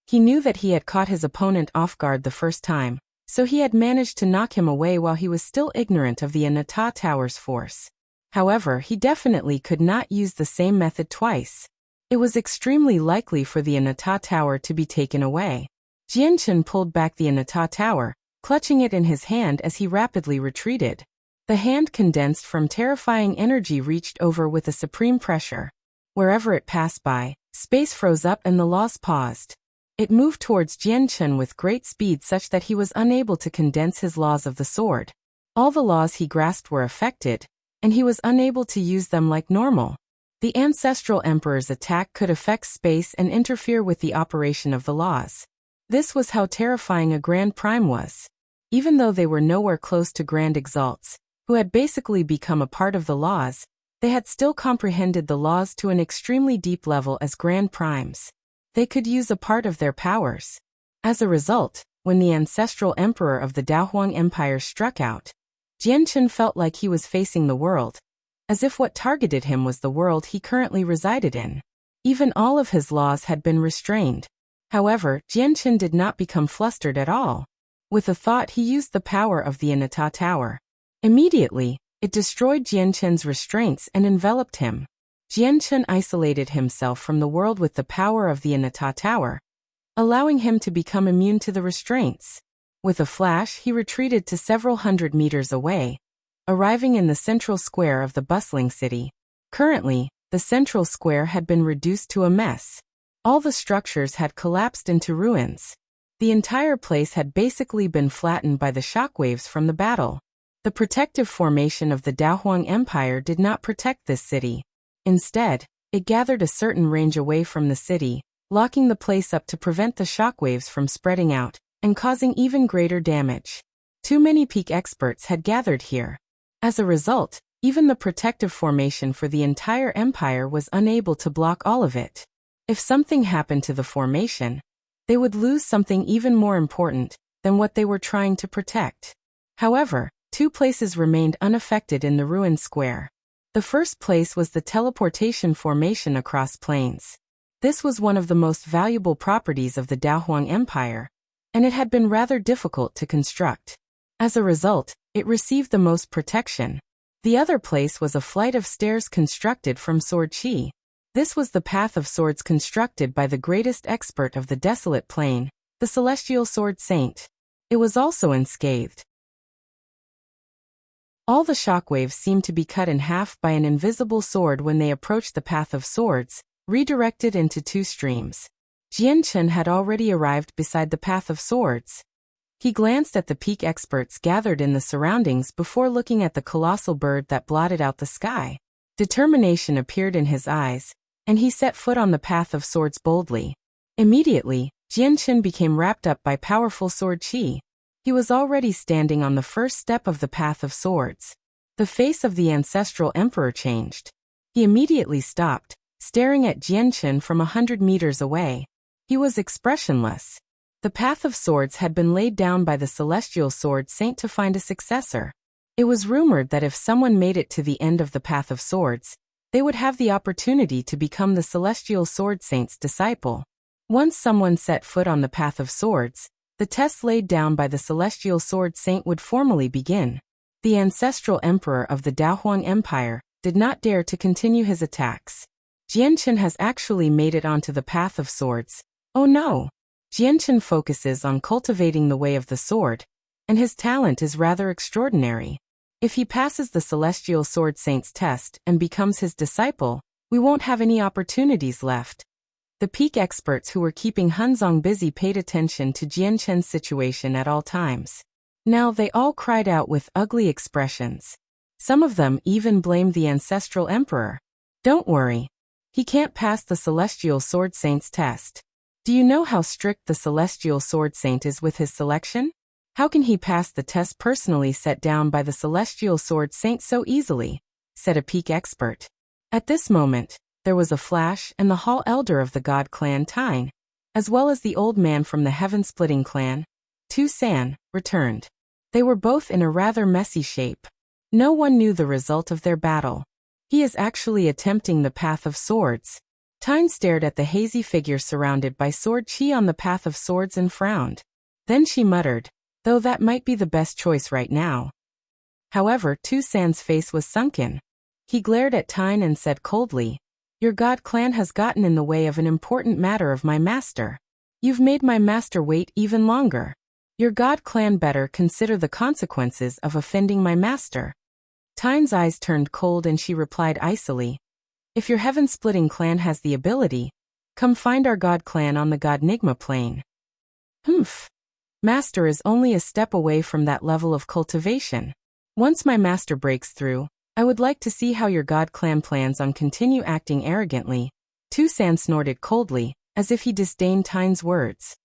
He knew that he had caught his opponent off guard the first time, so he had managed to knock him away while he was still ignorant of the Inata Tower's force. However, he definitely could not use the same method twice. It was extremely likely for the Inata Tower to be taken away. Jianchen pulled back the Inata Tower, clutching it in his hand as he rapidly retreated. The hand condensed from terrifying energy reached over with a supreme pressure. Wherever it passed by, space froze up and the laws paused. It moved towards Jianchen with great speed such that he was unable to condense his laws of the sword. All the laws he grasped were affected, and he was unable to use them like normal. The ancestral emperor's attack could affect space and interfere with the operation of the laws. This was how terrifying a Grand Prime was. Even though they were nowhere close to Grand Exalts, who had basically become a part of the laws, they had still comprehended the laws to an extremely deep level as Grand Primes. They could use a part of their powers. As a result, when the ancestral emperor of the Daohuang Empire struck out, Jianchen felt like he was facing the world, as if what targeted him was the world he currently resided in. Even all of his laws had been restrained. However, Jianchen did not become flustered at all. With a thought, he used the power of the Inata Tower. Immediately, it destroyed Jianchen's restraints and enveloped him. Jianchen isolated himself from the world with the power of the Inata Tower, allowing him to become immune to the restraints. With a flash, he retreated to several hundred meters away, arriving in the central square of the bustling city. Currently, the central square had been reduced to a mess. All the structures had collapsed into ruins. The entire place had basically been flattened by the shockwaves from the battle. The protective formation of the Daohuang Empire did not protect this city. Instead, it gathered a certain range away from the city, locking the place up to prevent the shockwaves from spreading out and causing even greater damage. Too many peak experts had gathered here. As a result, even the protective formation for the entire empire was unable to block all of it. If something happened to the formation, they would lose something even more important than what they were trying to protect. However, 2 places remained unaffected in the ruined square. The first place was the teleportation formation across plains. This was one of the most valuable properties of the Daohuang Empire, and it had been rather difficult to construct. As a result, it received the most protection. The other place was a flight of stairs constructed from sword chi. This was the path of swords constructed by the greatest expert of the desolate plain, the celestial sword saint. It was also unscathed. All the shockwaves seemed to be cut in half by an invisible sword when they approached the path of swords, redirected into 2 streams. Jianchen had already arrived beside the path of swords. He glanced at the peak experts gathered in the surroundings before looking at the colossal bird that blotted out the sky. Determination appeared in his eyes, and he set foot on the path of swords boldly. Immediately, Jianchen became wrapped up by powerful sword chi. He was already standing on the first step of the path of swords. The face of the ancestral emperor changed. He immediately stopped, staring at Jianchen from 100 meters away. He was expressionless. The path of swords had been laid down by the celestial sword saint to find a successor. It was rumored that if someone made it to the end of the path of swords, they would have the opportunity to become the celestial sword saint's disciple. Once someone set foot on the path of swords, the test laid down by the celestial sword saint would formally begin. The ancestral emperor of the Daohuang Empire did not dare to continue his attacks. Jianchen has actually made it onto the path of swords. Oh no! Jianchen focuses on cultivating the way of the sword, and his talent is rather extraordinary. If he passes the Celestial Sword Saint's test and becomes his disciple, we won't have any opportunities left. The peak experts who were keeping Hun Zang busy paid attention to Jianchen's situation at all times. Now they all cried out with ugly expressions. Some of them even blamed the ancestral emperor. Don't worry. He can't pass the Celestial Sword Saint's test. Do you know how strict the Celestial Sword Saint is with his selection? How can he pass the test personally set down by the Celestial Sword Saint so easily? Said a peak expert. At this moment, there was a flash, and the Hall Elder of the God Clan Tyne, as well as the old man from the Heaven-Splitting Clan, Tu San, returned. They were both in a rather messy shape. No one knew the result of their battle. He is actually attempting the Path of Swords. Tyne stared at the hazy figure surrounded by sword chi on the Path of Swords and frowned. Then she muttered, though that might be the best choice right now. However, Tu San's face was sunken. He glared at Tyne and said coldly, "Your God Clan has gotten in the way of an important matter of my master. You've made my master wait even longer. Your God Clan better consider the consequences of offending my master." Tyne's eyes turned cold and she replied icily, "If your Heaven-Splitting Clan has the ability, come find our God Clan on the Godnigma plane." Humph. Master is only a step away from that level of cultivation. Once my master breaks through, I would like to see how your God Clan plans on continue acting arrogantly. Tu San snorted coldly, as if he disdained Tyne's words.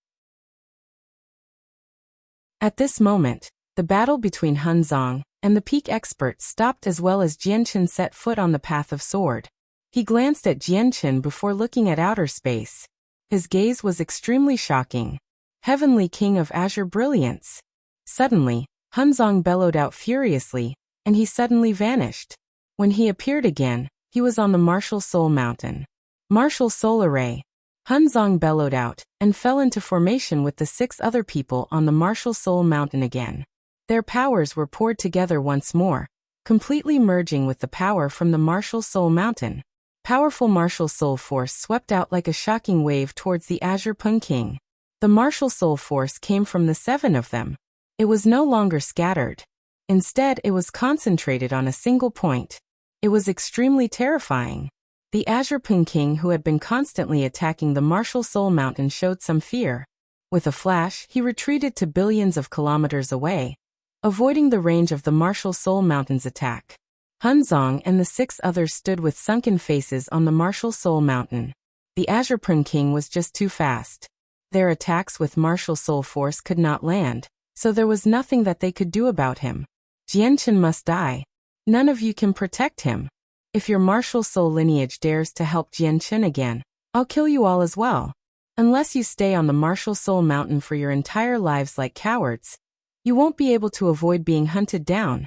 At this moment, the battle between Hun Zang and the peak expert stopped as well as Jianchen set foot on the Path of Sword. He glanced at Jianchen before looking at outer space. His gaze was extremely shocking. Heavenly King of Azure Brilliance. Suddenly, Hun Zang bellowed out furiously, and he suddenly vanished. When he appeared again, he was on the Martial Soul Mountain. Martial Soul Array. Hun Zang bellowed out, and fell into formation with the 6 other people on the Martial Soul Mountain again. Their powers were poured together once more, completely merging with the power from the Martial Soul Mountain. Powerful Martial Soul Force swept out like a shocking wave towards the Azure Pung King. The Martial Soul Force came from the 7 of them. It was no longer scattered. Instead, it was concentrated on a single point. It was extremely terrifying. The Azure Pung King, who had been constantly attacking the Martial Soul Mountain, showed some fear. With a flash, he retreated to billions of kilometers away, avoiding the range of the Martial Soul Mountain's attack. Hun Zang and the 6 others stood with sunken faces on the Martial Soul Mountain. The Azure Pung King was just too fast. Their attacks with Martial Soul Force could not land, so there was nothing that they could do about him. Jianchen must die. None of you can protect him. If your Martial Soul lineage dares to help Jianchen again, I'll kill you all as well. Unless you stay on the Martial Soul Mountain for your entire lives like cowards, you won't be able to avoid being hunted down.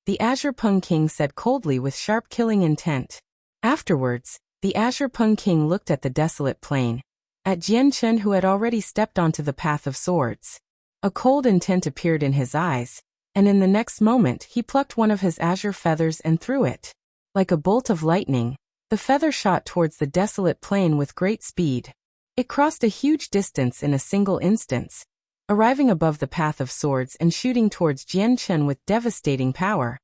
The Azure Pung King said coldly with sharp killing intent. Afterwards, the Azure Pung King looked at the desolate plain, at Jianchen, who had already stepped onto the Path of Swords. A cold intent appeared in his eyes, and in the next moment he plucked one of his azure feathers and threw it. Like a bolt of lightning, the feather shot towards the desolate plain with great speed. It crossed a huge distance in a single instance, arriving above the Path of Swords and shooting towards Jianchen with devastating power.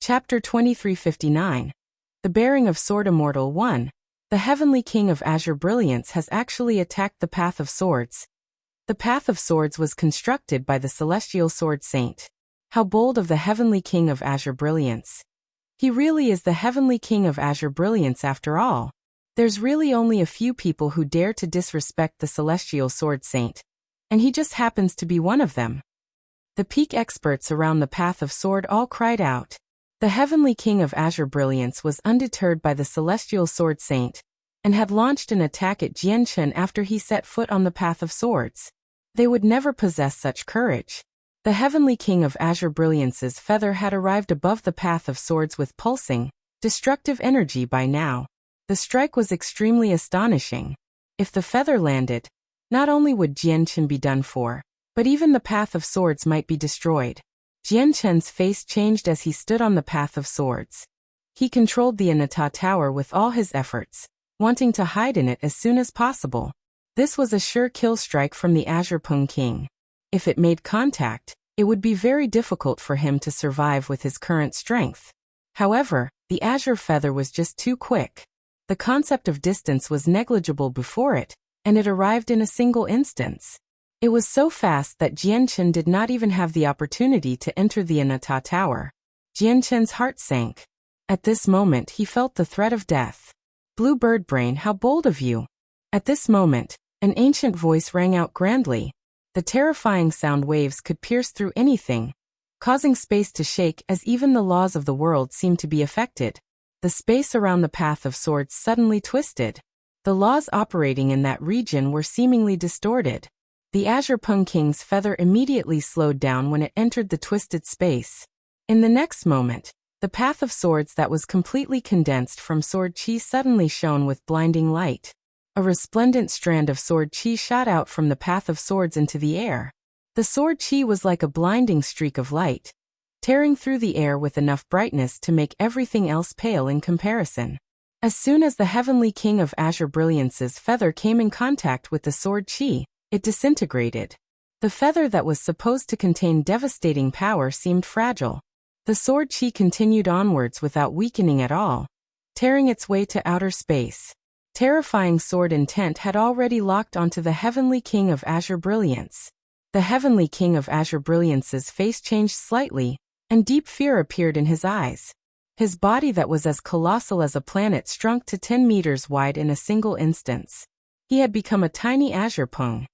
Chapter 2359. The Bearing of Sword. Immortal 1. The Heavenly King of Azure Brilliance has actually attacked the Path of Swords. The Path of Swords was constructed by the Celestial Sword Saint. How bold of the Heavenly King of Azure Brilliance. He really is the Heavenly King of Azure Brilliance after all. There's really only a few people who dare to disrespect the Celestial Sword Saint, and he just happens to be one of them. The peak experts around the Path of Sword all cried out. The Heavenly King of Azure Brilliance was undeterred by the Celestial Sword Saint, and had launched an attack at Jianchen after he set foot on the Path of Swords. They would never possess such courage. The Heavenly King of Azure Brilliance's feather had arrived above the Path of Swords with pulsing, destructive energy by now. The strike was extremely astonishing. If the feather landed, not only would Jianchen be done for, but even the Path of Swords might be destroyed. Jian Chen's face changed as he stood on the path of swords. He controlled the Anata Tower with all his efforts, wanting to hide in it as soon as possible. This was a sure kill strike from the Azure Pung King. If it made contact, it would be very difficult for him to survive with his current strength. However, the Azure Feather was just too quick. The concept of distance was negligible before it, and it arrived in a single instance. It was so fast that Jian Chen did not even have the opportunity to enter the Anata Tower. Jian Chen's heart sank. At this moment he felt the threat of death. Blue Bird Brain, how bold of you! At this moment, an ancient voice rang out grandly. The terrifying sound waves could pierce through anything, causing space to shake as even the laws of the world seemed to be affected. The space around the path of swords suddenly twisted. The laws operating in that region were seemingly distorted. The Azure Pung King's feather immediately slowed down when it entered the twisted space. In the next moment, the path of swords that was completely condensed from sword chi suddenly shone with blinding light. A resplendent strand of sword chi shot out from the path of swords into the air. The sword chi was like a blinding streak of light, tearing through the air with enough brightness to make everything else pale in comparison. As soon as the Heavenly King of Azure Brilliance's feather came in contact with the sword chi, it disintegrated. The feather that was supposed to contain devastating power seemed fragile. The sword chi continued onwards without weakening at all, tearing its way to outer space. Terrifying sword intent had already locked onto the Heavenly King of Azure Brilliance. The Heavenly King of Azure Brilliance's face changed slightly, and deep fear appeared in his eyes. His body that was as colossal as a planet shrunk to 10 meters wide in a single instance. He had become a tiny Azure Pung.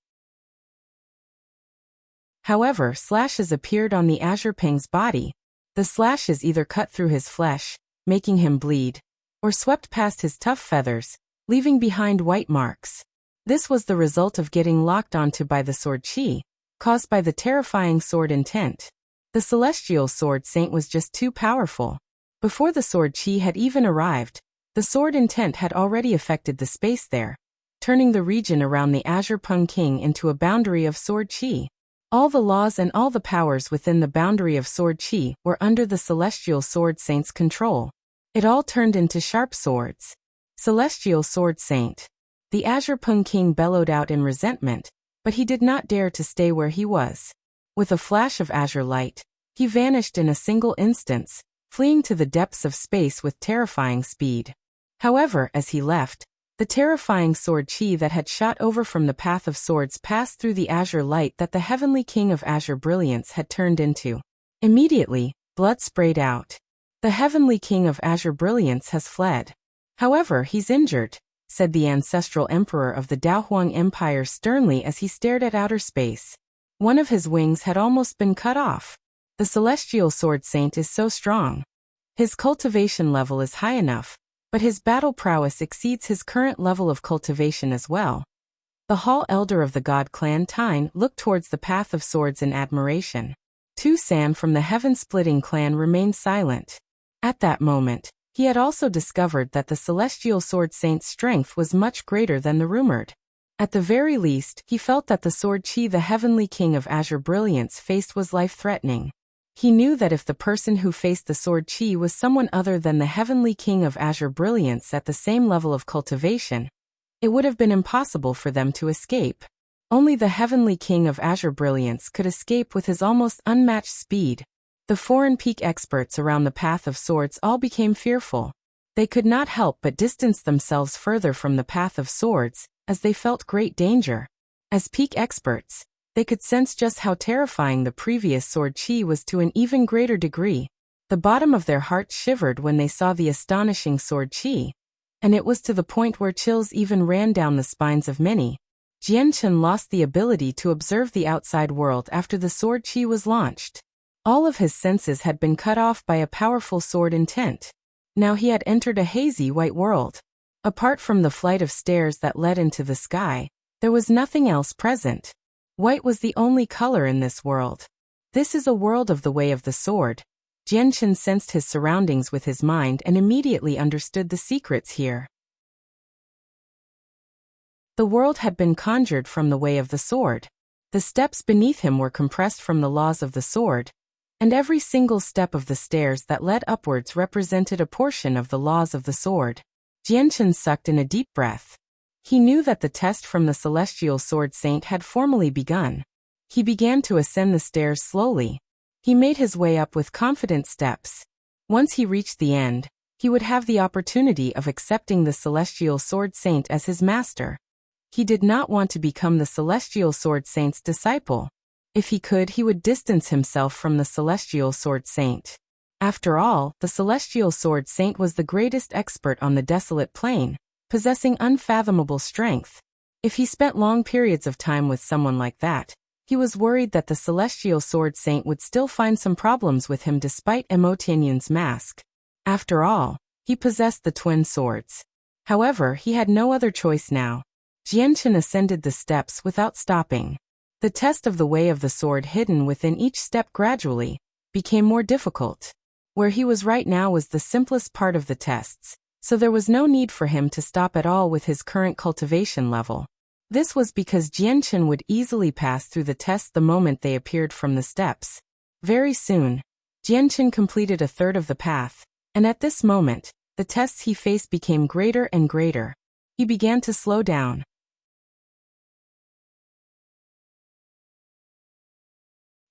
However, slashes appeared on the Azure Pung's body. The slashes either cut through his flesh, making him bleed, or swept past his tough feathers, leaving behind white marks. This was the result of getting locked onto by the sword chi, caused by the terrifying sword intent. The celestial sword saint was just too powerful. Before the sword chi had even arrived, the sword intent had already affected the space there, turning the region around the Azure Pung King into a boundary of sword chi. All the laws and all the powers within the boundary of sword chi were under the celestial sword saint's control. It all turned into sharp swords. Celestial Sword Saint. The Azure Pung King bellowed out in resentment, but he did not dare to stay where he was. With a flash of azure light, he vanished in a single instance, fleeing to the depths of space with terrifying speed. However, as he left, the terrifying sword chi that had shot over from the path of swords passed through the azure light that the Heavenly King of Azure Brilliance had turned into. Immediately, blood sprayed out. The Heavenly King of Azure Brilliance has fled. However, he's injured, said the ancestral emperor of the Daohuang Empire sternly as he stared at outer space. One of his wings had almost been cut off. The celestial sword saint is so strong. His cultivation level is high enough, but his battle prowess exceeds his current level of cultivation as well. The Hall Elder of the God Clan Tyne looked towards the path of swords in admiration. Tu San from the Heaven-Splitting clan remained silent. At that moment, he had also discovered that the celestial sword saint's strength was much greater than the rumored. At the very least, he felt that the sword chi the Heavenly King of Azure Brilliance faced was life-threatening. He knew that if the person who faced the sword chi was someone other than the Heavenly King of Azure Brilliance at the same level of cultivation, it would have been impossible for them to escape. Only the Heavenly King of Azure Brilliance could escape with his almost unmatched speed. The foreign peak experts around the path of swords all became fearful. They could not help but distance themselves further from the path of swords, as they felt great danger. As peak experts, they could sense just how terrifying the previous sword chi was to an even greater degree. The bottom of their hearts shivered when they saw the astonishing sword chi, and it was to the point where chills even ran down the spines of many. Jian Chen lost the ability to observe the outside world after the sword chi was launched. All of his senses had been cut off by a powerful sword intent. Now he had entered a hazy white world. Apart from the flight of stairs that led into the sky, there was nothing else present. White was the only color in this world. This is a world of the way of the sword. Jian Chen sensed his surroundings with his mind and immediately understood the secrets here. The world had been conjured from the way of the sword. The steps beneath him were compressed from the laws of the sword. and every single step of the stairs that led upwards represented a portion of the laws of the sword. Jianchen sucked in a deep breath. He knew that the test from the Celestial Sword Saint had formally begun. He began to ascend the stairs slowly. He made his way up with confident steps. Once he reached the end, he would have the opportunity of accepting the Celestial Sword Saint as his master. He did not want to become the Celestial Sword Saint's disciple. If he could, he would distance himself from the Celestial Sword Saint. After all, the Celestial Sword Saint was the greatest expert on the desolate plain, possessing unfathomable strength. If he spent long periods of time with someone like that, he was worried that the Celestial Sword Saint would still find some problems with him despite Emotianyun's mask. After all, he possessed the twin swords. However, he had no other choice now. Jianchen ascended the steps without stopping. The test of the way of the sword hidden within each step gradually became more difficult. Where he was right now was the simplest part of the tests, so there was no need for him to stop at all with his current cultivation level. This was because Jianchen would easily pass through the tests the moment they appeared from the steps. Very soon, Jianchen completed a third of the path, and at this moment, the tests he faced became greater and greater. He began to slow down.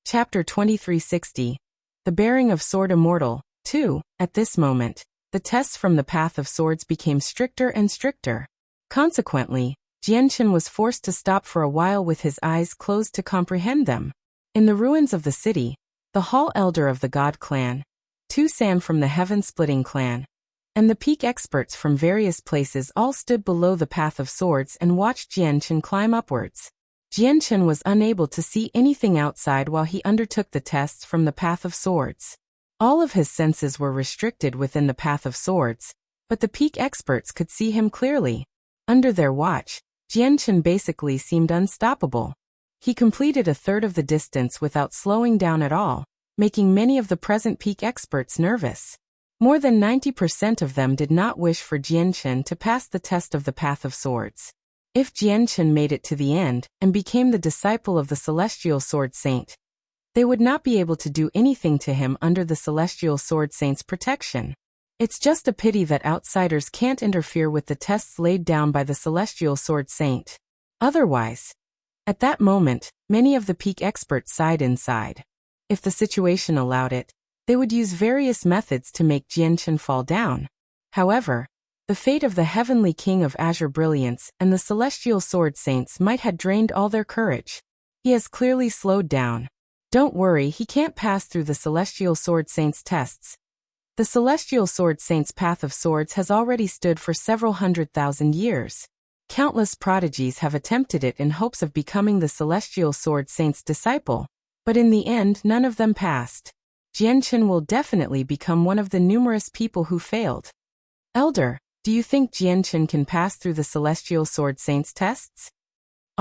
Chapter 2360. The Bearing of Sword Immortal. 2. At this moment, the tests from the Path of Swords became stricter and stricter. Consequently, Jianchen was forced to stop for a while with his eyes closed to comprehend them. In the ruins of the city, the Hall Elder of the God Clan, Tu San from the Heaven-Splitting Clan, and the peak experts from various places all stood below the Path of Swords and watched Jianchen climb upwards. Jianchen was unable to see anything outside while he undertook the tests from the Path of Swords. All of his senses were restricted within the Path of Swords, but the peak experts could see him clearly. Under their watch, Jianchen basically seemed unstoppable. He completed a third of the distance without slowing down at all, making many of the present peak experts nervous. More than 90% of them did not wish for Jianchen to pass the test of the Path of Swords. If Jianchen made it to the end and became the disciple of the Celestial Sword Saint, they would not be able to do anything to him under the Celestial Sword Saint's protection. It's just a pity that outsiders can't interfere with the tests laid down by the Celestial Sword Saint. Otherwise, at that moment, many of the peak experts sighed inside. If the situation allowed it, they would use various methods to make Jianchen fall down. However, the fate of the Heavenly King of Azure Brilliance and the Celestial Sword Saints might have drained all their courage. He has clearly slowed down. Don't worry, he can't pass through the Celestial Sword Saint's tests. The Celestial Sword Saint's Path of Swords has already stood for several 100,000 years. Countless prodigies have attempted it in hopes of becoming the Celestial Sword Saint's disciple, but in the end none of them passed. Jianchen will definitely become one of the numerous people who failed. Elder, do you think Jianchen can pass through the Celestial Sword Saint's tests?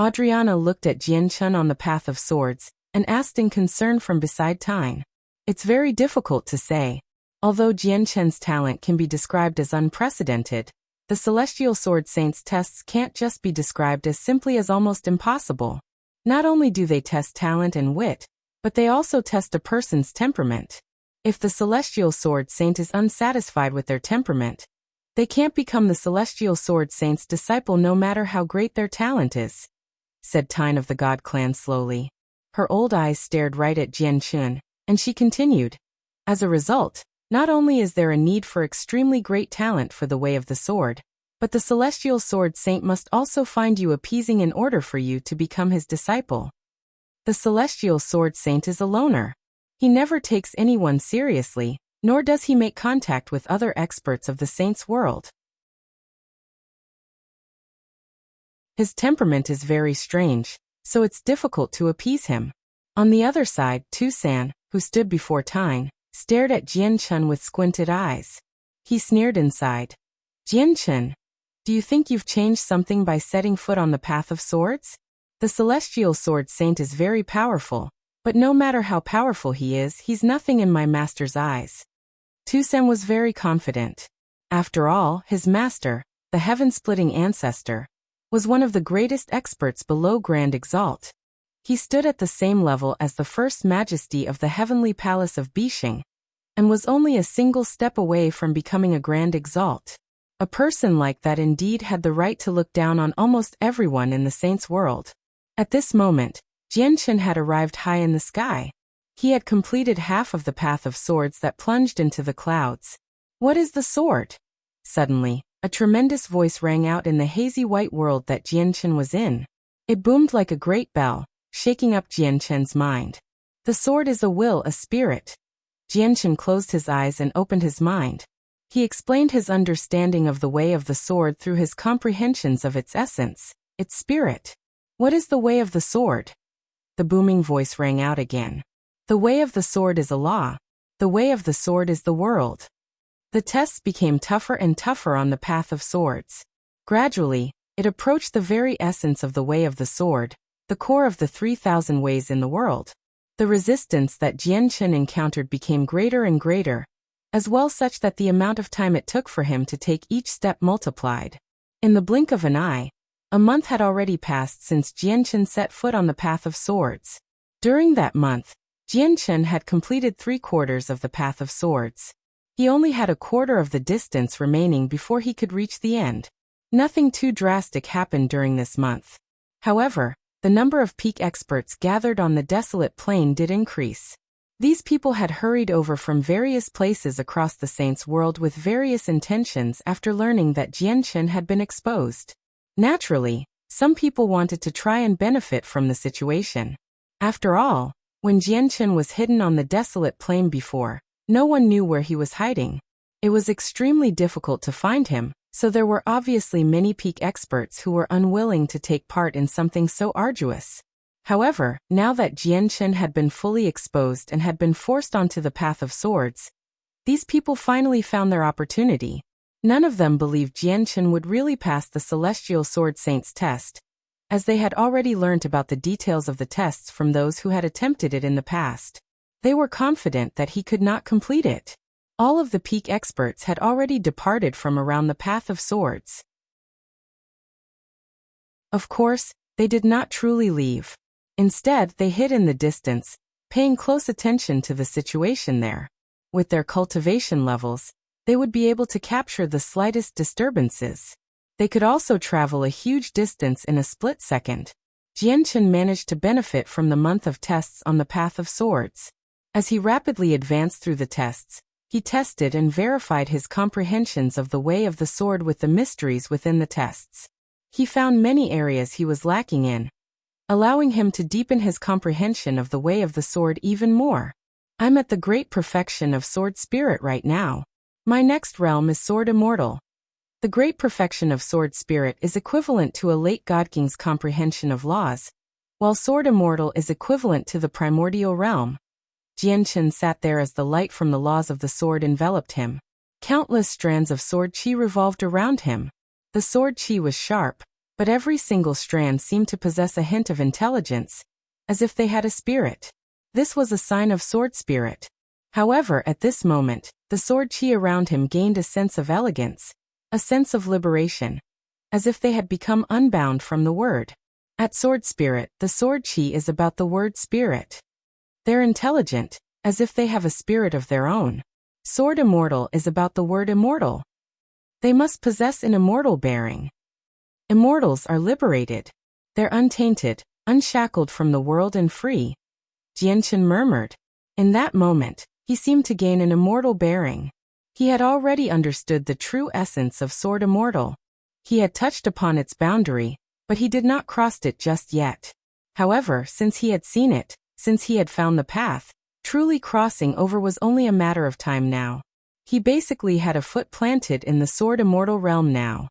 Adriana looked at Jianchen on the Path of Swords and asked in concern from beside Tyne. It's very difficult to say. Although Jianchen's talent can be described as unprecedented, the Celestial Sword Saint's tests can't just be described as simply as almost impossible. Not only do they test talent and wit, but they also test a person's temperament. If the Celestial Sword Saint is unsatisfied with their temperament, they can't become the Celestial Sword Saint's disciple no matter how great their talent is, said Tyne of the God Clan slowly. Her old eyes stared right at Jianchen, and she continued. As a result, not only is there a need for extremely great talent for the way of the sword, but the Celestial Sword Saint must also find you appeasing in order for you to become his disciple. The Celestial Sword Saint is a loner. He never takes anyone seriously, nor does he make contact with other experts of the Saint's world. His temperament is very strange, so it's difficult to appease him. On the other side, Tu San, who stood before Tyne, stared at Jianchen with squinted eyes. He sneered inside. Jianchen, do you think you've changed something by setting foot on the Path of Swords? The Celestial Sword Saint is very powerful, but no matter how powerful he is, he's nothing in my master's eyes. Tu San was very confident. After all, his master, the heaven-splitting ancestor, was one of the greatest experts below Grand Exalt. He stood at the same level as the first majesty of the heavenly palace of Bixing, and was only a single step away from becoming a grand Exalt. A person like that indeed had the right to look down on almost everyone in the saints' world. At this moment, Jianchen had arrived high in the sky. He had completed half of the path of swords that plunged into the clouds. What is the sword? Suddenly, a tremendous voice rang out in the hazy white world that Jianchen was in. It boomed like a great bell, shaking up Jianchen's mind. The sword is a will, a spirit. Jianchen closed his eyes and opened his mind. He explained his understanding of the way of the sword through his comprehensions of its essence, its spirit. What is the way of the sword? The booming voice rang out again. The way of the sword is a law. The way of the sword is the world. The tests became tougher and tougher on the path of swords. Gradually, it approached the very essence of the way of the sword, the core of the 3,000 ways in the world. The resistance that Jianchen encountered became greater and greater, as well such that the amount of time it took for him to take each step multiplied. In the blink of an eye, a month had already passed since Jianchen set foot on the path of swords. During that month, Jianchen had completed 3/4 of the path of swords. He only had 1/4 of the distance remaining before he could reach the end. Nothing too drastic happened during this month. However, the number of peak experts gathered on the desolate plain did increase. These people had hurried over from various places across the saints' world with various intentions after learning that Jianchen had been exposed. Naturally, some people wanted to try and benefit from the situation. After all, when Jianchen was hidden on the desolate plain before, no one knew where he was hiding. It was extremely difficult to find him, so there were obviously many peak experts who were unwilling to take part in something so arduous. However, now that Jianchen had been fully exposed and had been forced onto the path of swords, these people finally found their opportunity. None of them believed Jianchen would really pass the Celestial Sword Saints test, as they had already learnt about the details of the tests from those who had attempted it in the past. They were confident that he could not complete it. All of the peak experts had already departed from around the path of swords. Of course, they did not truly leave. Instead, they hid in the distance, paying close attention to the situation there. With their cultivation levels, they would be able to capture the slightest disturbances. They could also travel a huge distance in a split second. Jianchen managed to benefit from the month of tests on the path of swords. As he rapidly advanced through the tests, he tested and verified his comprehensions of the way of the sword with the mysteries within the tests. He found many areas he was lacking in, allowing him to deepen his comprehension of the way of the sword even more. I'm at the great perfection of sword spirit right now. My next realm is sword immortal. The great perfection of sword spirit is equivalent to a late god king's comprehension of laws, while sword immortal is equivalent to the primordial realm. Jianchen sat there as the light from the laws of the sword enveloped him. Countless strands of sword chi revolved around him. The sword chi was sharp, but every single strand seemed to possess a hint of intelligence, as if they had a spirit. This was a sign of sword spirit. However, at this moment, the sword chi around him gained a sense of elegance, a sense of liberation, as if they had become unbound from the word. At sword spirit, the sword chi is about the word spirit. They're intelligent, as if they have a spirit of their own. Sword immortal is about the word immortal. They must possess an immortal bearing. Immortals are liberated. They're untainted, unshackled from the world and free. Jianchen murmured. In that moment, he seemed to gain an immortal bearing. He had already understood the true essence of sword immortal. He had touched upon its boundary, but he did not cross it just yet. However, since he had seen it, since he had found the path, truly crossing over was only a matter of time now. He basically had a foot planted in the sword immortal realm now.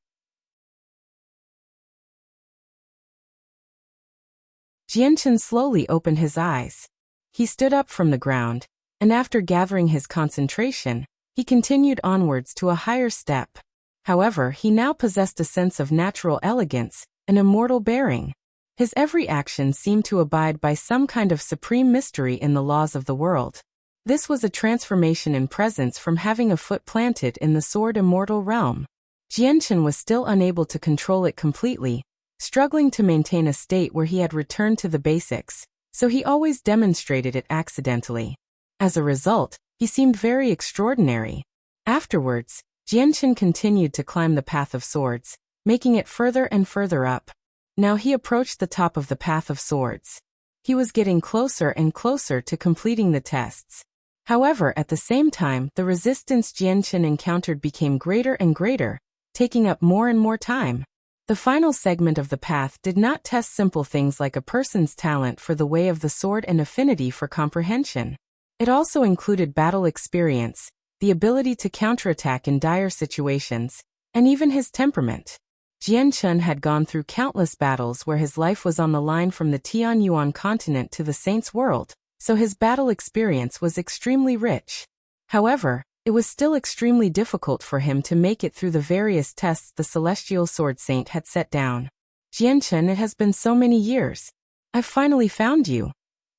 Jianchen slowly opened his eyes. He stood up from the ground, and after gathering his concentration, he continued onwards to a higher step. However, he now possessed a sense of natural elegance, an immortal bearing. His every action seemed to abide by some kind of supreme mystery in the laws of the world. This was a transformation in presence from having a foot planted in the sword immortal realm. Jianchen was still unable to control it completely, struggling to maintain a state where he had returned to the basics, so he always demonstrated it accidentally. As a result, he seemed very extraordinary. Afterwards, Jianchen continued to climb the path of swords, making it further and further up. Now he approached the top of the path of swords. He was getting closer and closer to completing the tests. However, at the same time, the resistance Jianchen encountered became greater and greater, taking up more and more time. The final segment of the path did not test simple things like a person's talent for the way of the sword and affinity for comprehension. It also included battle experience, the ability to counterattack in dire situations, and even his temperament. Jianchen had gone through countless battles where his life was on the line from the Tianyuan continent to the Saints' world, so his battle experience was extremely rich. However, it was still extremely difficult for him to make it through the various tests the Celestial Sword Saint had set down. Jianchen, it has been so many years. I've finally found you.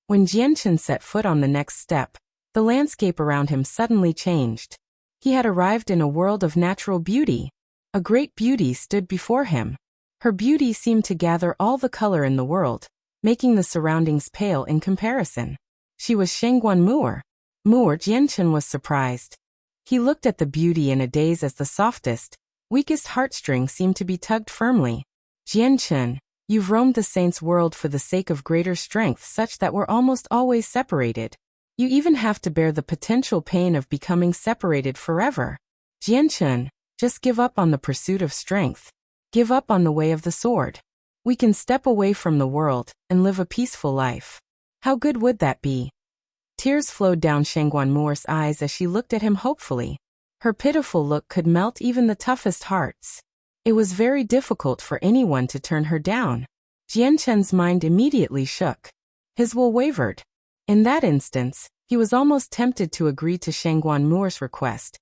When Jianchen set foot on the next step, the landscape around him suddenly changed. He had arrived in a world of natural beauty. A great beauty stood before him. Her beauty seemed to gather all the color in the world, making the surroundings pale in comparison. She was Shengguan Mu'er. Jianchen was surprised. He looked at the beauty in a daze as the softest, weakest heartstring seemed to be tugged firmly. Jianchen, you've roamed the saint's world for the sake of greater strength such that we're almost always separated. You even have to bear the potential pain of becoming separated forever. Jianchen, just give up on the pursuit of strength. Give up on the way of the sword. We can step away from the world and live a peaceful life. How good would that be? Tears flowed down Shengguan Mu'er's eyes as she looked at him hopefully. Her pitiful look could melt even the toughest hearts. It was very difficult for anyone to turn her down. Jianchen's mind immediately shook. His will wavered. In that instance, he was almost tempted to agree to Shengguan Mu'er's request,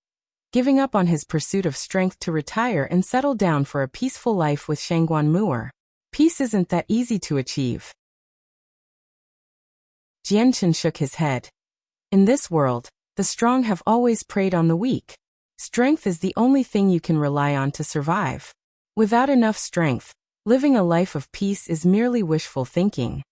giving up on his pursuit of strength to retire and settle down for a peaceful life with Shengguan Mu'er. Peace isn't that easy to achieve. Jianchen shook his head. In this world, the strong have always preyed on the weak. Strength is the only thing you can rely on to survive. Without enough strength, living a life of peace is merely wishful thinking.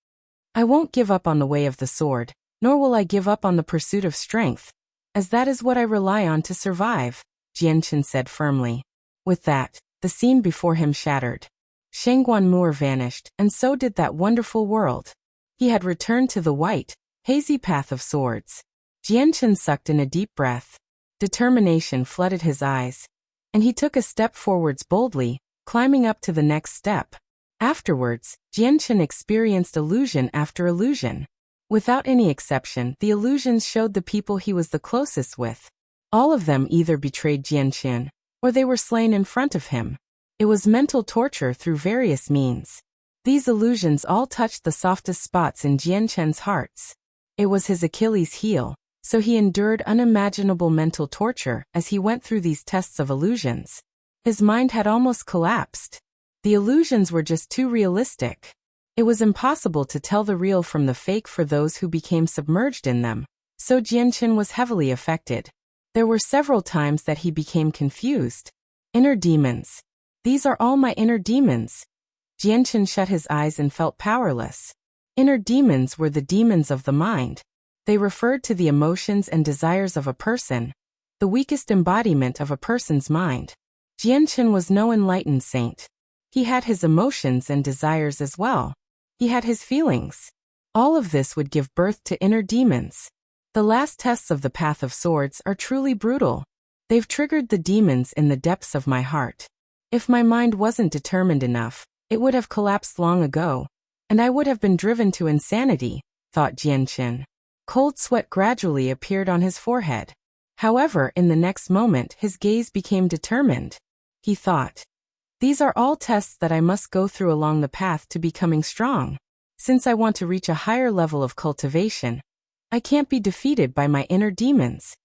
I won't give up on the way of the sword, nor will I give up on the pursuit of strength, as that is what I rely on to survive, Jianchen said firmly. With that, the scene before him shattered. Shengguan Mu'er vanished, and so did that wonderful world. He had returned to the white, hazy path of swords. Jianchen sucked in a deep breath. Determination flooded his eyes, and he took a step forwards boldly, climbing up to the next step. Afterwards, Jianchen experienced illusion after illusion. Without any exception, the illusions showed the people he was the closest with. All of them either betrayed Jianchen, or they were slain in front of him. It was mental torture through various means. These illusions all touched the softest spots in Jianchen's hearts. It was his Achilles' heel, so he endured unimaginable mental torture as he went through these tests of illusions. His mind had almost collapsed. The illusions were just too realistic. It was impossible to tell the real from the fake for those who became submerged in them, so Jianchen was heavily affected. There were several times that he became confused. Inner demons. These are all my inner demons. Jianchen shut his eyes and felt powerless. Inner demons were the demons of the mind. They referred to the emotions and desires of a person, the weakest embodiment of a person's mind. Jianchen was no enlightened saint. He had his emotions and desires as well. He had his feelings. All of this would give birth to inner demons. The last tests of the Path of Swords are truly brutal. They've triggered the demons in the depths of my heart. If my mind wasn't determined enough, it would have collapsed long ago, and I would have been driven to insanity, thought Jianchen. Cold sweat gradually appeared on his forehead. However, in the next moment his gaze became determined. He thought, these are all tests that I must go through along the path to becoming strong. Since I want to reach a higher level of cultivation, I can't be defeated by my inner demons.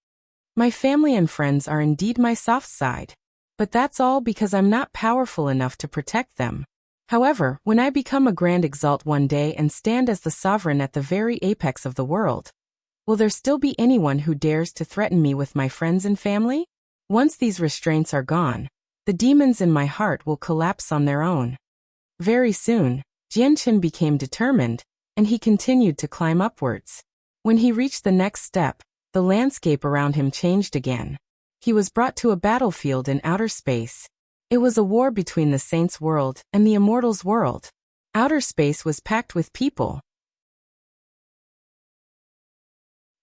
My family and friends are indeed my soft side, but that's all because I'm not powerful enough to protect them. However, when I become a grand Exalt one day and stand as the sovereign at the very apex of the world, will there still be anyone who dares to threaten me with my friends and family? Once these restraints are gone, the demons in my heart will collapse on their own. Very soon, Jianqin became determined, and he continued to climb upwards. When he reached the next step, the landscape around him changed again. He was brought to a battlefield in outer space. It was a war between the Saints' world and the Immortals' world. Outer space was packed with people.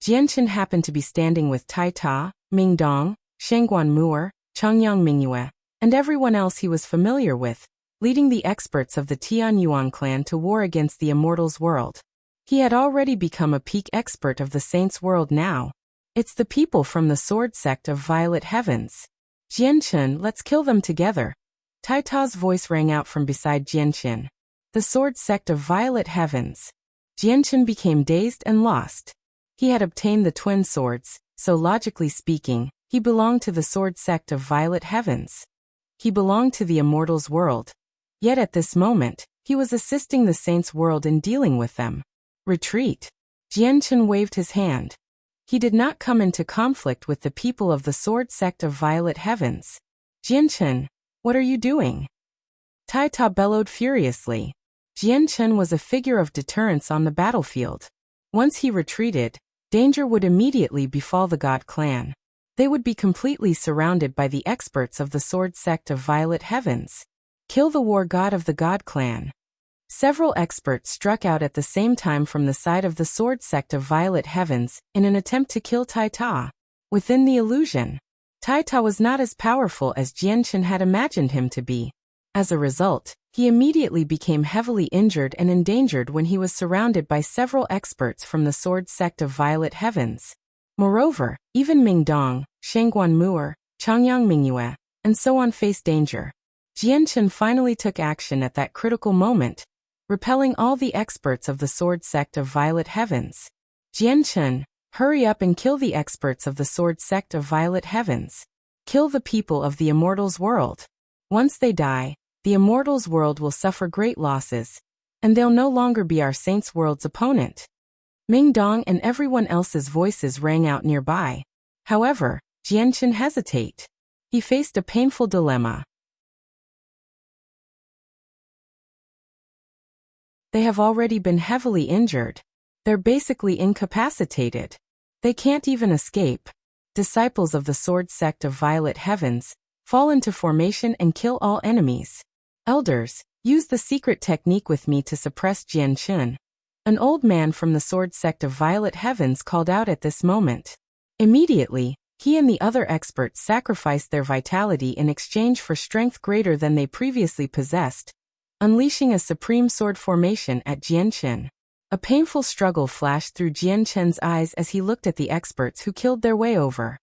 Jianqin happened to be standing with Tai Ta, Ming Dong, Shengguan Mu'er, Changyang Mingyue, and everyone else he was familiar with, leading the experts of the Tianyuan clan to war against the Immortals' world. He had already become a peak expert of the Saints' world now. It's the people from the sword sect of Violet Heavens. Jianqin, let's kill them together. Tai Ta's voice rang out from beside Jianqin. The sword sect of Violet Heavens. Jianqin became dazed and lost. He had obtained the twin swords, so logically speaking, he belonged to the sword sect of Violet Heavens. He belonged to the Immortals' world. Yet at this moment, he was assisting the Saints' world in dealing with them. Retreat. Jianqin waved his hand. He did not come into conflict with the people of the sword sect of Violet Heavens. Jianqin, what are you doing? Tai Ta bellowed furiously. Jianqin was a figure of deterrence on the battlefield. Once he retreated, danger would immediately befall the God clan. They would be completely surrounded by the experts of the sword sect of Violet Heavens. Kill the war god of the God clan. Several experts struck out at the same time from the side of the sword sect of Violet Heavens in an attempt to kill Tai Ta. Within the illusion, Tai Ta was not as powerful as Jianqin had imagined him to be. As a result, he immediately became heavily injured and endangered when he was surrounded by several experts from the sword sect of Violet Heavens. Moreover, even Ming Dong, Shengguan Mu'er, Changyang Mingyue, and so on faced danger. Jianqin finally took action at that critical moment, repelling all the experts of the sword sect of Violet Heavens. Jianqin, hurry up and kill the experts of the sword sect of Violet Heavens. Kill the people of the Immortals' world. Once they die, the Immortals' world will suffer great losses, and they'll no longer be our Saints' world's opponent. Ming Dong and everyone else's voices rang out nearby. However, Jianqin hesitated. He faced a painful dilemma. They have already been heavily injured. They're basically incapacitated. They can't even escape. Disciples of the sword sect of Violet Heavens, fall into formation and kill all enemies. Elders, use the secret technique with me to suppress Jianqin. An old man from the sword sect of Violet Heavens called out at this moment. Immediately, he and the other experts sacrificed their vitality in exchange for strength greater than they previously possessed, unleashing a supreme sword formation at Jianqin. A painful struggle flashed through Jianqin's eyes as he looked at the experts who killed their way over.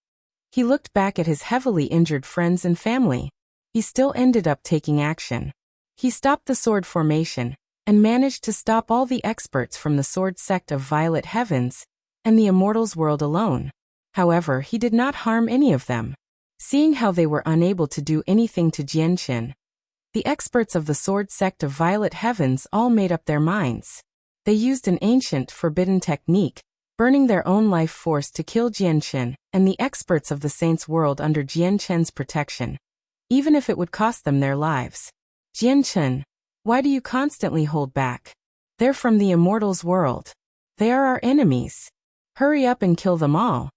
He looked back at his heavily injured friends and family. He still ended up taking action. He stopped the sword formation, and managed to stop all the experts from the sword sect of Violet Heavens, and the Immortals' world alone. However, he did not harm any of them. Seeing how they were unable to do anything to Jianqin, the experts of the sword sect of Violet Heavens all made up their minds. They used an ancient, forbidden technique, burning their own life force to kill Jianqin and the experts of the Saints' world under Jianqin's protection, even if it would cost them their lives. Jianqin, why do you constantly hold back? They're from the Immortals' world. They are our enemies. Hurry up and kill them all.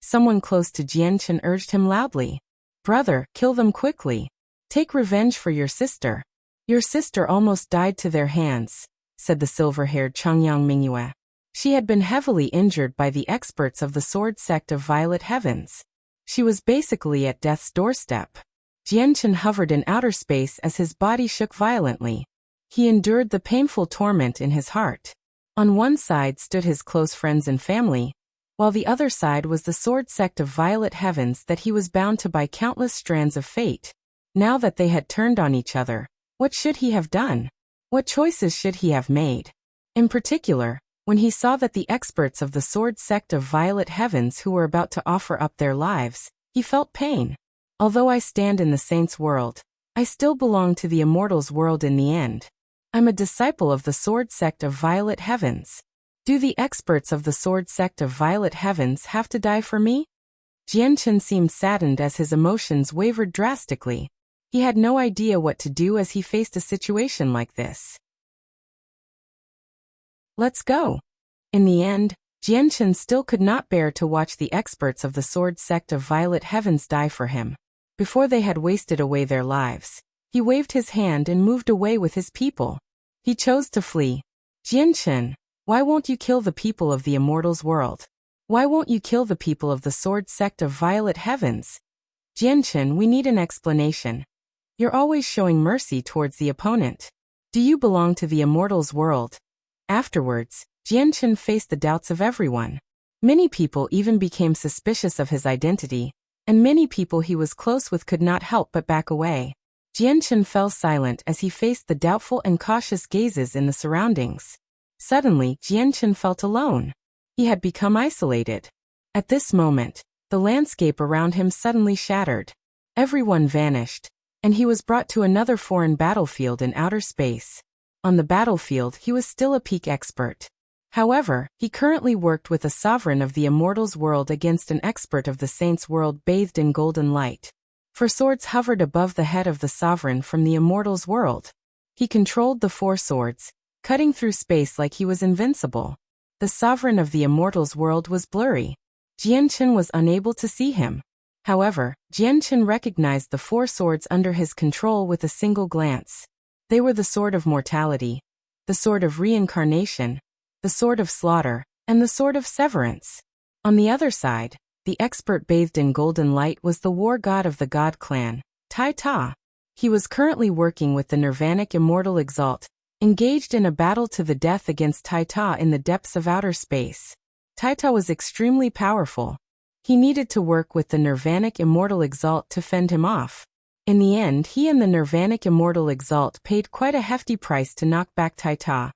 Someone close to Jianqin urged him loudly. Brother, kill them quickly. Take revenge for your sister. Your sister almost died to their hands, said the silver-haired Changyang Mingyue. She had been heavily injured by the experts of the sword sect of Violet Heavens. She was basically at death's doorstep. Jianqin hovered in outer space as his body shook violently. He endured the painful torment in his heart. On one side stood his close friends and family, while the other side was the sword sect of Violet Heavens that he was bound to by countless strands of fate. Now that they had turned on each other, what should he have done? What choices should he have made? In particular, when he saw that the experts of the sword sect of Violet Heavens who were about to offer up their lives, he felt pain. Although I stand in the Saints' world, I still belong to the Immortals' world in the end. I'm a disciple of the sword sect of Violet Heavens. Do the experts of the sword sect of Violet Heavens have to die for me? Jianqin seemed saddened as his emotions wavered drastically. He had no idea what to do as he faced a situation like this. Let's go. In the end, Jianchen still could not bear to watch the experts of the sword sect of Violet Heavens die for him. Before they had wasted away their lives, he waved his hand and moved away with his people. He chose to flee. Jianchen, why won't you kill the people of the Immortal's world? Why won't you kill the people of the sword sect of Violet Heavens? Jianchen, we need an explanation. You're always showing mercy towards the opponent. Do you belong to the Immortal's world? Afterwards, Jianchen faced the doubts of everyone. Many people even became suspicious of his identity, and many people he was close with could not help but back away. Jianchen fell silent as he faced the doubtful and cautious gazes in the surroundings. Suddenly, Jianchen felt alone. He had become isolated. At this moment, the landscape around him suddenly shattered. Everyone vanished, and he was brought to another foreign battlefield in outer space. On the battlefield, he was still a peak expert. However, he currently worked with a sovereign of the Immortal's world against an expert of the Saint's world bathed in golden light. Four swords hovered above the head of the sovereign from the Immortal's world. He controlled the four swords, cutting through space like he was invincible. The sovereign of the Immortal's world was blurry. Jianchen was unable to see him. However, Jianchen recognized the four swords under his control with a single glance. They were the sword of mortality, the sword of reincarnation, the sword of slaughter, and the sword of severance. On the other side, the expert bathed in golden light was the war god of the god clan, Tai Ta. He was currently working with the Nirvanic Immortal Exalt, engaged in a battle to the death against Tai Ta in the depths of outer space. Tai Ta was extremely powerful. He needed to work with the Nirvanic Immortal Exalt to fend him off. In the end, he and the Nirvanic Immortal Exalt paid quite a hefty price to knock back Tai Ta,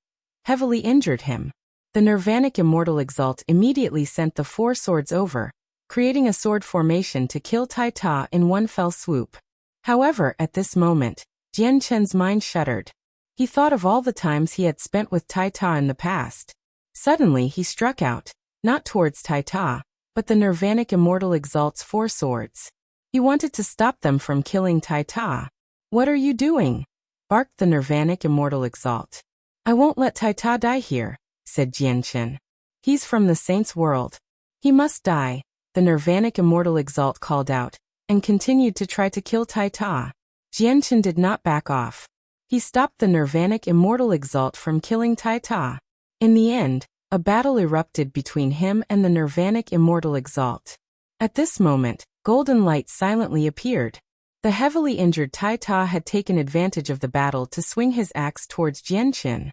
heavily injured him. The Nirvanic Immortal Exalt immediately sent the four swords over, creating a sword formation to kill Tai Ta in one fell swoop. However, at this moment, Jianchen's mind shuddered. He thought of all the times he had spent with Tai Ta in the past. Suddenly he struck out, not towards Tai Ta, but the Nirvanic Immortal Exalt's four swords. He wanted to stop them from killing Tai Ta. "What are you doing?" barked the Nirvanic Immortal Exalt. "I won't let Tai Ta die here," said Jianchen. "He's from the Saint's world. He must die," the Nirvanic Immortal Exalt called out, and continued to try to kill Tai Ta. Jianchen did not back off. He stopped the Nirvanic Immortal Exalt from killing Tai Ta. In the end, a battle erupted between him and the Nirvanic Immortal Exalt. At this moment, golden light silently appeared. The heavily injured Tai Ta had taken advantage of the battle to swing his axe towards Jianchen.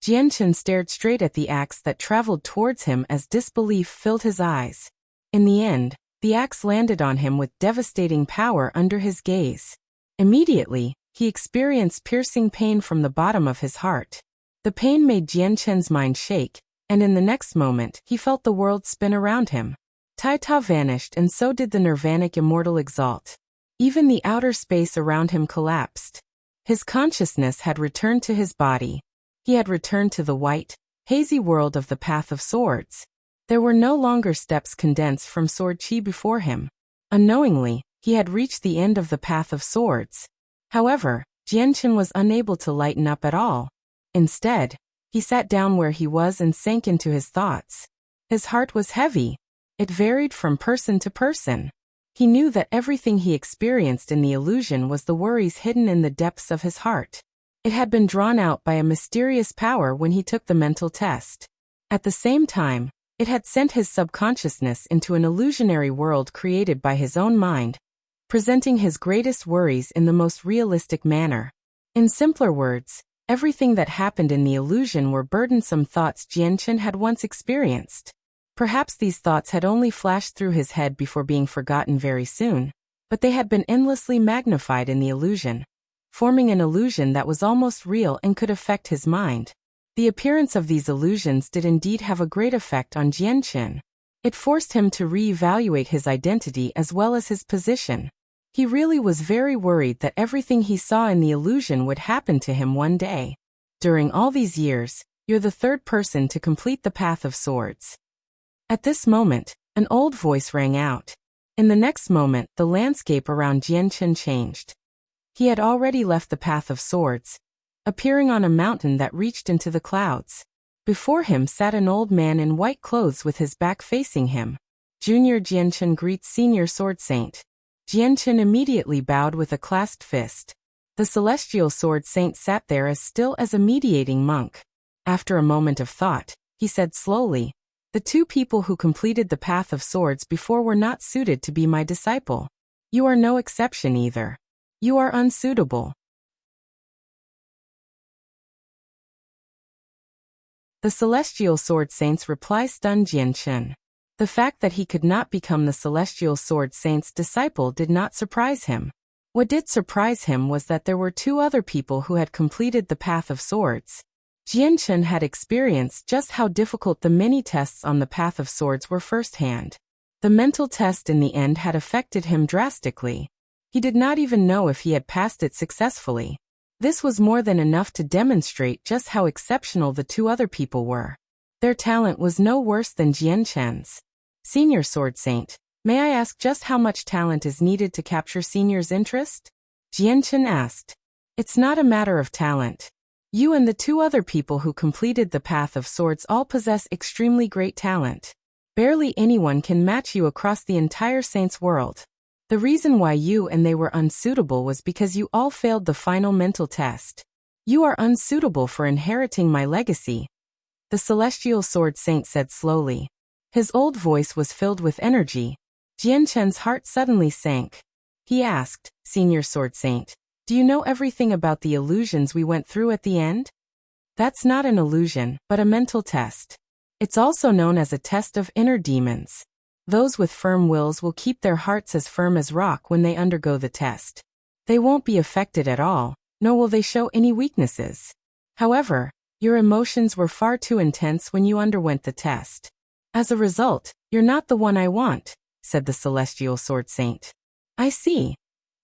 Jianchen stared straight at the axe that traveled towards him as disbelief filled his eyes. In the end, the axe landed on him with devastating power under his gaze. Immediately, he experienced piercing pain from the bottom of his heart. The pain made Jianchen's mind shake, and in the next moment, he felt the world spin around him. Tai Ta vanished and so did the Nirvanic Immortal Exalt. Even the outer space around him collapsed. His consciousness had returned to his body. He had returned to the white, hazy world of the Path of Swords. There were no longer steps condensed from sword chi before him. Unknowingly, he had reached the end of the Path of Swords. However, Jianchen was unable to lighten up at all. Instead, he sat down where he was and sank into his thoughts. His heart was heavy. It varied from person to person. He knew that everything he experienced in the illusion was the worries hidden in the depths of his heart. It had been drawn out by a mysterious power when he took the mental test. At the same time, it had sent his subconsciousness into an illusionary world created by his own mind, presenting his greatest worries in the most realistic manner. In simpler words, everything that happened in the illusion were burdensome thoughts Jianchen had once experienced. Perhaps these thoughts had only flashed through his head before being forgotten very soon, but they had been endlessly magnified in the illusion, forming an illusion that was almost real and could affect his mind. The appearance of these illusions did indeed have a great effect on Jianchen. It forced him to re-evaluate his identity as well as his position. He really was very worried that everything he saw in the illusion would happen to him one day. During all these years, you're the third person to complete the Path of Swords. At this moment, an old voice rang out. In the next moment, the landscape around Jianchen changed. He had already left the path of swords, appearing on a mountain that reached into the clouds. Before him sat an old man in white clothes with his back facing him. Junior Jianchen greets Senior Sword Saint. Jianchen immediately bowed with a clasped fist. The Celestial Sword Saint sat there as still as a mediating monk. After a moment of thought, he said slowly, "The two people who completed the path of swords before were not suited to be my disciple. You are no exception either. You are unsuitable." The Celestial Sword Saint's reply stunned Jianchen. The fact that he could not become the Celestial Sword Saint's disciple did not surprise him. What did surprise him was that there were two other people who had completed the path of swords. Jianchen had experienced just how difficult the many tests on the path of swords were firsthand. The mental test in the end had affected him drastically. He did not even know if he had passed it successfully. This was more than enough to demonstrate just how exceptional the two other people were. Their talent was no worse than Jianchen's. Senior Sword Saint, may I ask just how much talent is needed to capture Senior's interest? Jianchen asked. It's not a matter of talent. You and the two other people who completed the path of swords all possess extremely great talent. Barely anyone can match you across the entire Saint's world. The reason why you and they were unsuitable was because you all failed the final mental test. You are unsuitable for inheriting my legacy, the Celestial Sword Saint said slowly. His old voice was filled with energy. Jianchen's heart suddenly sank. He asked, Senior Sword Saint, do you know everything about the illusions we went through at the end? That's not an illusion, but a mental test. It's also known as a test of inner demons. Those with firm wills will keep their hearts as firm as rock when they undergo the test. They won't be affected at all, nor will they show any weaknesses. However, your emotions were far too intense when you underwent the test. As a result, you're not the one I want, said the Celestial Sword Saint. I see.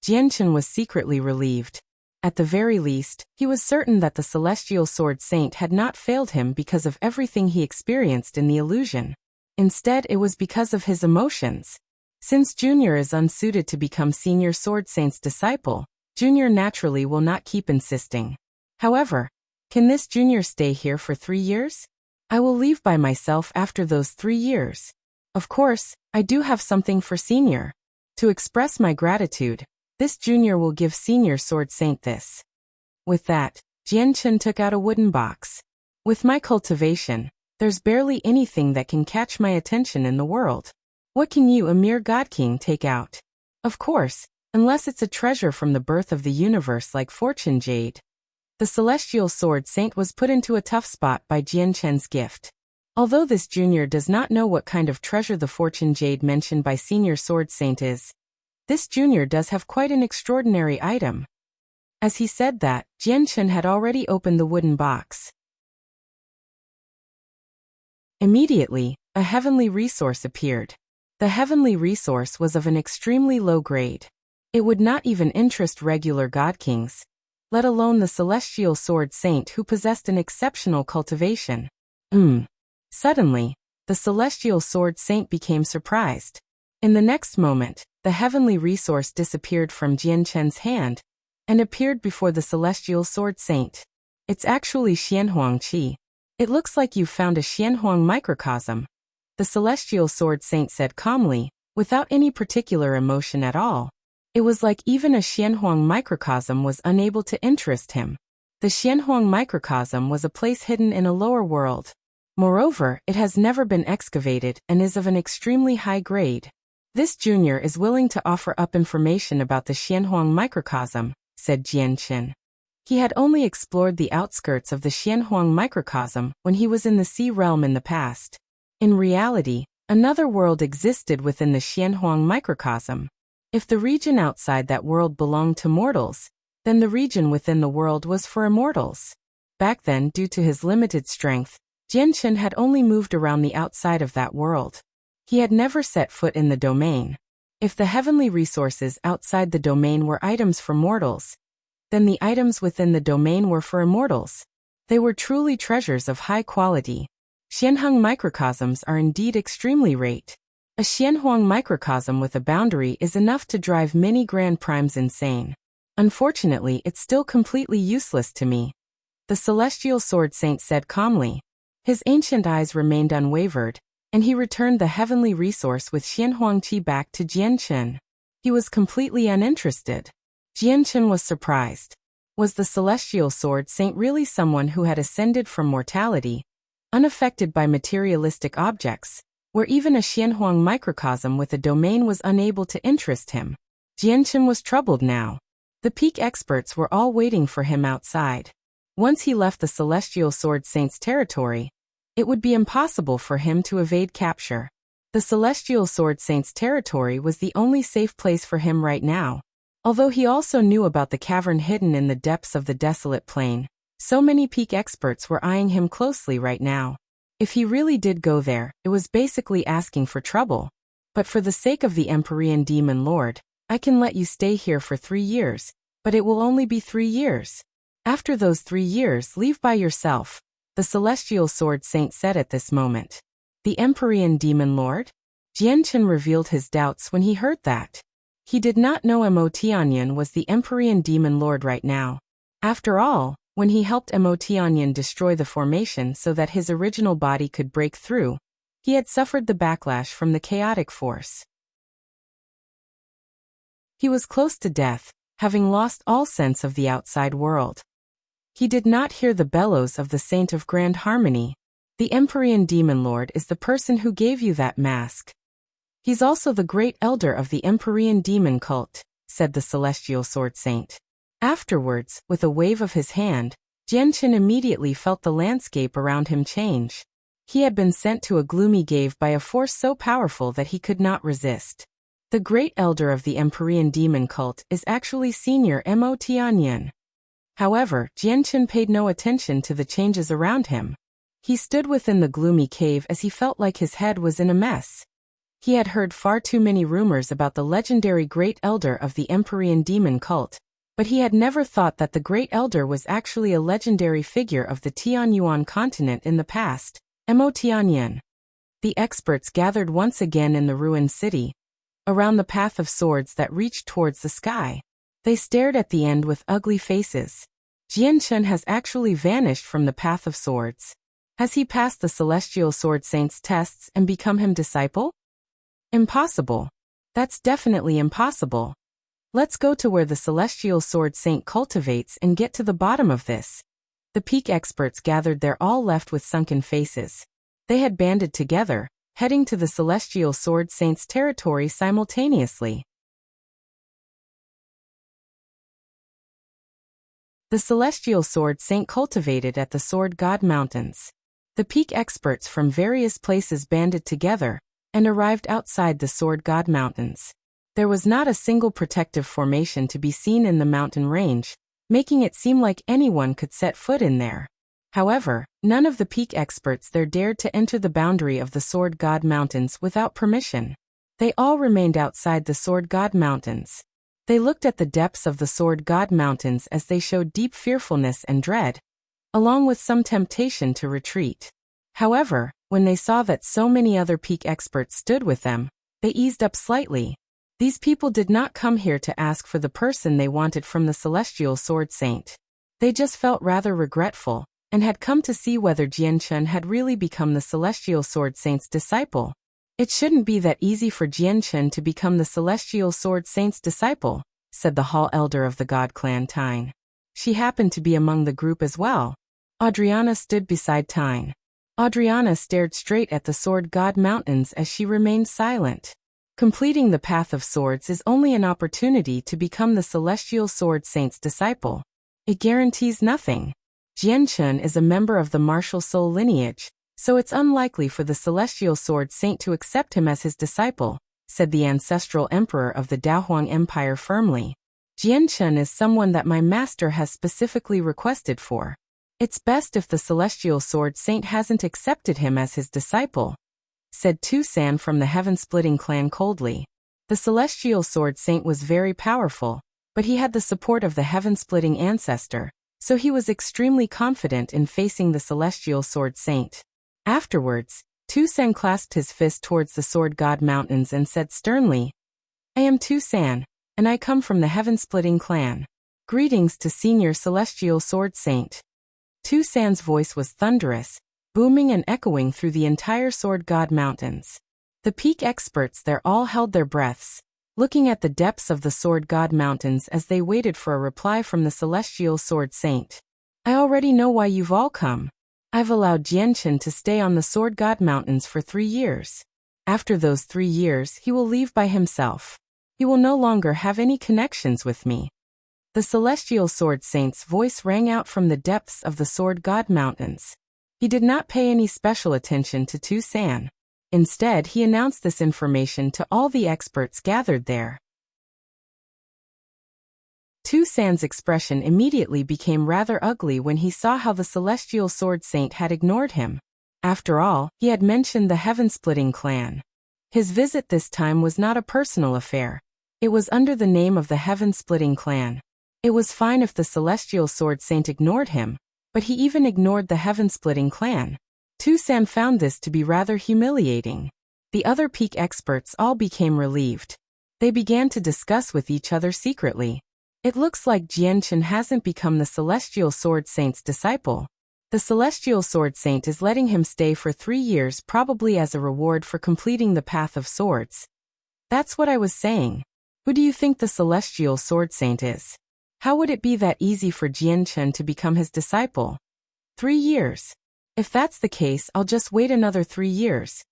Jianchen was secretly relieved. At the very least, he was certain that the Celestial Sword Saint had not failed him because of everything he experienced in the illusion. Instead, it was because of his emotions. Since Junior is unsuited to become Senior Sword Saint's disciple, Junior naturally will not keep insisting. However, can this Junior stay here for 3 years? I will leave by myself after those 3 years. Of course, I do have something for Senior. To express my gratitude, this Junior will give Senior Sword Saint this. With that, Jianchen took out a wooden box. With my cultivation, there's barely anything that can catch my attention in the world. What can you, a mere God King, take out? Of course, unless it's a treasure from the birth of the universe like Fortune Jade. The Celestial Sword Saint was put into a tough spot by Jianchen's gift. Although this Junior does not know what kind of treasure the Fortune Jade mentioned by Senior Sword Saint is, this Junior does have quite an extraordinary item. As he said that, Jianchen had already opened the wooden box. Immediately, a heavenly resource appeared. The heavenly resource was of an extremely low grade. It would not even interest regular God Kings, let alone the Celestial Sword Saint who possessed an exceptional cultivation. Suddenly, the Celestial Sword Saint became surprised. In the next moment, the heavenly resource disappeared from Jianchen's hand and appeared before the Celestial Sword Saint. It's actually Xianhuang Qi. It looks like you've found a Xianhuang microcosm, the Celestial Sword Saint said calmly, without any particular emotion at all. It was like even a Xianhuang microcosm was unable to interest him. The Xianhuang microcosm was a place hidden in a lower world. Moreover, it has never been excavated and is of an extremely high grade. This Junior is willing to offer up information about the Xianhuang microcosm, said Jianchen. He had only explored the outskirts of the Xianhuang microcosm when he was in the Sea Realm in the past. In reality, another world existed within the Xianhuang microcosm. If the region outside that world belonged to mortals, then the region within the world was for immortals. Back then, due to his limited strength, Jianchen had only moved around the outside of that world. He had never set foot in the domain. If the heavenly resources outside the domain were items for mortals, then the items within the domain were for immortals. They were truly treasures of high quality. Xianhuang microcosms are indeed extremely rare. A Xianhuang microcosm with a boundary is enough to drive many Grand Primes insane. Unfortunately, it's still completely useless to me, the Celestial Sword Saint said calmly. His ancient eyes remained unwavered, and he returned the heavenly resource with Xianhuang Qi back to Jianchen. He was completely uninterested. Jianchen was surprised. Was the Celestial Sword Saint really someone who had ascended from mortality, unaffected by materialistic objects, where even a Xianhuang microcosm with a domain was unable to interest him? Jianchen was troubled now. The peak experts were all waiting for him outside. Once he left the Celestial Sword Saint's territory, it would be impossible for him to evade capture. The Celestial Sword Saint's territory was the only safe place for him right now. Although he also knew about the cavern hidden in the depths of the desolate plain, so many peak experts were eyeing him closely right now. If he really did go there, it was basically asking for trouble. But for the sake of the Empyrean Demon Lord, I can let you stay here for 3 years, but it will only be 3 years. After those 3 years, leave by yourself, the Celestial Sword Saint said at this moment. The Empyrean Demon Lord? Jianchen revealed his doubts when he heard that. He did not know Mo Tianyan was the Empyrean Demon Lord right now. After all, when he helped Mo Tianyan destroy the formation so that his original body could break through, he had suffered the backlash from the chaotic force. He was close to death, having lost all sense of the outside world. He did not hear the bellows of the Saint of Grand Harmony. The Empyrean Demon Lord is the person who gave you that mask. He's also the great elder of the Empyrean Demon cult, said the Celestial Sword Saint. Afterwards, with a wave of his hand, Jianchen immediately felt the landscape around him change. He had been sent to a gloomy cave by a force so powerful that he could not resist. The great elder of the Empyrean Demon cult is actually Senior Mo Tianyan. However, Jianchen paid no attention to the changes around him. He stood within the gloomy cave as he felt like his head was in a mess. He had heard far too many rumors about the legendary Great Elder of the Empyrean Demon cult, but he had never thought that the Great Elder was actually a legendary figure of the Tianyuan continent in the past, Mo Tianyan. The experts gathered once again in the ruined city, around the path of swords that reached towards the sky. They stared at the end with ugly faces. Jianchen has actually vanished from the path of swords. Has he passed the Celestial Sword Saint's tests and become his disciple? Impossible. That's definitely impossible. Let's go to where the Celestial Sword Saint cultivates and get to the bottom of this. The peak experts gathered there, all left with sunken faces. They had banded together, heading to the Celestial Sword Saint's territory simultaneously. The Celestial Sword Saint cultivated at the Sword God Mountains. The peak experts from various places banded together and arrived outside the Sword God Mountains. There was not a single protective formation to be seen in the mountain range, making it seem like anyone could set foot in there. However, none of the peak experts there dared to enter the boundary of the Sword God Mountains without permission. They all remained outside the Sword God Mountains. They looked at the depths of the Sword God Mountains as they showed deep fearfulness and dread, along with some temptation to retreat. However, when they saw that so many other peak experts stood with them, they eased up slightly. These people did not come here to ask for the person they wanted from the Celestial Sword Saint. They just felt rather regretful, and had come to see whether Jianchen had really become the Celestial Sword Saint's disciple. It shouldn't be that easy for Jianchen to become the Celestial Sword Saint's disciple, said the Hall Elder of the God Clan Tyne. She happened to be among the group as well. Adriana stood beside Tyne. Adriana stared straight at the Sword God Mountains as she remained silent. Completing the Path of Swords is only an opportunity to become the Celestial Sword Saint's disciple. It guarantees nothing. Jianchen is a member of the martial soul lineage, so it's unlikely for the Celestial Sword Saint to accept him as his disciple, said the ancestral emperor of the Daohuang Empire firmly. Jianchen is someone that my master has specifically requested for. It's best if the Celestial Sword Saint hasn't accepted him as his disciple, said Tu San from the Heaven-Splitting clan coldly. The Celestial Sword Saint was very powerful, but he had the support of the Heaven-Splitting ancestor, so he was extremely confident in facing the Celestial Sword Saint. Afterwards, Tu San clasped his fist towards the Sword God Mountains and said sternly, I am Tu San, and I come from the Heaven-Splitting clan. Greetings to Senior Celestial Sword Saint. Tu San's voice was thunderous, booming and echoing through the entire Sword God Mountains. The peak experts there all held their breaths, looking at the depths of the Sword God Mountains as they waited for a reply from the Celestial Sword Saint. I already know why you've all come. I've allowed Jianchen to stay on the Sword God Mountains for 3 years. After those 3 years, he will leave by himself. He will no longer have any connections with me. The Celestial Sword Saint's voice rang out from the depths of the Sword God Mountains. He did not pay any special attention to Tu San. Instead, he announced this information to all the experts gathered there. Tu San's expression immediately became rather ugly when he saw how the Celestial Sword Saint had ignored him. After all, he had mentioned the Heaven-Splitting clan. His visit this time was not a personal affair. It was under the name of the Heaven-Splitting clan. It was fine if the Celestial Sword Saint ignored him, but he even ignored the Heaven-Splitting clan. Tu San found this to be rather humiliating. The other peak experts all became relieved. They began to discuss with each other secretly. It looks like Jianchen hasn't become the Celestial Sword Saint's disciple. The Celestial Sword Saint is letting him stay for 3 years, probably as a reward for completing the Path of Swords. That's what I was saying. Who do you think the Celestial Sword Saint is? How would it be that easy for Jianchen to become his disciple? 3 years. If that's the case, I'll just wait another 3 years.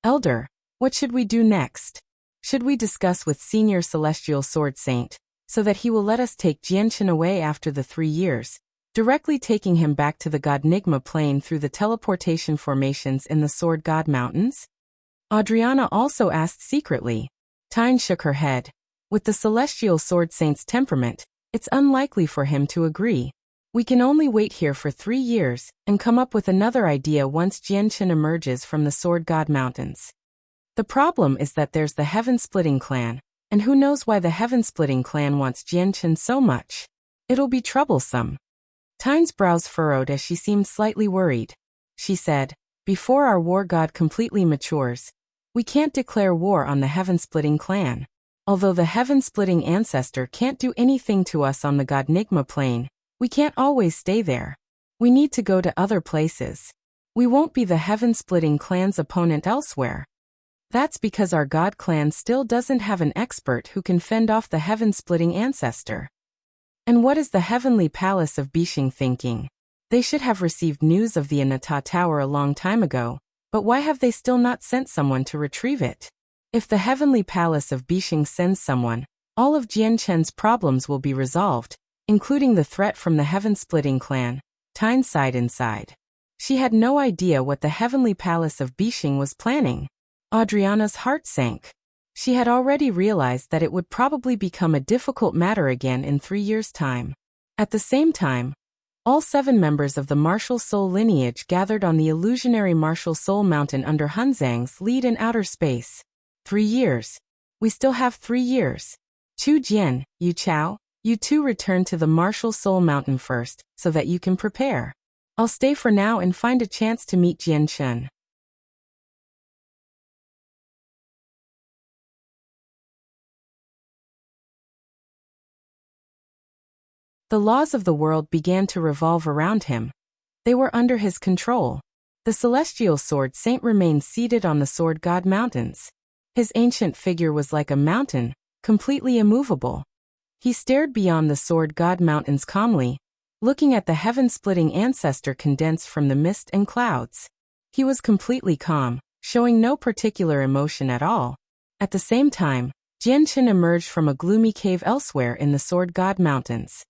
Elder, what should we do next? Should we discuss with Senior Celestial Sword Saint, so that he will let us take Jianchen away after the 3 years, directly taking him back to the Godnigma plane through the teleportation formations in the Sword God Mountains? Adriana also asked secretly. Tyne shook her head. With the Celestial Sword Saint's temperament, it's unlikely for him to agree. We can only wait here for 3 years, and come up with another idea once Jianchen emerges from the Sword God Mountains. The problem is that there's the Heaven-Splitting clan, and who knows why the Heaven-Splitting clan wants Jianchen so much. It'll be troublesome. Tyne's brows furrowed as she seemed slightly worried. She said, before our war god completely matures, we can't declare war on the Heaven-Splitting clan. Although the Heaven-Splitting ancestor can't do anything to us on the Godnigma plane, we can't always stay there. We need to go to other places. We won't be the Heaven-Splitting clan's opponent elsewhere. That's because our god clan still doesn't have an expert who can fend off the Heaven-Splitting ancestor. And what is the Heavenly Palace of Bishing thinking? They should have received news of the Anata Tower a long time ago, but why have they still not sent someone to retrieve it? If the Heavenly Palace of Bishing sends someone, all of Jianchen's problems will be resolved, including the threat from the Heaven-Splitting clan. Tyne sighed inside. She had no idea what the Heavenly Palace of Bishing was planning. Adriana's heart sank. She had already realized that it would probably become a difficult matter again in 3 years' time. At the same time, all 7 members of the Martial Soul lineage gathered on the illusionary Martial Soul Mountain under Hun Zang's lead in outer space. 3 years. We still have 3 years. Chu Jian, Yu Chao, you two return to the Martial Soul Mountain first, so that you can prepare. I'll stay for now and find a chance to meet Jianchen. The laws of the world began to revolve around him. They were under his control. The Celestial Sword Saint remained seated on the Sword God Mountains. His ancient figure was like a mountain, completely immovable. He stared beyond the Sword God Mountains calmly, looking at the Heaven-Splitting ancestor condensed from the mist and clouds. He was completely calm, showing no particular emotion at all. At the same time, Jianchen emerged from a gloomy cave elsewhere in the Sword God Mountains.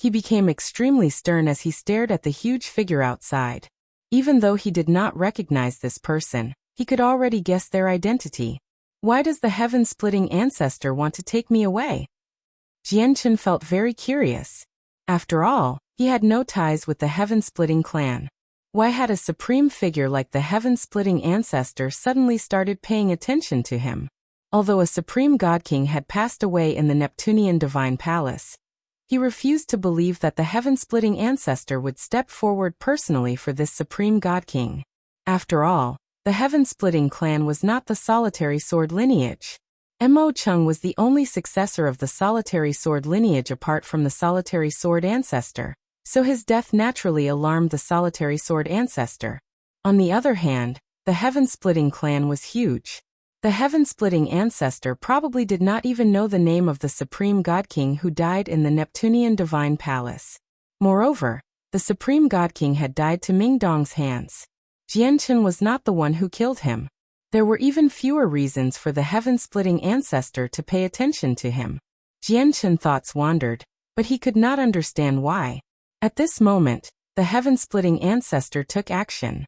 He became extremely stern as he stared at the huge figure outside. Even though he did not recognize this person, he could already guess their identity. Why does the Heaven-Splitting ancestor want to take me away? Jianchen felt very curious. After all, he had no ties with the Heaven-Splitting clan. Why had a supreme figure like the Heaven-Splitting ancestor suddenly started paying attention to him? Although a supreme god king had passed away in the Neptunian Divine Palace, he refused to believe that the Heaven-Splitting ancestor would step forward personally for this supreme god king. After all, The heaven-splitting clan was not the solitary sword lineage. Mo Chung was the only successor of the solitary sword lineage apart from the solitary sword ancestor, so his death naturally alarmed the solitary sword ancestor. On the other hand, the heaven-splitting clan was huge. The heaven-splitting ancestor probably did not even know the name of the supreme god king who died in the Neptunian divine palace. Moreover, the supreme god king had died to Ming Dong's hands. Jianchen was not the one who killed him. There were even fewer reasons for the heaven-splitting ancestor to pay attention to him. Jianchen's thoughts wandered, but he could not understand why. At this moment, the heaven-splitting ancestor took action.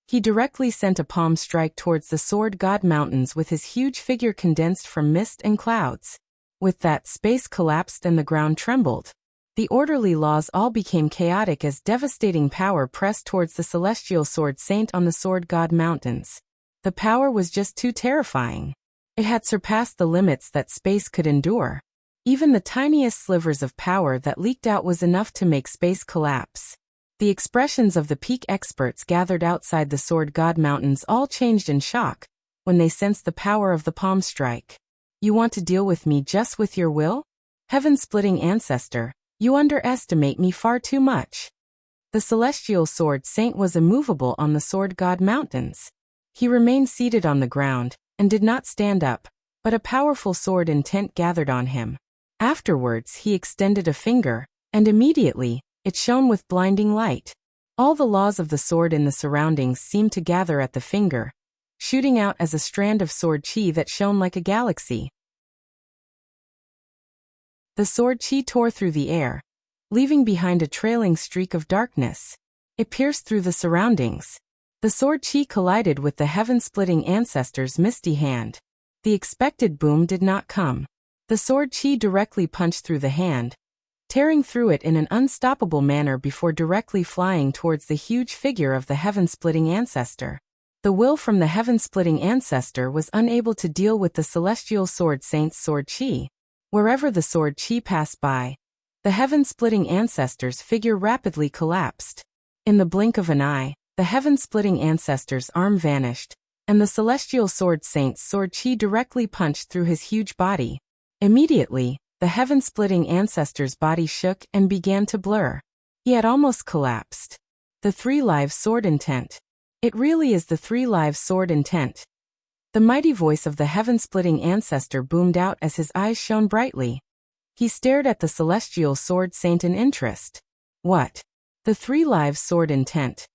He directly sent a palm strike towards the Sword God Mountains with his huge figure condensed from mist and clouds. With that, space collapsed and the ground trembled. The orderly laws all became chaotic as devastating power pressed towards the celestial sword saint on the Sword God Mountains. The power was just too terrifying. It had surpassed the limits that space could endure. Even the tiniest slivers of power that leaked out was enough to make space collapse. The expressions of the peak experts gathered outside the Sword God Mountains all changed in shock when they sensed the power of the palm strike. You want to deal with me just with your will? Heaven-splitting ancestor, you underestimate me far too much. The celestial sword saint was immovable on the Sword God Mountains. He remained seated on the ground and did not stand up, but a powerful sword intent gathered on him. Afterwards he extended a finger, and immediately, it shone with blinding light. All the laws of the sword in the surroundings seemed to gather at the finger, shooting out as a strand of sword chi that shone like a galaxy. The sword chi tore through the air, leaving behind a trailing streak of darkness. It pierced through the surroundings. The sword chi collided with the heaven-splitting ancestor's misty hand. The expected boom did not come. The sword chi directly punched through the hand, tearing through it in an unstoppable manner before directly flying towards the huge figure of the heaven-splitting ancestor. The will from the heaven-splitting ancestor was unable to deal with the celestial sword saint's sword chi. Wherever the sword chi passed by, the heaven-splitting ancestor's figure rapidly collapsed. In the blink of an eye, the heaven-splitting ancestor's arm vanished, and the celestial sword saint's sword chi directly punched through his huge body. Immediately, the heaven-splitting ancestor's body shook and began to blur. He had almost collapsed. The three-live sword intent. It really is the three-live sword intent. The mighty voice of the heaven-splitting ancestor boomed out as his eyes shone brightly. He stared at the celestial sword saint in interest. What? The three-live sword intent.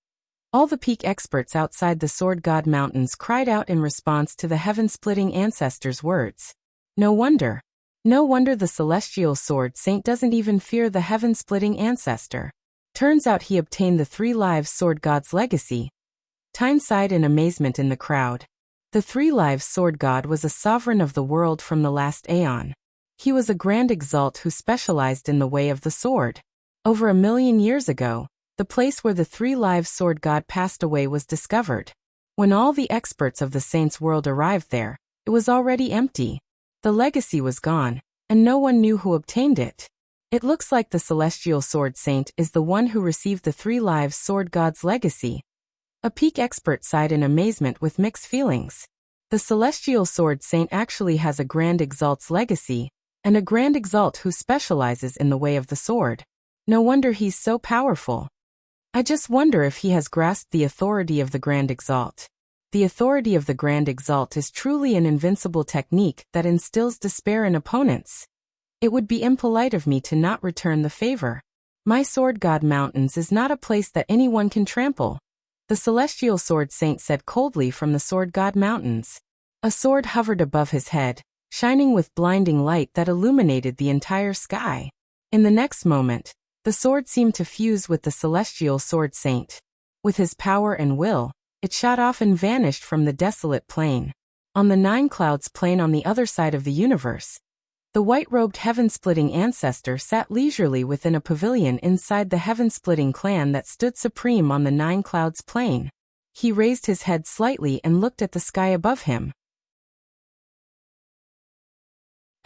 All the peak experts outside the Sword God Mountains cried out in response to the heaven-splitting ancestor's words. No wonder. No wonder the celestial sword saint doesn't even fear the heaven-splitting ancestor. Turns out he obtained the three-live sword god's legacy. Tyne sighed in amazement in the crowd. The three-live sword god was a sovereign of the world from the last aeon. He was a grand Exalt who specialized in the way of the sword. Over 1,000,000 years ago, the place where the three-live sword god passed away was discovered. When all the experts of the saints' world arrived there, it was already empty. The legacy was gone, and no one knew who obtained it. It looks like the celestial sword saint is the one who received the three-live sword god's legacy. A peak expert sighed in amazement with mixed feelings. The celestial sword saint actually has a grand Exalt's legacy, and a grand Exalt who specializes in the way of the sword. No wonder he's so powerful. I just wonder if he has grasped the authority of the Grand Exalt. The authority of the Grand Exalt is truly an invincible technique that instills despair in opponents. It would be impolite of me to not return the favor. My Sword God Mountains is not a place that anyone can trample. The celestial sword saint said coldly from the Sword God Mountains. A sword hovered above his head, shining with blinding light that illuminated the entire sky. In the next moment, the sword seemed to fuse with the celestial sword saint. With his power and will, it shot off and vanished from the desolate plain. On the Nine Clouds plain on the other side of the universe, the white-robed heaven-splitting ancestor sat leisurely within a pavilion inside the heaven-splitting clan that stood supreme on the Nine Clouds plain. He raised his head slightly and looked at the sky above him.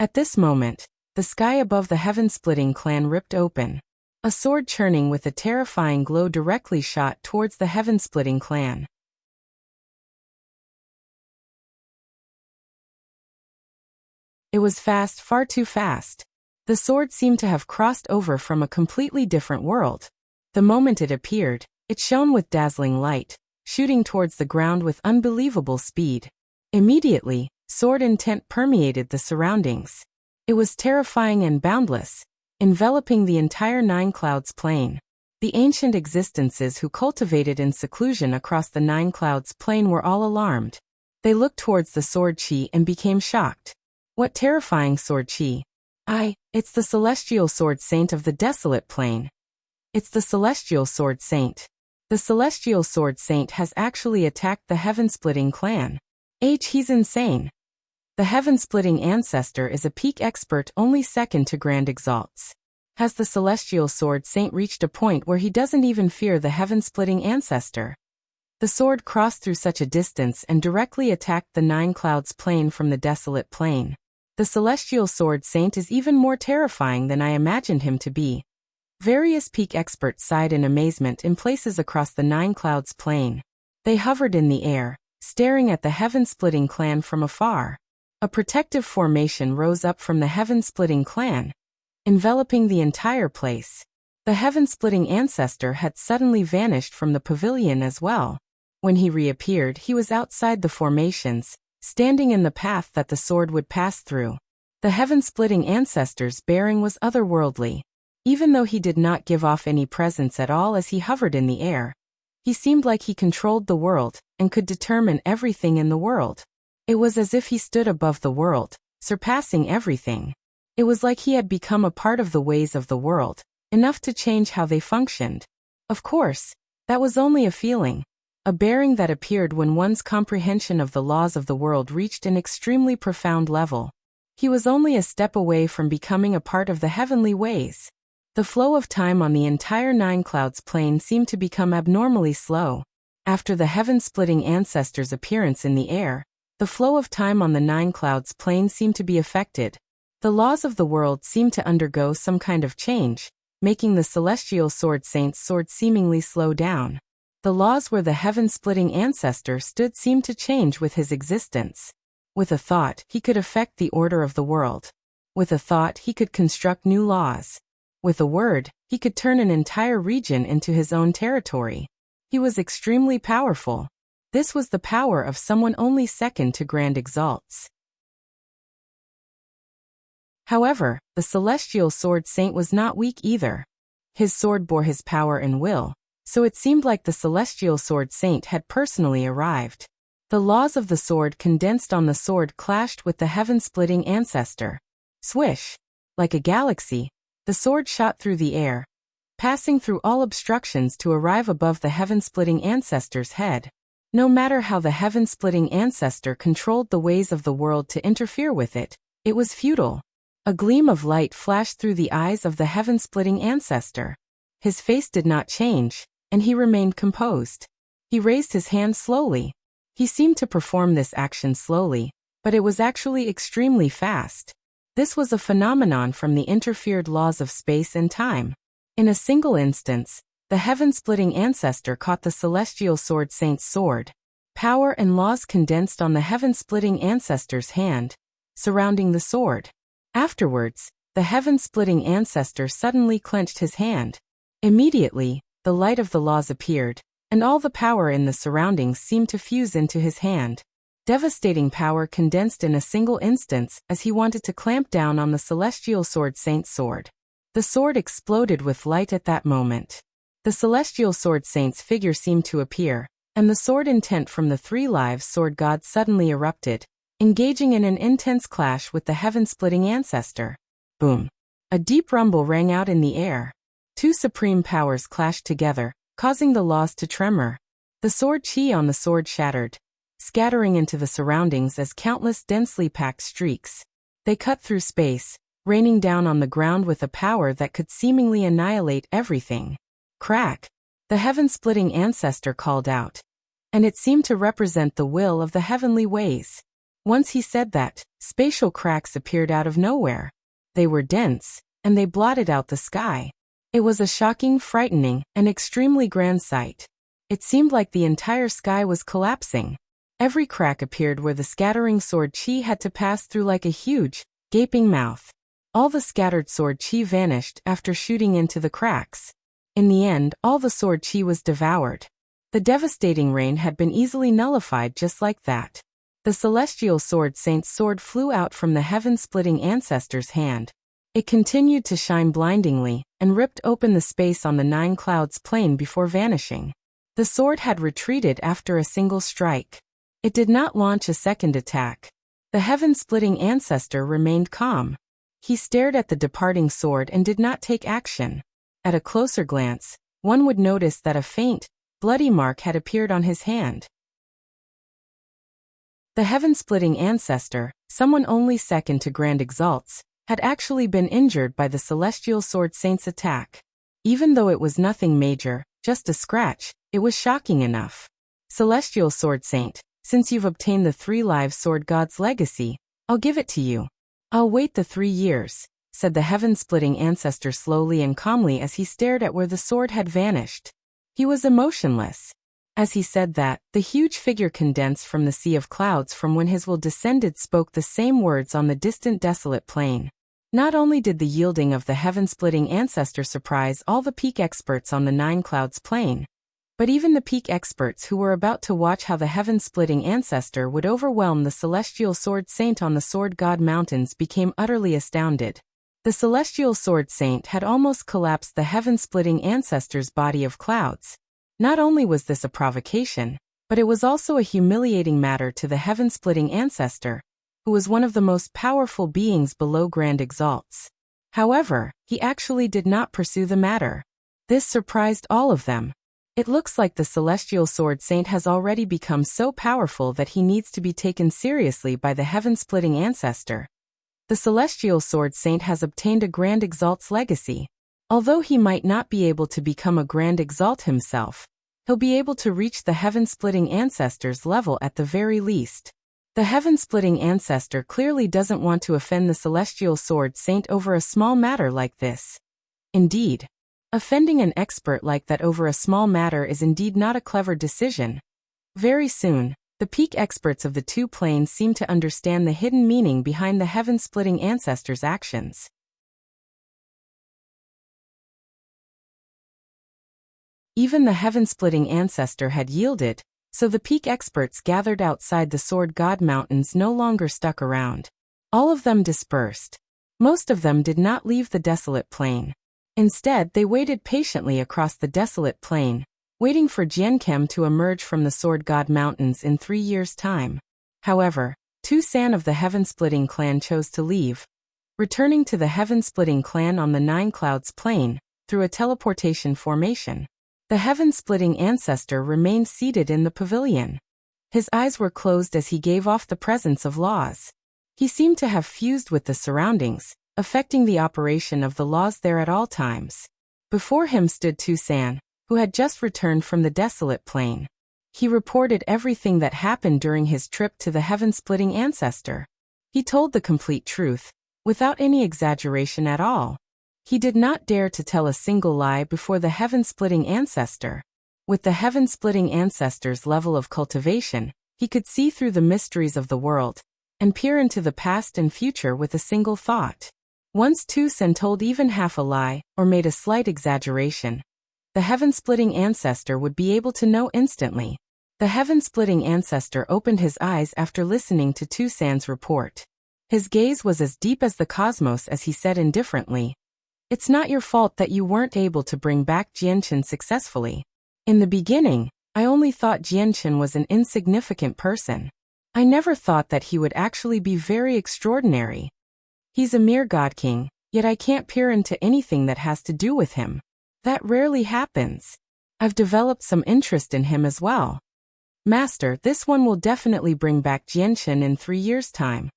At this moment, the sky above the heaven-splitting clan ripped open. A sword churning with a terrifying glow directly shot towards the heaven-splitting clan. It was fast, far too fast. The sword seemed to have crossed over from a completely different world. The moment it appeared, it shone with dazzling light, shooting towards the ground with unbelievable speed. Immediately, sword intent permeated the surroundings. It was terrifying and boundless, enveloping the entire Nine Clouds plain. The ancient existences who cultivated in seclusion across the Nine Clouds plain were all alarmed. They looked towards the sword chi and became shocked. What terrifying sword chi! It's the celestial sword saint of the desolate plain. It's the celestial sword saint. The celestial sword saint has actually attacked the heaven-splitting clan. He's insane. The heaven-splitting ancestor is a peak expert only second to Grand Exalts. Has the celestial sword saint reached a point where he doesn't even fear the heaven-splitting ancestor? The sword crossed through such a distance and directly attacked the Nine Clouds plain from the desolate plain. The celestial sword saint is even more terrifying than I imagined him to be. Various peak experts sighed in amazement in places across the Nine Clouds plain. They hovered in the air, staring at the heaven-splitting clan from afar. A protective formation rose up from the heaven-splitting clan, enveloping the entire place. The heaven-splitting ancestor had suddenly vanished from the pavilion as well. When he reappeared, he was outside the formations, standing in the path that the sword would pass through. The heaven-splitting ancestor's bearing was otherworldly. Even though he did not give off any presence at all as he hovered in the air, he seemed like he controlled the world and could determine everything in the world. It was as if he stood above the world, surpassing everything. It was like he had become a part of the ways of the world, enough to change how they functioned. Of course, that was only a feeling, a bearing that appeared when one's comprehension of the laws of the world reached an extremely profound level. He was only a step away from becoming a part of the heavenly ways. The flow of time on the entire Nine Clouds plain seemed to become abnormally slow. After the heaven-splitting ancestor's appearance in the air, the flow of time on the Nine Clouds plain seemed to be affected. The laws of the world seemed to undergo some kind of change, making the celestial sword saint's sword seemingly slow down. The laws where the heaven-splitting ancestor stood seemed to change with his existence. With a thought, he could affect the order of the world. With a thought, he could construct new laws. With a word, he could turn an entire region into his own territory. He was extremely powerful. This was the power of someone only second to Grand Exalts. However, the celestial sword saint was not weak either. His sword bore his power and will, so it seemed like the celestial sword saint had personally arrived. The laws of the sword condensed on the sword clashed with the heaven-splitting ancestor. Swish! Like a galaxy, the sword shot through the air, passing through all obstructions to arrive above the heaven-splitting ancestor's head. No matter how the heaven-splitting ancestor controlled the ways of the world to interfere with it, it was futile. A gleam of light flashed through the eyes of the heaven-splitting ancestor. His face did not change, and he remained composed. He raised his hand slowly. He seemed to perform this action slowly, but it was actually extremely fast. This was a phenomenon from the interfered laws of space and time. In a single instance, the heaven-splitting ancestor caught the celestial sword saint's sword. Power and laws condensed on the heaven-splitting ancestor's hand, surrounding the sword. Afterwards, the heaven-splitting ancestor suddenly clenched his hand. Immediately, the light of the laws appeared, and all the power in the surroundings seemed to fuse into his hand. Devastating power condensed in a single instance as he wanted to clamp down on the celestial sword saint's sword. The sword exploded with light at that moment. The celestial sword saint's figure seemed to appear, and the sword intent from the three lives sword gods suddenly erupted, engaging in an intense clash with the heaven-splitting ancestor. Boom! A deep rumble rang out in the air. Two supreme powers clashed together, causing the laws to tremor. The sword chi on the sword shattered, scattering into the surroundings as countless densely packed streaks. They cut through space, raining down on the ground with a power that could seemingly annihilate everything. Crack! The heaven-splitting ancestor called out, and it seemed to represent the will of the heavenly ways. Once he said that, spatial cracks appeared out of nowhere. They were dense, and they blotted out the sky. It was a shocking, frightening, and extremely grand sight. It seemed like the entire sky was collapsing. Every crack appeared where the scattering sword chi had to pass through like a huge, Gaping mouth. All the scattered sword chi vanished after shooting into the cracks. In the end, all the sword chi was devoured. The devastating rain had been easily nullified just like that. The celestial sword saint's sword flew out from the heaven-splitting ancestor's hand. It continued to shine blindingly, and ripped open the space on the nine clouds plain before vanishing. The sword had retreated after a single strike. It did not launch a second attack. The heaven-splitting ancestor remained calm. He stared at the departing sword and did not take action. At a closer glance, one would notice that a faint, bloody mark had appeared on his hand. The heaven-splitting ancestor, someone only second to Grand Exalts, had actually been injured by the celestial sword saint's attack. Even though it was nothing major, just a scratch, it was shocking enough. Celestial sword saint, since you've obtained the 3 live sword god's legacy, I'll give it to you. I'll wait the 3 years, said the heaven-splitting ancestor slowly and calmly as he stared at where the sword had vanished. He was emotionless. As he said that, the huge figure condensed from the sea of clouds from when his will descended spoke the same words on the distant desolate plain. Not only did the yielding of the heaven-splitting ancestor surprise all the peak experts on the nine clouds plain, but even the peak experts who were about to watch how the heaven-splitting ancestor would overwhelm the celestial sword saint on the sword god mountains became utterly astounded. The celestial sword saint had almost collapsed the heaven-splitting ancestor's body of clouds. Not only was this a provocation, but it was also a humiliating matter to the heaven-splitting ancestor, who was one of the most powerful beings below Grand Exalts. However, he actually did not pursue the matter. This surprised all of them. It looks like the celestial sword saint has already become so powerful that he needs to be taken seriously by the heaven-splitting ancestor. The celestial sword saint has obtained a Grand Exalt's legacy. Although he might not be able to become a Grand Exalt himself, he'll be able to reach the heaven-splitting ancestor's level at the very least. The heaven-splitting ancestor clearly doesn't want to offend the celestial sword saint over a small matter like this. Indeed, offending an expert like that over a small matter is indeed not a clever decision. Very soon, the peak experts of the 2 planes seemed to understand the hidden meaning behind the heaven-splitting ancestor's actions. Even the heaven-splitting ancestor had yielded, so the peak experts gathered outside the Sword God Mountains no longer stuck around. All of them dispersed. Most of them did not leave the desolate plain. Instead, they waited patiently across the desolate plain, waiting for Jiankem to emerge from the Sword God Mountains in 3 years' time. However, Tu San of the Heaven-Splitting clan chose to leave, returning to the Heaven-Splitting clan on the Nine Clouds plain, through a teleportation formation. The heaven-splitting ancestor remained seated in the pavilion. His eyes were closed as he gave off the presence of laws. He seemed to have fused with the surroundings, affecting the operation of the laws there at all times. Before him stood Tu San, who had just returned from the desolate plain. He reported everything that happened during his trip to the heaven-splitting ancestor. He told the complete truth, without any exaggeration at all. He did not dare to tell a single lie before the heaven-splitting ancestor. With the heaven-splitting ancestor's level of cultivation, he could see through the mysteries of the world, and peer into the past and future with a single thought. Once Tu San told even half a lie, or made a slight exaggeration, the heaven-splitting ancestor would be able to know instantly. The heaven-splitting ancestor opened his eyes after listening to Tu San's report. His gaze was as deep as the cosmos as he said indifferently, "It's not your fault that you weren't able to bring back Jianchen successfully. In the beginning, I only thought Jianchen was an insignificant person. I never thought that he would actually be very extraordinary. He's a mere god king, yet I can't peer into anything that has to do with him. That rarely happens. I've developed some interest in him as well. Master, this one will definitely bring back Jianchen in 3 years' time."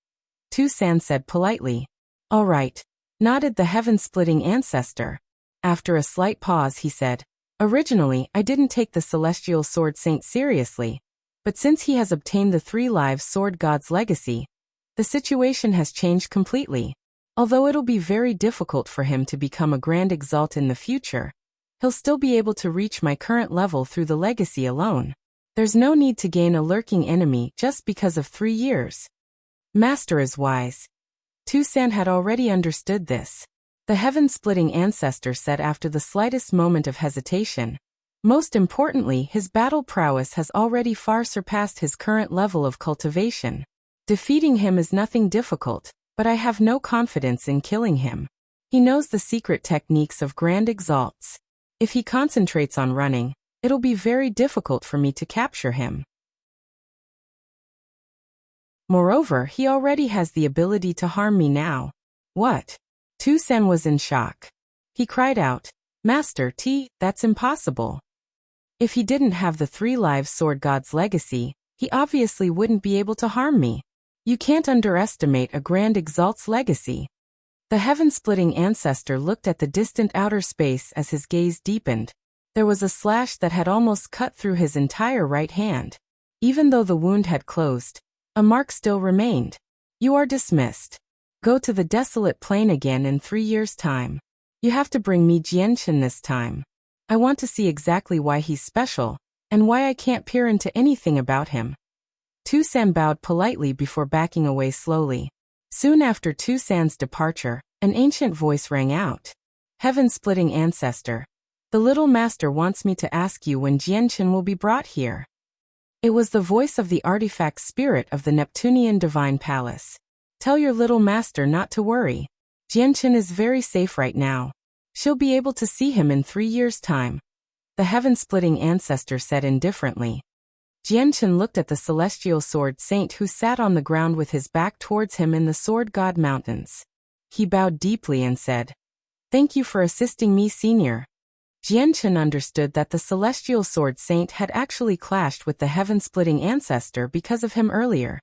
Tu San said politely. "All right," nodded the heaven-splitting ancestor. After a slight pause he said, "Originally, I didn't take the celestial sword saint seriously, but since he has obtained the 3 live sword god's legacy, the situation has changed completely. Although it'll be very difficult for him to become a Grand Exalt in the future, he'll still be able to reach my current level through the legacy alone. There's no need to gain a lurking enemy just because of 3 years. Master is wise." San had already understood this. The heaven-splitting ancestor said after the slightest moment of hesitation. Most importantly, his battle prowess has already far surpassed his current level of cultivation. Defeating him is nothing difficult, but I have no confidence in killing him. He knows the secret techniques of grand exalts. If he concentrates on running, it'll be very difficult for me to capture him. Moreover, he already has the ability to harm me now. What? San was in shock. He cried out, Master T, that's impossible. If he didn't have the 3 lives sword god's legacy, he obviously wouldn't be able to harm me. You can't underestimate a grand exalt's legacy. The heaven-splitting ancestor looked at the distant outer space as his gaze deepened. There was a slash that had almost cut through his entire right hand. Even though the wound had closed, a mark still remained. You are dismissed. Go to the desolate plain again in 3 years' time. You have to bring me Jianchen this time. I want to see exactly why he's special, and why I can't peer into anything about him. San bowed politely before backing away slowly. Soon after San's departure, an ancient voice rang out. Heaven-splitting ancestor. The little master wants me to ask you when Jianchen will be brought here. It was the voice of the artifact spirit of the Neptunian Divine Palace. Tell your little master not to worry. Jianchen is very safe right now. She'll be able to see him in 3 years' time. The heaven-splitting ancestor said indifferently. Jianchen looked at the celestial sword saint who sat on the ground with his back towards him in the Sword God Mountains. He bowed deeply and said, Thank you for assisting me, senior. Jianchen understood that the celestial sword saint had actually clashed with the heaven-splitting ancestor because of him earlier.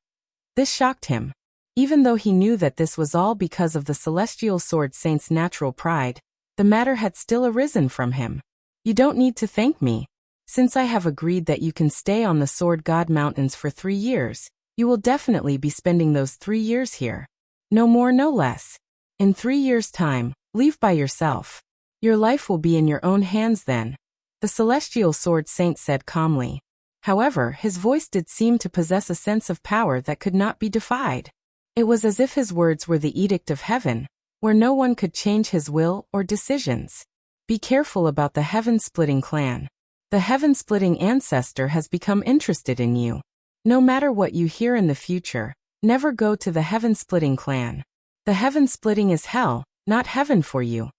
This shocked him. Even though he knew that this was all because of the celestial sword saint's natural pride, the matter had still arisen from him. You don't need to thank me. Since I have agreed that you can stay on the Sword God Mountains for 3 years, you will definitely be spending those 3 years here. No more, no less. In 3 years' time, leave by yourself. Your life will be in your own hands then, the celestial sword saint said calmly. However, his voice did seem to possess a sense of power that could not be defied. It was as if his words were the edict of heaven, where no one could change his will or decisions. Be careful about the heaven-splitting clan. The heaven-splitting ancestor has become interested in you. No matter what you hear in the future, never go to the heaven-splitting clan. The heaven-splitting is hell, not heaven for you.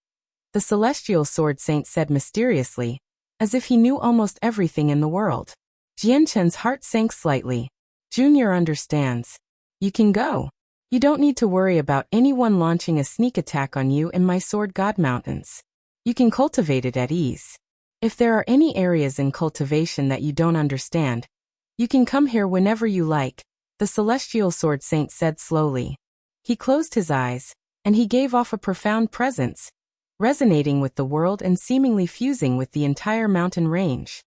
The celestial sword saint said mysteriously, as if he knew almost everything in the world. Jianchen's heart sank slightly. Junior understands. You can go. You don't need to worry about anyone launching a sneak attack on you in my Sword God Mountains. You can cultivate it at ease. If there are any areas in cultivation that you don't understand, you can come here whenever you like, the celestial sword saint said slowly. He closed his eyes, and he gave off a profound presence, resonating with the world and seemingly fusing with the entire mountain range.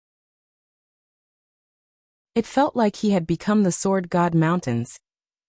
It felt like he had become the Sword God Mountains,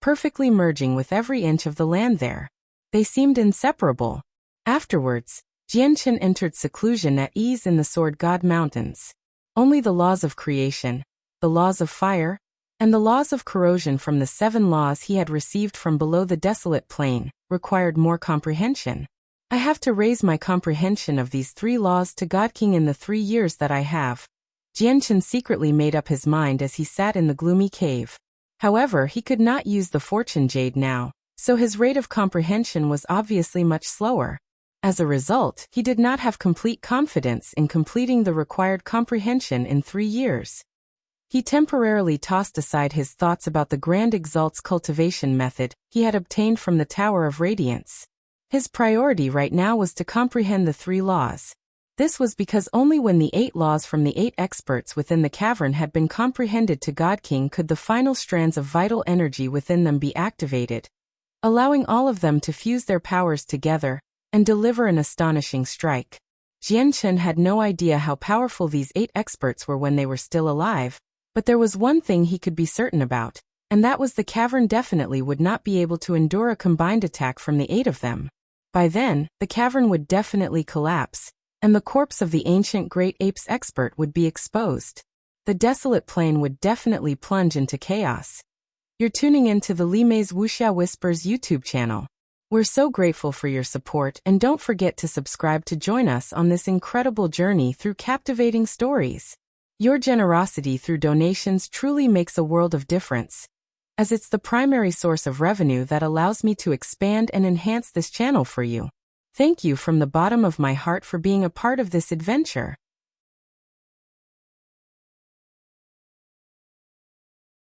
perfectly merging with every inch of the land there. They seemed inseparable. Afterwards, Jianchen entered seclusion at ease in the Sword God Mountains. Only the laws of creation, the laws of fire, and the laws of corrosion from the 7 laws he had received from below the desolate plain, required more comprehension. I have to raise my comprehension of these 3 laws to God King in the 3 years that I have. Jianchen secretly made up his mind as he sat in the gloomy cave. However, he could not use the fortune jade now, so his rate of comprehension was obviously much slower. As a result, he did not have complete confidence in completing the required comprehension in 3 years. He temporarily tossed aside his thoughts about the Grand Exalt's cultivation method he had obtained from the Tower of Radiance. His priority right now was to comprehend the 3 laws. This was because only when the 8 laws from the 8 experts within the cavern had been comprehended to God King could the final strands of vital energy within them be activated, allowing all of them to fuse their powers together and deliver an astonishing strike. Jianchen had no idea how powerful these 8 experts were when they were still alive, but there was one thing he could be certain about, and that was the cavern definitely would not be able to endure a combined attack from the 8 of them. By then, the cavern would definitely collapse, and the corpse of the ancient great apes expert would be exposed. The desolate plain would definitely plunge into chaos. You're tuning into the Limei's Wuxia Whispers YouTube channel. We're so grateful for your support, and don't forget to subscribe to join us on this incredible journey through captivating stories. Your generosity through donations truly makes a world of difference, as it's the primary source of revenue that allows me to expand and enhance this channel for you. Thank you from the bottom of my heart for being a part of this adventure.